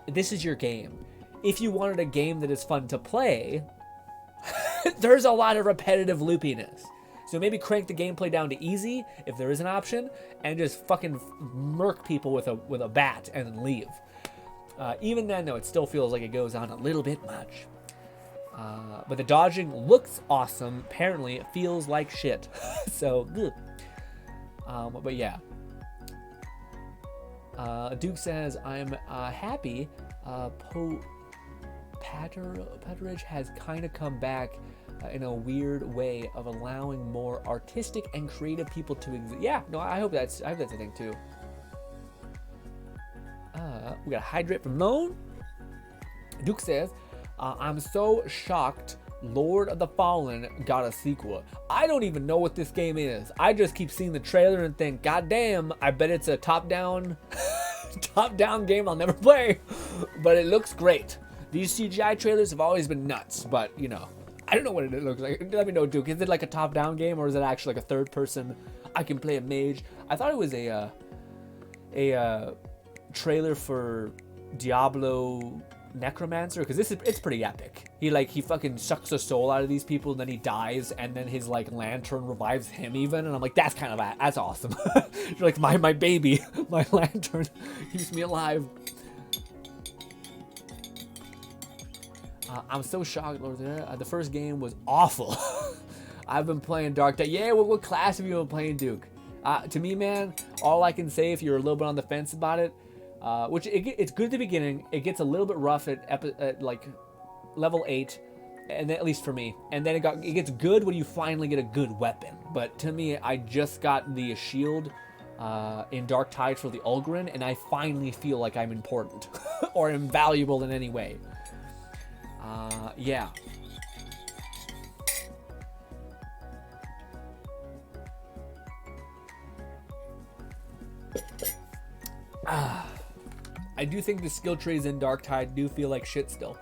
this is your game. If you wanted a game that is fun to play, there's a lot of repetitive loopiness. So maybe crank the gameplay down to easy if there is an option, and just fucking murk people with a bat and then leave. Even then, though, it still feels like it goes on a little bit much. But the dodging looks awesome. Apparently, it feels like shit. So good. But yeah. Duke says, I'm happy Patridge has kind of come back in a weird way of allowing more artistic and creative people to exist. Yeah, no, I hope that's a thing too. We got Hydrate from Moan. Duke says, I'm so shocked Lord of the Fallen got a sequel. I don't even know what this game is. I just keep seeing the trailer and think, God damn, I bet it's a top-down game I'll never play. But it looks great. These CGI trailers have always been nuts, but I don't know what it looks like. Let me know, Duke. Is it like a top-down game, or is it actually like a third-person? I can play a mage. I thought it was a trailer for Diablo Necromancer, because it's pretty epic. He fucking sucks the soul out of these people, and then he dies, and then his like lantern revives him even, and I'm like, that's awesome. You're like, my baby, my lantern keeps me alive. I'm so shocked, Lord. The first game was awful. I've been playing Dark Tide. Yeah, what class have you been playing, Duke? To me, man, all I can say, if you're a little bit on the fence about it, which it's good at the beginning, it gets a little bit rough at like level 8, and then, at least for me, and then it gets good when you finally get a good weapon. But to me, I just got the shield in Dark Tide for the Ulgrin, and I finally feel like I'm important or am valuable in any way. Yeah. I do think the skill trees in Dark Tide do feel like shit still.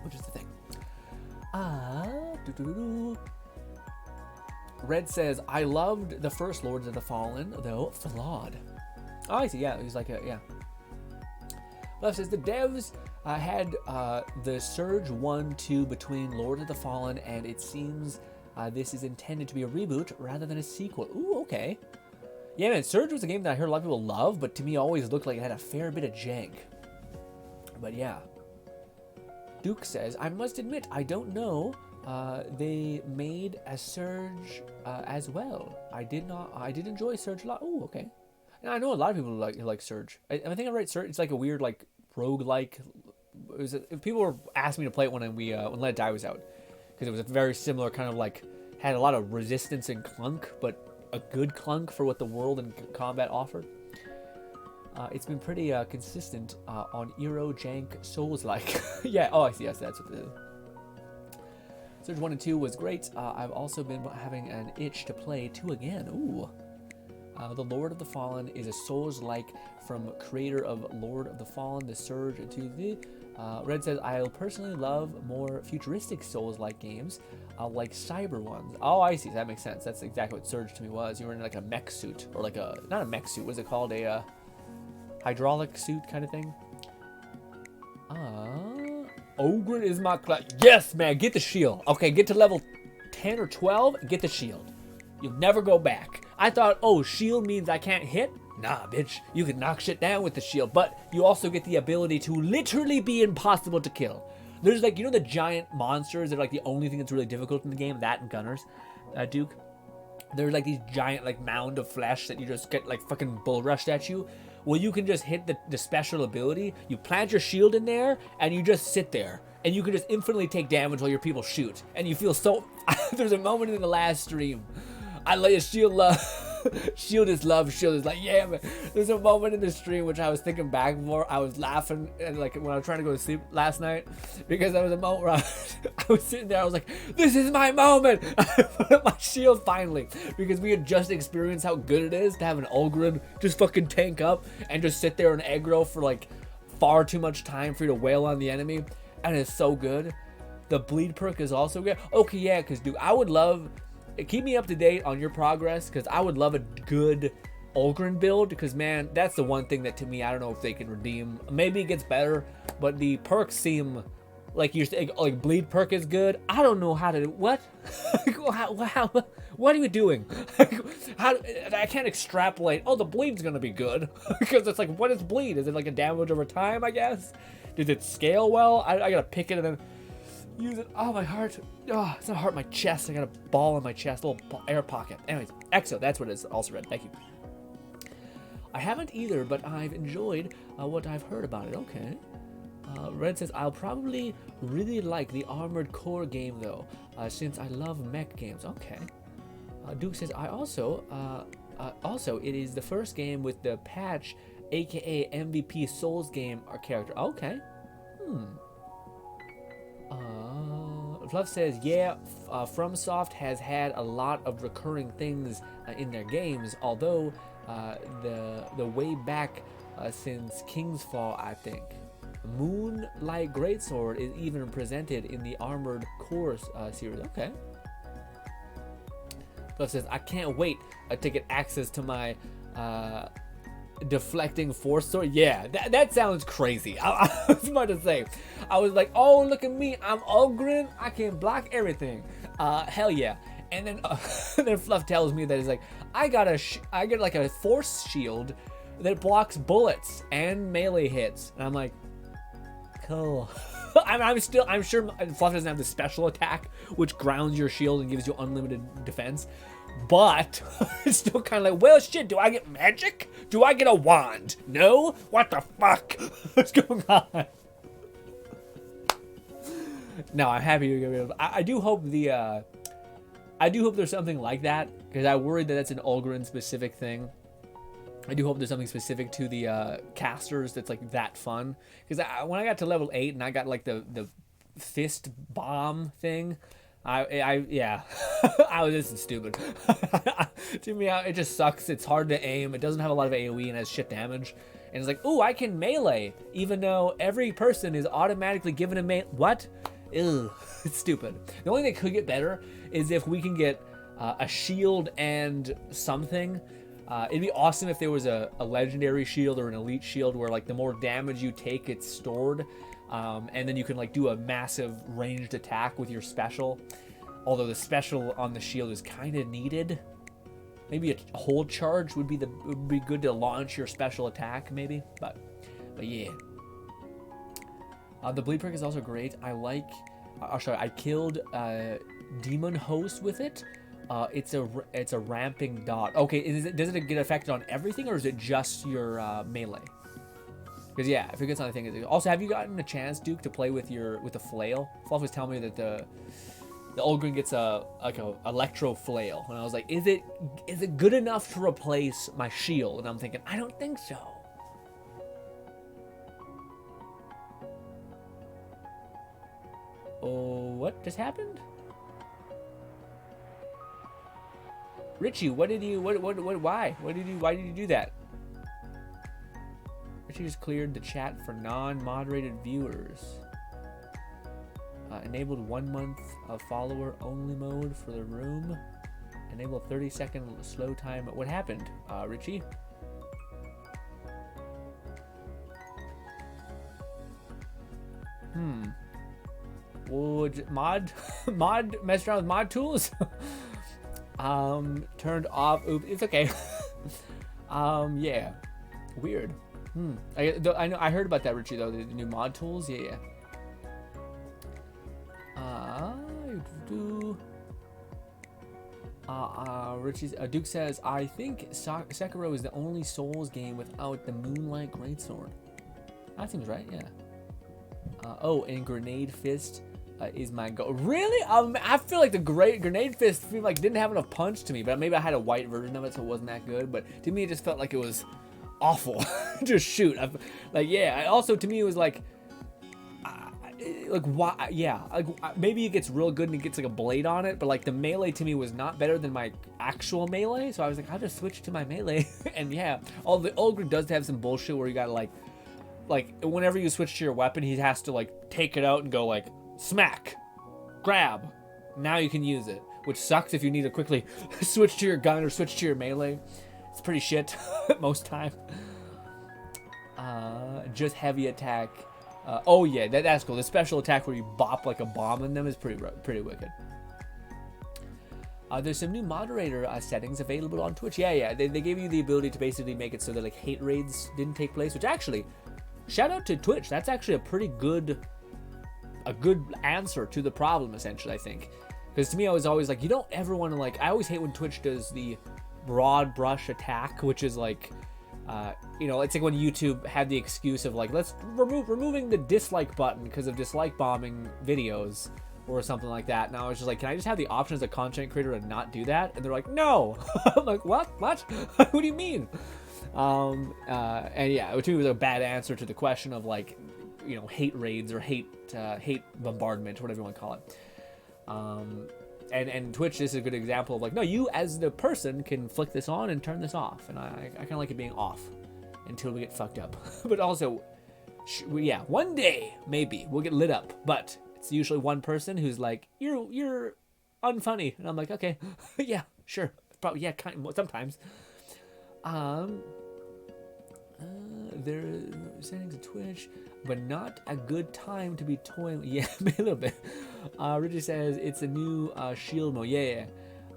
Which is the thing. Red says, I loved the first Lords of the Fallen, though flawed. Oh, I see. Yeah, he's like, yeah. Left says, the devs had the Surge 1-2 between Lord of the Fallen, and it seems this is intended to be a reboot rather than a sequel. Ooh, okay. Yeah, man, Surge was a game that I heard a lot of people love, but to me always looked like it had a fair bit of jank. But yeah. Duke says, I must admit, I don't know. They made a Surge as well. I did enjoy Surge a lot. Ooh, okay. And I know a lot of people like Surge. I think I'm right. Surge. It's like a weird like roguelike. People were asking me to play it when Let It Die was out, because it was a very similar kind of like, had a lot of resistance and clunk, but a good clunk for what the world and combat offered. It's been pretty consistent on Eero jank Souls-like. Yeah. Oh, I see. Yes, that's what it is. Surge 1 and 2 was great. I've also been having an itch to play 2 again. Ooh. The Lord of the Fallen is a Souls-like from creator of Lord of the Fallen, the Surge, and to the... Red says, I'll personally love more futuristic Souls-like games, like cyber ones. Oh, I see. That makes sense. That's exactly what Surge to me was. You were in like a mech suit, or like a... Not a mech suit. What is it called? A hydraulic suit kind of thing. Ogre is my class. Yes, man. Get the shield. Okay, get to level 10 or 12. Get the shield. You'll never go back. I thought, oh, shield means I can't hit? Nah, bitch. You can knock shit down with the shield, but you also get the ability to literally be impossible to kill. There's like, you know the giant monsters that are like the only thing that's really difficult in the game? That and Gunners, Duke. There's like these giant like mound of flesh that you just get like fucking bull rushed at you. Well, you can just hit the special ability. You plant your shield in there, and you just sit there. And you can just infinitely take damage while your people shoot. And you feel so... There's a moment in the last stream. I lay a shield love. Shield is love. Shield is like, yeah, man. There's a moment in the stream which I was thinking back for. I was laughing, and like when I was trying to go to sleep last night, because there was a moment where I was sitting there. I was like, this is my moment. I put up my shield finally, because we had just experienced how good it is to have an Ulgrin just fucking tank up and just sit there and aggro for like far too much time for you to wail on the enemy, and it's so good. The bleed perk is also good. Okay, yeah, because dude, I would love... Keep me up to date on your progress, because I would love a good Ulgrin build, because man, that's the one thing that to me, I don't know if they can redeem. Maybe it gets better, but the perks seem like you're saying, like bleed perk is good. I don't know how to... What? What are you doing? How? I can't extrapolate. Oh, the bleed's gonna be good. Because it's like, what is bleed? Is it like a damage over time, I guess? Does it scale well? I gotta pick it and then... use it. Oh, my heart. Oh, it's not heart, my chest. I got a ball in my chest, a little air pocket. Anyways, EXO, that's what it is. Also read. Thank you. I haven't either, but I've enjoyed what I've heard about it. Okay. Red says, I'll probably really like the Armored Core game, though, since I love mech games. Okay. Duke says, I also, it is the first game with the patch, aka MVP Souls game or character. Okay. Fluff says, yeah, FromSoft has had a lot of recurring things in their games, although the way back since King's Fall, I think. Moonlight Greatsword is even presented in the Armored Core series. Okay. Fluff says, I can't wait to get access to my deflecting force sword. Yeah, that sounds crazy. I was about to say, I was like, oh, look at me, I'm all GRINN, I can block everything. Hell yeah. And then then Fluff tells me that he's like, I get like a force shield that blocks bullets and melee hits, and I'm like, cool. I'm sure Fluff doesn't have the special attack, which grounds your shield and gives you unlimited defense. But it's still kind of like, well, shit, do I get magic? Do I get a wand? No? What the fuck? What's going on? No, I'm happy to get rid of it. I do hope I do hope there's something like that, because I worried that that's an Ulgrin specific thing. I do hope there's something specific to the casters that's like that fun. Because when I got to level 8 and I got like the fist bomb thing, yeah, this is stupid. To me, it just sucks. It's hard to aim. It doesn't have a lot of AoE and has shit damage. And it's like, ooh, I can melee, even though every person is automatically given a melee. What? Ew, it's stupid. The only thing that could get better is if we can get a shield and something. It'd be awesome if there was a legendary shield or an elite shield where like the more damage you take, it's stored. And then you can like do a massive ranged attack with your special. Although the special on the shield is kind of needed. Maybe a hold charge would be good to launch your special attack, maybe. But yeah. The bleed prick is also great. I like. I killed demon host with it. It's a ramping dot. Okay, does it get affected on everything, or is it just your melee? Because yeah, if it gets on the thing. Also, have you gotten a chance, Duke, to play with the flail? Fluff was telling me that the Ulgrin gets a electro flail, and I was like, is it good enough to replace my shield? And I'm thinking, I don't think so. Oh, what just happened? Richie, why did you do that? Richie just cleared the chat for non-moderated viewers. Enabled 1 month of follower only mode for the room. Enabled 30-second slow time. What happened, Richie? Would mod mess around with mod tools? Turned off. Oops, it's okay. Yeah, weird. I heard about that, Richie, though, the new mod tools. Yeah. Richie's Duke says, I think Sekiro is the only Souls game without the Moonlight Greatsword. That seems right. Yeah. Oh, and Grenade Fist is my go. Really? I feel like the Grenade Fist didn't have enough punch to me, but maybe I had a white version of it, so it wasn't that good. But to me, it just felt like it was awful. Just shoot. Yeah. Also, to me, it was like why? Yeah. Maybe it gets real good and it gets like a blade on it, but like the melee to me was not better than my actual melee. So I was like, I'll just switch to my melee. And yeah, the Ulgrin does have some bullshit where you gotta like whenever you switch to your weapon, he has to like take it out and go like smack, grab. Now you can use it, which sucks if you need to quickly switch to your gun or switch to your melee. It's pretty shit most time. Just heavy attack. Oh yeah, that's cool. The special attack where you bop like a bomb in them is pretty wicked. There's some new moderator settings available on Twitch. Yeah. They gave you the ability to basically make it so that like hate raids didn't take place, which actually, shout out to Twitch. That's actually a good answer to the problem, essentially, I think. Because to me, I was always like, you don't ever want to like. I always hate when Twitch does the broad brush attack, which is like, it's like when YouTube had the excuse of like, let's removing the dislike button because of dislike bombing videos or something like that. And I was just like, can I just have the option as a content creator to not do that? And they're like, no. I'm like, what? What do you mean? And yeah, which to me was a bad answer to the question of like, hate raids or hate bombardment or whatever you want to call it. And Twitch is a good example of like, no, you as the person can flick this on and turn this off. And I kind of like it being off until we get fucked up. But also, Yeah, one day maybe we'll get lit up, but it's usually one person who's like, you're unfunny, and I'm like, okay, yeah, sure, probably, yeah, kind of, sometimes. There settings of Twitch, but not a good time to be toying. Yeah, a little bit. Richard says it's a new shield mode. Yeah.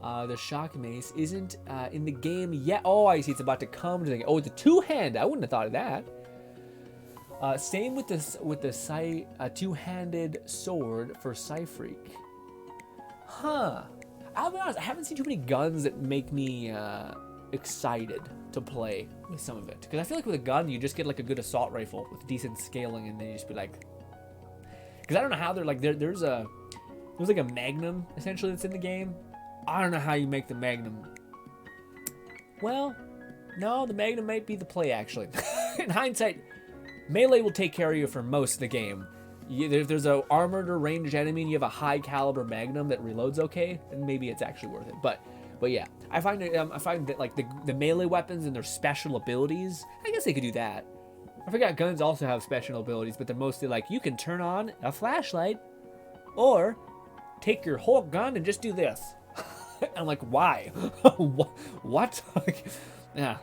The shock mace isn't in the game yet. Oh, I see. It's about to come to the game. Oh, it's a two-hand. I wouldn't have thought of that. Same with the two-handed sword for Psyfreak. Huh. I'll be honest. I haven't seen too many guns that make me excited to play with some of it, because I feel like with a gun you just get like a good assault rifle with decent scaling, and then you just be like, because I don't know how they're like there's like a Magnum essentially that's in the game. I don't know how you make the Magnum. Well, no, the Magnum might be the play actually. In hindsight, melee will take care of you for most of the game. If there's a armored or ranged enemy and you have a high caliber Magnum that reloads okay, then maybe it's actually worth it. But yeah, I find that like the melee weapons and their special abilities, I guess they could do that. I forgot guns also have special abilities, but they're mostly like, you can turn on a flashlight or take your whole gun and just do this. I'm like, why? What? Yeah.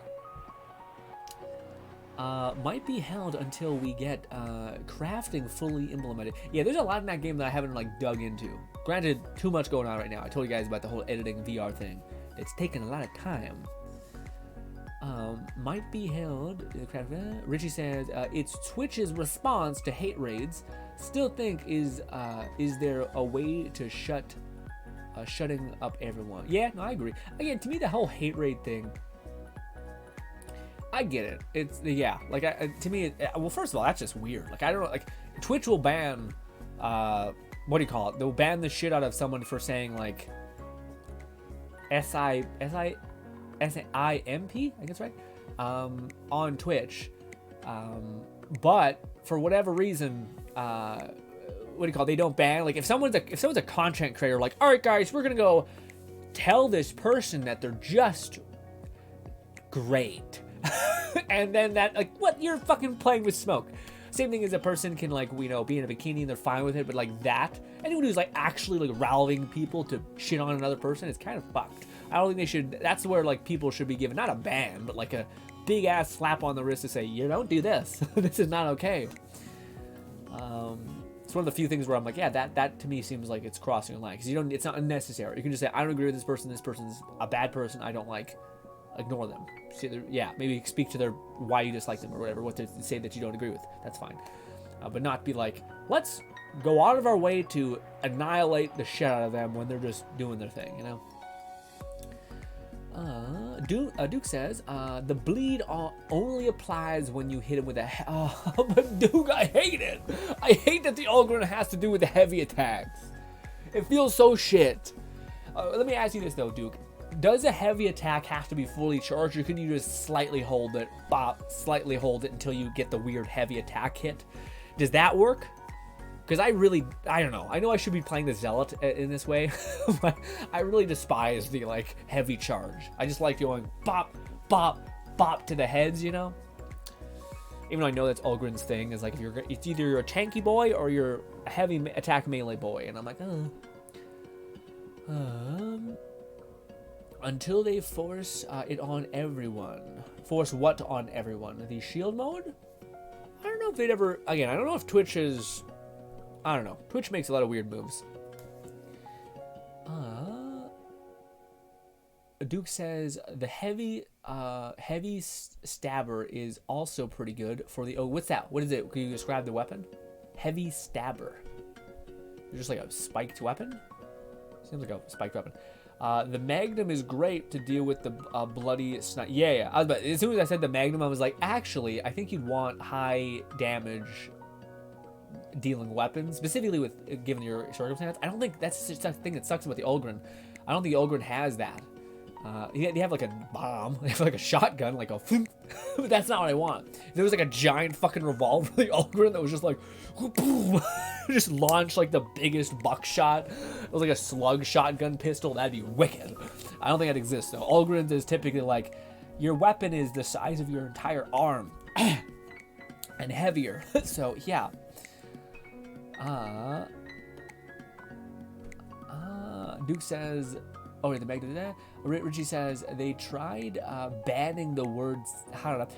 Might be held until we get crafting fully implemented. Yeah, there's a lot in that game that I haven't like dug into. Granted, too much going on right now. I told you guys about the whole editing VR thing. It's taken a lot of time. Might be held. Richie says it's Twitch's response to hate raids. Still think is there a way to shutting up everyone? Yeah, no, I agree. Again, to me, the whole hate raid thing, I get it. It's yeah, like to me, well, first of all, that's just weird. Like I don't know, like Twitch will ban, what do you call it? They'll ban the shit out of someone for saying like SIMP, I guess, right? On Twitch, but for whatever reason, what do you call it? They don't ban. Like if someone's a content creator, like, all right, guys, we're gonna go tell this person that they're just great. And then that, like, what? You're fucking playing with smoke. Same thing as a person can, like, you know, be in a bikini and they're fine with it, but like that, anyone who's like actually like rallying people to shit on another person is kind of fucked. I don't think they should. That's where like people should be given not a ban, but like a big ass slap on the wrist to say, you don't do this. This is not okay. It's one of the few things where I'm like, yeah, that to me seems like it's crossing a line, because it's not unnecessary. You can just say, I don't agree with this person. This person's a bad person. I don't like. Ignore them. Yeah, maybe speak to their why you dislike them or whatever, what to say that you don't agree with. That's fine. But not be like, let's go out of our way to annihilate the shit out of them when they're just doing their thing, you know? Duke says, the bleed only applies when you hit him with a... but Duke, I hate it. I hate that the Ulgrin has to do with the heavy attacks. It feels so shit. Let me ask you this, though, Duke. Does a heavy attack have to be fully charged, or can you just slightly hold it, slightly hold it until you get the weird heavy attack hit? Does that work? Because I don't know. I know I should be playing the Zealot in this way, but I really despise the, like, heavy charge. I just like going bop, bop, bop to the heads, you know? Even though I know that's Ulgrin's thing, is like, it's either you're a tanky boy or you're a heavy attack melee boy, and I'm like, until they force it on everyone. Force what on everyone? The shield mode? I don't know if they'd ever... Again, I don't know if Twitch is... I don't know. Twitch makes a lot of weird moves. Duke says the heavy stabber is also pretty good for the... Oh, what's that? What is it? Can you describe the weapon? Heavy stabber. It's just like a spiked weapon? Seems like a spiked weapon. The Magnum is great to deal with the bloody snipe. Yeah. As soon as I said the Magnum, I was like, actually, I think you'd want high damage dealing weapons, specifically with given your circumstance. I don't think that's just a thing that sucks about the Ulgrin. I don't think the Ulgrin has that. They have like a bomb, they have like a shotgun, like a but that's not what I want. If there was like a giant fucking revolver for the Ulgrin that was just like just launched like the biggest buckshot. It was like a slug shotgun pistol. That'd be wicked. I don't think that exists though. Ulgrins is typically like your weapon is the size of your entire arm. and heavier. So yeah. Duke says, oh, wait, the Magda. Richie says they tried banning the words harara,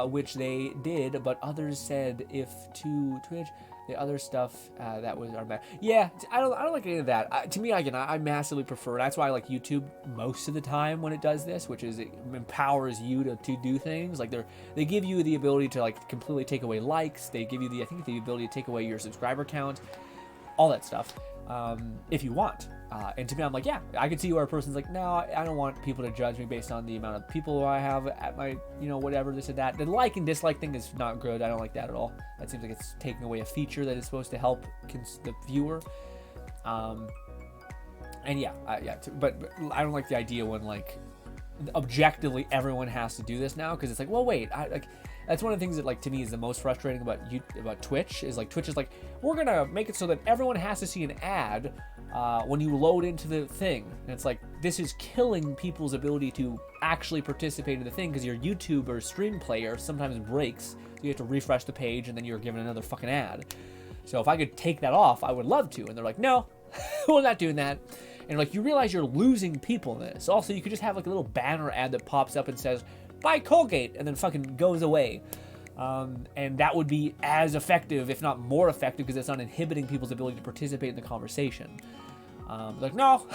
which they did, but others said if to Twitch, the other stuff that was our bad. Yeah, I don't like any of that. To me, again, I massively prefer. That's why I like YouTube most of the time when it does this, which is it empowers you to do things. Like they give you the ability to like completely take away likes. They give you the ability to take away your subscriber count, all that stuff, if you want. And to me, I'm like, yeah, I could see where a person's like, no, I don't want people to judge me based on the amount of people I have at my, whatever, this and that. The like and dislike thing is not good. I don't like that at all. That seems like it's taking away a feature that is supposed to help the viewer. And yeah, but I don't like the idea when like objectively everyone has to do this now, because it's like, well, wait, that's one of the things that like to me is the most frustrating about Twitch is like Twitch is like, we're gonna make it so that everyone has to see an ad when you load into the thing, and it's like, this is killing people's ability to actually participate in the thing, because your YouTube or stream player sometimes breaks, so you have to refresh the page and then you're given another fucking ad. So if I could take that off, I would love to, and they're like, no, we're not doing that. And like, you realize you're losing people in this. Also, you could just have like a little banner ad that pops up and says, buy Colgate, and then fucking goes away. And that would be as effective, if not more effective, because it's not inhibiting people's ability to participate in the conversation. Like, no,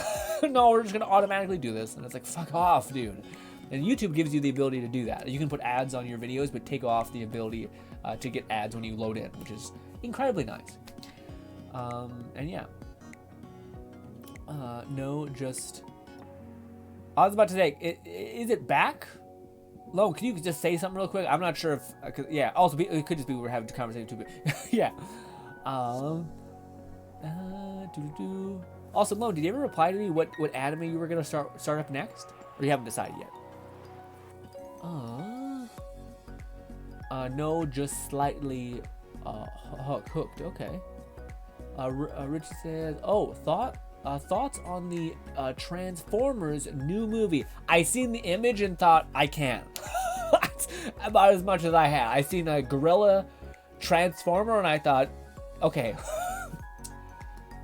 no, we're just going to automatically do this. And it's like, fuck off, dude. And YouTube gives you the ability to do that. You can put ads on your videos, but take off the ability to get ads when you load in, which is incredibly nice. And yeah. No, just... I was about to say, is it back? Lo, can you just say something real quick? I'm not sure if... yeah, also, it could just be we were having a conversation too, but... yeah. Also, Lo, did you ever reply to me what anime you were going to start up next? Or you haven't decided yet? No, just slightly hooked. Okay. Rich says, oh, thoughts on the Transformers new movie. I seen the image and thought, I can't. That's about as much as I had. I seen a gorilla transformer and I thought, okay.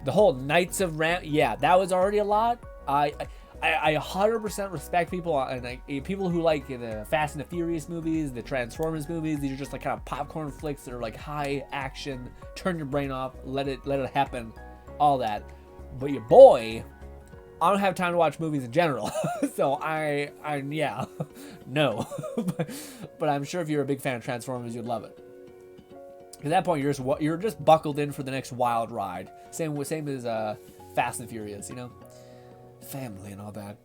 The whole Knights of Ram, yeah, that was already a lot. I 100% respect people, and like people who like the Fast and the Furious movies, the Transformers movies. These are just like kind of popcorn flicks that are like high action, turn your brain off, let it happen, all that. But your boy, I don't have time to watch movies in general, so I yeah, no. But I'm sure if you're a big fan of Transformers, you'd love it. At that point, you're just buckled in for the next wild ride. Same as Fast and Furious, family and all that.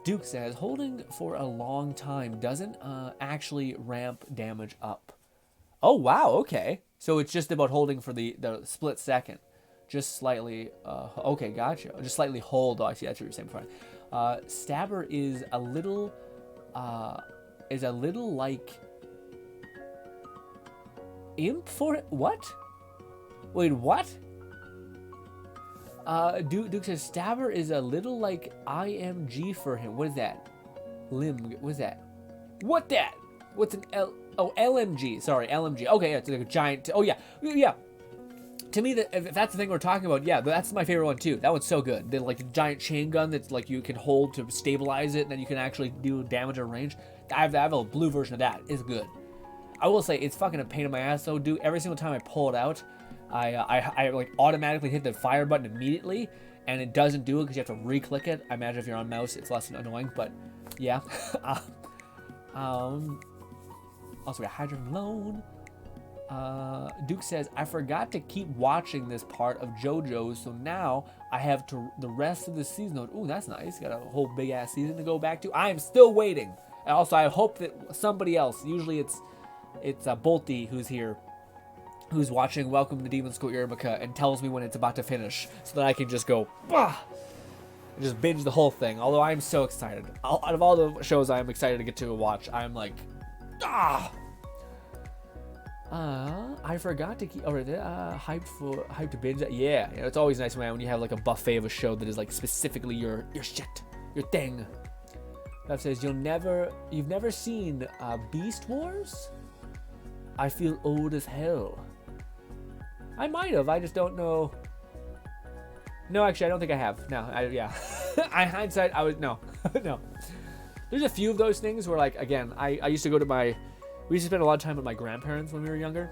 Duke says holding for a long time doesn't actually ramp damage up. Oh wow, okay. So it's just about holding for the split second. Just slightly, okay, gotcha. Just slightly hold. Oh, I see. That's what you're saying before. Stabber is a little like imp for it. What? Wait, what? Duke says Stabber is a little like IMG for him. What is that? What is that? What that? What's an LMG? Sorry, LMG. Okay, yeah, it's like a giant. Oh yeah, yeah. To me, if that's the thing we're talking about, yeah, that's my favorite one too. That one's so good. The like giant chain gun that's like you can hold to stabilize it, and then you can actually do damage at range. I have a blue version of that. It's good. I will say it's fucking a pain in my ass though, dude. Every single time I pull it out, I like automatically hit the fire button immediately, and it doesn't do it because you have to re-click it. I imagine if you're on mouse, it's less annoying, but yeah. Also, we got Hydrogen Loan. Duke says, I forgot to keep watching this part of JoJo's, so now I have to the rest of the season. Ooh, that's nice. Got a whole big ass season to go back to. I am still waiting. And also, I hope that somebody else, usually it's Bolty who's here, who's watching Welcome to Demon School Arabica and tells me when it's about to finish, so that I can just go, bah! And just binge the whole thing. Although I'm so excited. Out of all the shows I'm excited to get to watch, I'm like, ah! I forgot to keep hyped to binge that. Yeah, it's always nice when you have like a buffet of a show that is like specifically your shit, your thing. That says you've never seen Beast Wars? I feel old as hell. I might have. I just don't know. No, actually, I don't think I have. No, yeah. I hindsight, I was, no. No. There's a few of those things where, like, again, I used to go to we used to spend a lot of time with my grandparents when we were younger.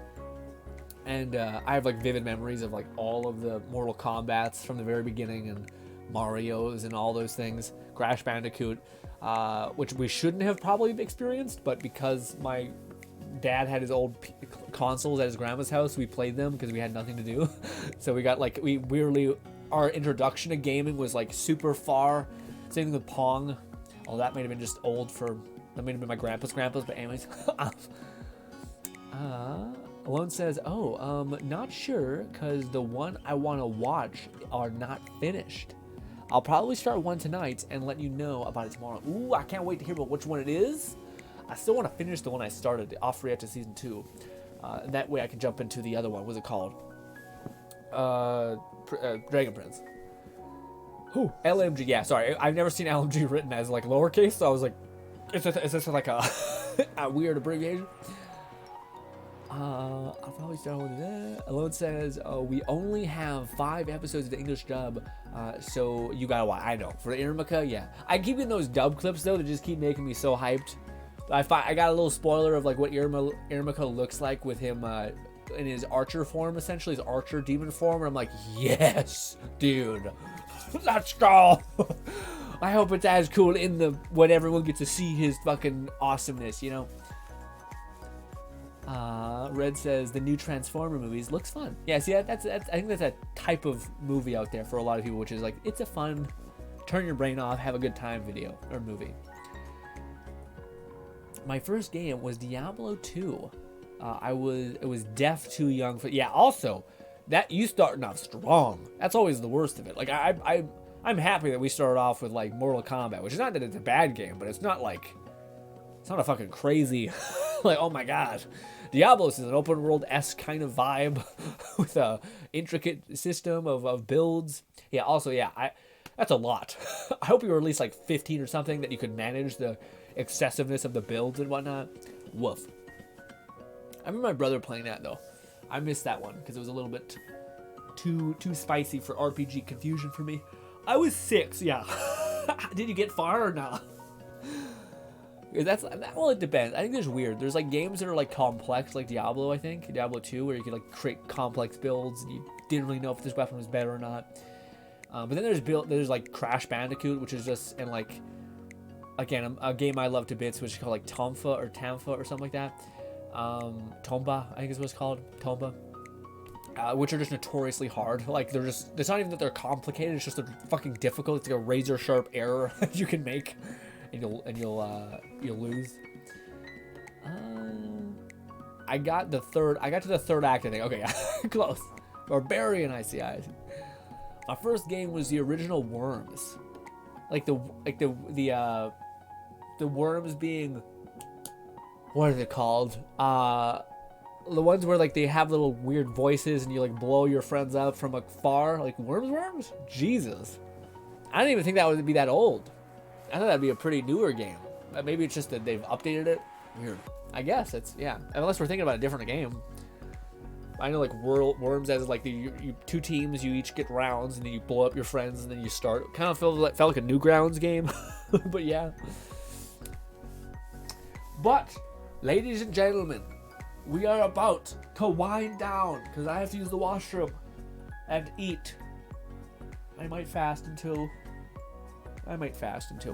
And I have, like, vivid memories of, like, all of the Mortal Kombats from the very beginning and Mario's and all those things. Crash Bandicoot, which we shouldn't have probably experienced, but because my dad had his old consoles at his grandma's house, we played them because we had nothing to do. So we got, like, we weirdly, our introduction to gaming was, like, super far. Same thing with Pong. Oh, that might have been just old for, that might have been my grandpa's, but anyways. Alone says, not sure, because the one I want to watch are not finished. I'll probably start one tonight and let you know about it tomorrow. Ooh, I can't wait to hear about which one it is. I still want to finish the one I started, off after season 2. That way I can jump into the other one. What's it called? Dragon Prince. Who? LMG. Yeah, sorry. I've never seen LMG written as, like, lowercase, so I was like, is this like a, a weird abbreviation? I'll probably start with that. Alone says, we only have 5 episodes of the English dub, so you gotta watch. I know. For Irmika, yeah. I keep getting those dub clips, though, that just keep making me so hyped. I got a little spoiler of, like, what Irmika looks like with him in his archer form, essentially, his archer demon form, and I'm like, yes, dude. Let's go. I hope it's as cool in the when everyone gets to see his fucking awesomeness, you know? Red says the new Transformer movies looks fun. Yeah, see, that's I think that's a type of movie out there for a lot of people, which is like, it's a fun, turn your brain off, have a good time video or movie. My first game was Diablo 2. It was too young for. Yeah, also, that you starting off strong. That's always the worst of it. Like I'm happy that we started off with, like, Mortal Kombat, which is not that it's a bad game, but it's not like, it's not a fucking crazy, like, oh my god. Diablos is an open world-esque kind of vibe with a intricate system of builds. Yeah, also, yeah, that's a lot. I hope you were at least like 15 or something that you could manage the excessiveness of the builds and whatnot. Woof. I remember my brother playing that, though. I missed that one because it was a little bit too spicy for RPG confusion for me. I was 6, yeah. Did you get far or not? Well, it depends. I think there's weird. There's, like, games that are, like, complex, like Diablo, I think. Diablo 2, where you could, like, create complex builds and you didn't really know if this weapon was better or not. But then there's like Crash Bandicoot, which is just, and, like, again, a game I love to bits, which is called, like, Tamfa or something like that. Tomba, I think is what it's called. Tomba. Which are just notoriously hard. Like, it's not even that they're complicated, it's just they're fucking difficult. It's like a razor sharp error you can make. And you'll lose. I got to the third act, I think. Okay, close. Barbarian ICIs. My first game was the original Worms. The worms being, what are they called? The ones where, like, they have little weird voices and you, like, blow your friends up from afar. Like, worms? Jesus. I didn't even think that would be that old. I thought that'd be a pretty newer game. Maybe it's just that they've updated it. Weird. I guess it's, yeah. Unless we're thinking about a different game. I know, like, Worms as, like, you 2 teams, you each get rounds, and then you blow up your friends, and then you start. Kind of felt like a Newgrounds game. But yeah. But, ladies and gentlemen, we are about to wind down, because I have to use the washroom and eat. I might fast until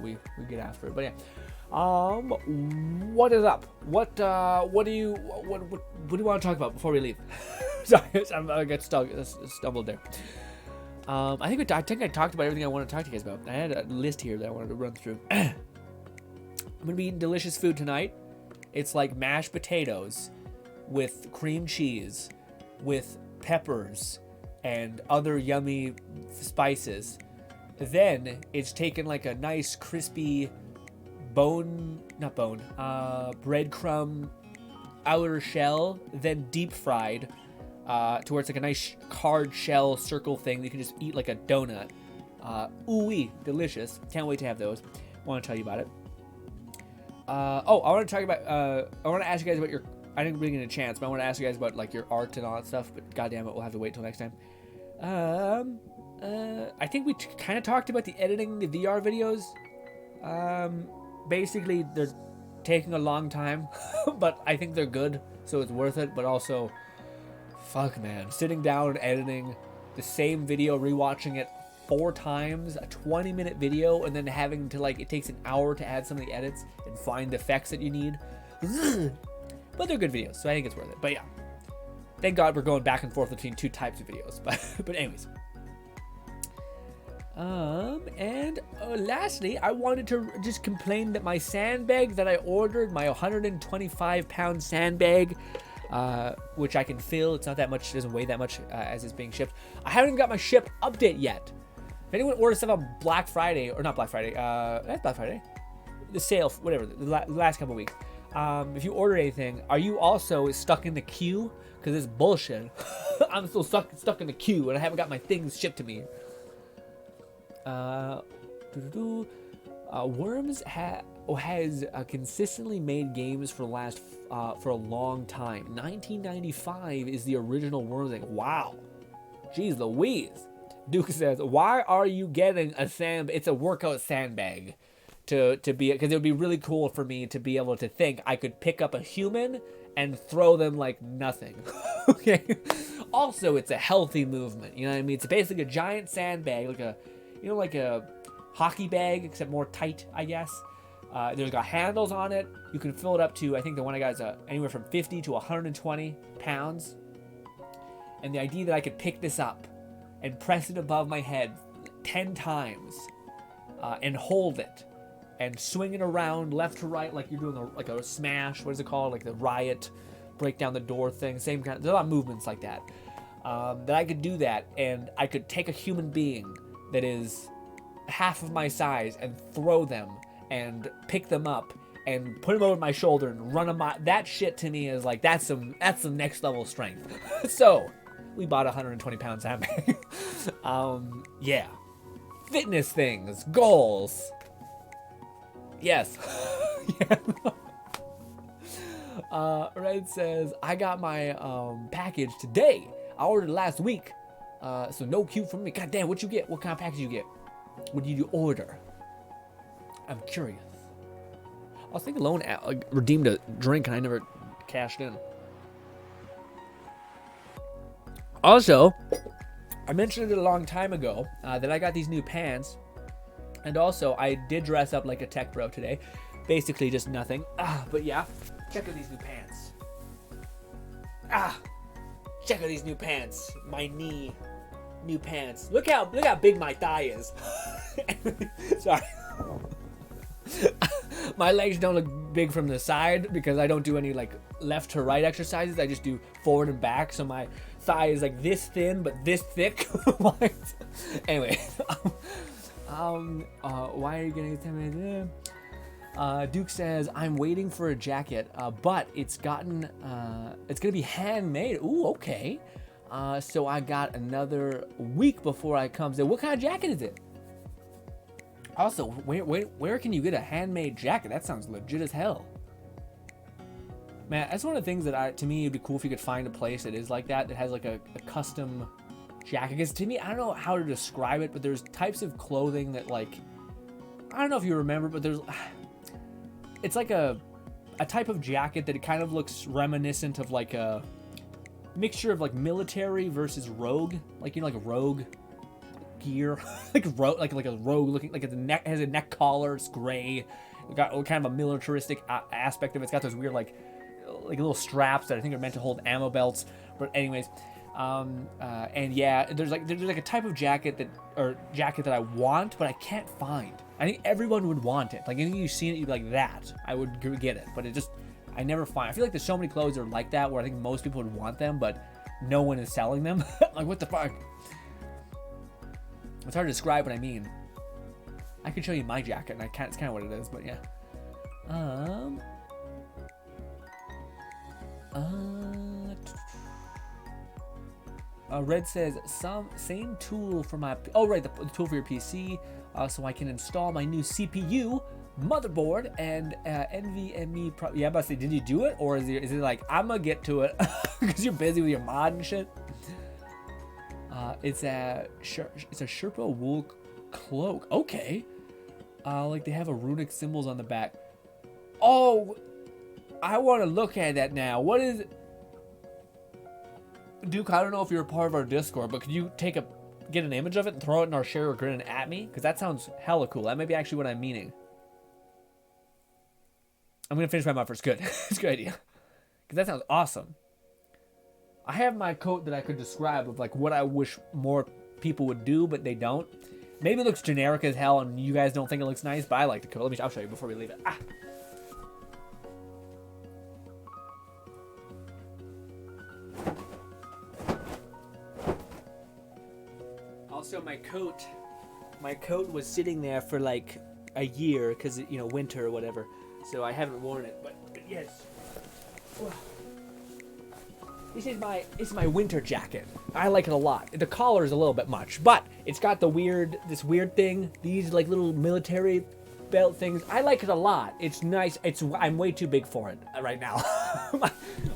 we get after it. But yeah, what is up? What do you want to talk about before we leave? Sorry, I got stumbled there. I think I talked about everything I want to talk to you guys about. I had a list here that I wanted to run through. I'm gonna be eating delicious food tonight. It's like mashed potatoes with cream cheese, with peppers and other yummy spices. Then it's taken like a nice crispy breadcrumb outer shell, then deep fried to where it's like a nice hard shell circle thing that you can just eat like a donut. Ooh-wee, delicious. Can't wait to have those. Want to tell you about it. I want to talk about, I want to ask you guys about I didn't really get a chance, but I want to ask you guys about like your art and all that stuff. But goddamn it, we'll have to wait till next time. I think we kind of talked about the editing the VR videos. Basically, they're taking a long time, but I think they're good, so it's worth it. But also, fuck, man, sitting down and editing the same video, rewatching it 4 times, a 20-minute video, and then having to like, it takes an hour to add some of the edits and find the effects that you need. But they're good videos, so I think it's worth it. But yeah, thank God we're going back and forth between 2 types of videos. But anyways. And lastly, I wanted to just complain that my sandbag that I ordered, my 125-pound sandbag, which I can fill, it's not that much, doesn't weigh that much as it's being shipped. I haven't even got my ship update yet. If anyone orders stuff on Black Friday, or not Black Friday, that's Black Friday, the sale, whatever, the last couple weeks. If you order anything, are you also stuck in the queue? Because it's bullshit. I'm still stuck in the queue, and I haven't got my things shipped to me. Worms has consistently made games for a long time. 1995 is the original Worms thing. Wow. Jeez Louise. Duke says, why are you getting a sand? It's a workout sandbag. To be, because it would be really cool for me to be able to think I could pick up a human and throw them like nothing. Okay. Also, it's a healthy movement. You know what I mean? It's basically a giant sandbag, like a, you know, like a hockey bag, except more tight, I guess. There's got handles on it. You can fill it up to, I think the one I got is anywhere from 50 to 120 pounds. And the idea that I could pick this up and press it above my head 10 times and hold it and swing it around left to right like you're doing like a smash, what is it called? Like the riot, break down the door thing, same kind of, there's a lot of movements like that. That I could do that, and I could take a human being that is half of my size and throw them and pick them up and put them over my shoulder and run them out. That shit to me is like, that's some next level strength. So we bought a 120-pound sandbag. Yeah. Fitness things, goals. Yes. Yeah. Red says, I got my package today. I ordered last week. So no queue from me. God damn, what you get? What kind of package you get? What did you order? I'm curious. I was thinking Lone redeemed a drink and I never cashed in. Also, I mentioned it a long time ago that I got these new pants. And also, I did dress up like a tech bro today. Basically, just nothing. But yeah, check out these new pants. Check out these new pants. My knee, new pants. Look how big my thigh is. Sorry. My legs don't look big from the side because I don't do any like left to right exercises. I just do forward and back. So my thigh is like this thin but this thick. Anyway. Why are you getting 10 minutes? Duke says, I'm waiting for a jacket, but it's gonna be handmade. Ooh, okay. So I got another week before it comes in. What kind of jacket is it? Also, where can you get a handmade jacket? That sounds legit as hell. Man, that's one of the things that to me, it'd be cool if you could find a place that is like that has like a custom jacket. Because to me, I don't know how to describe it, but there's types of clothing that like, I don't know if you remember, but it's like a type of jacket that it kind of looks reminiscent of like a mixture of like military versus rogue, like, you know, like a rogue gear, like a rogue looking, like it has a neck collar, it's gray, it got kind of a militaristic aspect of it. It's got those weird like little straps that I think are meant to hold ammo belts. But anyways, and yeah, there's like a type of jacket that I want, but I can't find. I think everyone would want it. Like, anything you've seen it, you'd be like, that, I would get it. But I never find. I feel like there's so many clothes that are like that where I think most people would want them, but no one is selling them. Like, what the fuck? It's hard to describe what I mean. I could show you my jacket, and it's kind of what it is, but yeah. Red says, same tool for my, oh right, the tool for your PC, so I can install my new CPU, motherboard and NVMe. Yeah, I'm about to say, did you do it, or is it like I'm gonna get to it because you're busy with your mod and shit? It's a Sherpa wool cloak. Okay. Like they have a runic symbols on the back. Oh, I want to look at that now. What is it? Duke, I don't know if you're a part of our Discord, but could you get an image of it and throw it in our share or grin at me? Because that sounds hella cool. That may be actually what I'm meaning. I'm going to finish my mod first. Good. It's a good idea. Because that sounds awesome. I have my coat that I could describe of like what I wish more people would do, but they don't. Maybe it looks generic as hell and you guys don't think it looks nice, but I like the coat. I'll show you before we leave it. Also, my coat was sitting there for like a year because, you know, winter or whatever. So I haven't worn it, but yes. This is my winter jacket. I like it a lot. The collar is a little bit much, but it's got this weird thing. These like little military belt things. I like it a lot. It's nice. I'm way too big for it right now.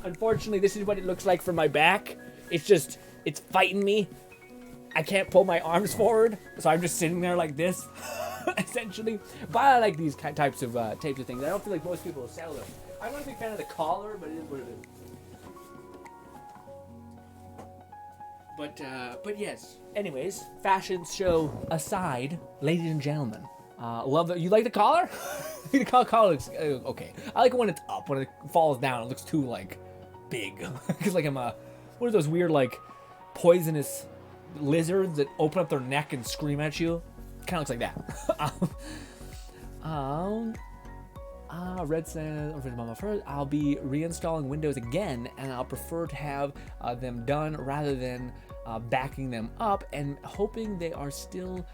Unfortunately, this is what it looks like from my back. It's fighting me. I can't pull my arms forward, so I'm just sitting there like this, essentially. But I like these types of things. I don't feel like most people will sell them. I'm not a big fan of the collar, but it is what it is. But yes. Anyways, fashion show aside, ladies and gentlemen, love that you like the collar. The collar looks okay. I like it when it's up. When it falls down, it looks too like big. Because like what are those weird like poisonous lizards that open up their neck and scream at you? Kind of looks like that. Red says, I'll be reinstalling Windows again, and I'll prefer to have them done rather than backing them up, and hoping they are still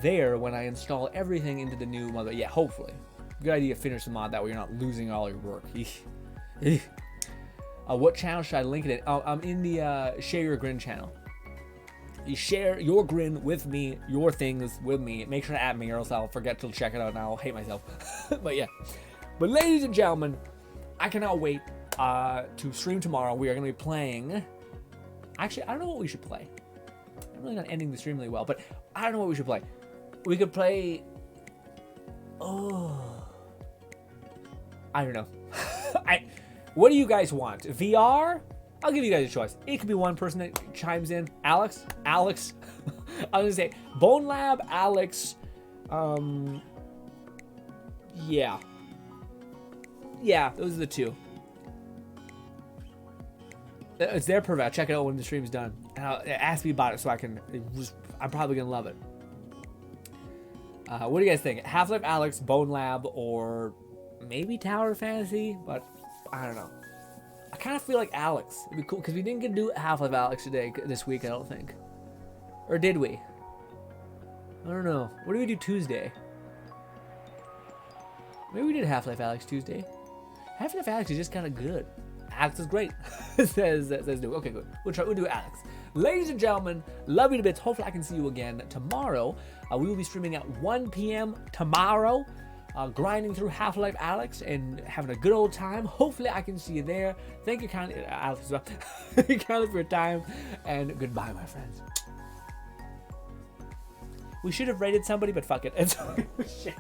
there when I install everything into the new mother. Yeah, hopefully. Good idea to finish the mod, that way you're not losing all your work. What channel should I link it in? I'm in the Share Your Grin channel. You share your grin with me, your things with me. Make sure to add me or else I'll forget to check it out and I'll hate myself. But yeah. But ladies and gentlemen, I cannot wait to stream tomorrow. We are going to be playing... Actually, I don't know what we should play. I'm really not ending the stream really well, but I don't know what we should play. We could play... Oh... I don't know. What do you guys want? VR? I'll give you guys a choice. It could be one person that chimes in. Alex. I was gonna say Bone Lab, Alex. Yeah, those are the two. It's their perfect. Check it out when the stream's done. Ask me about it so I can. I'm probably gonna love it. What do you guys think? Half-Life Alex, Bone Lab, or maybe Tower Fantasy? But I don't know. I kind of feel like Alex. It'd be cool because we didn't get to do Half-Life Alex this week, I don't think. Or did we? I don't know. What do we do Tuesday? Maybe we did Half-Life Alex Tuesday. Half-Life Alex is just kind of good. Alex is great. says do. Okay, good. We'll do Alex. Ladies and gentlemen, love you to bits. Hopefully I can see you again tomorrow. We will be streaming at 1 p.m. tomorrow. Grinding through Half-Life Alex and having a good old time. Hopefully I can see you there. Thank you kindly, Alex, as well. Thank you kindly for your time, and goodbye, my friends. We should have rated somebody, but fuck it. It's shit.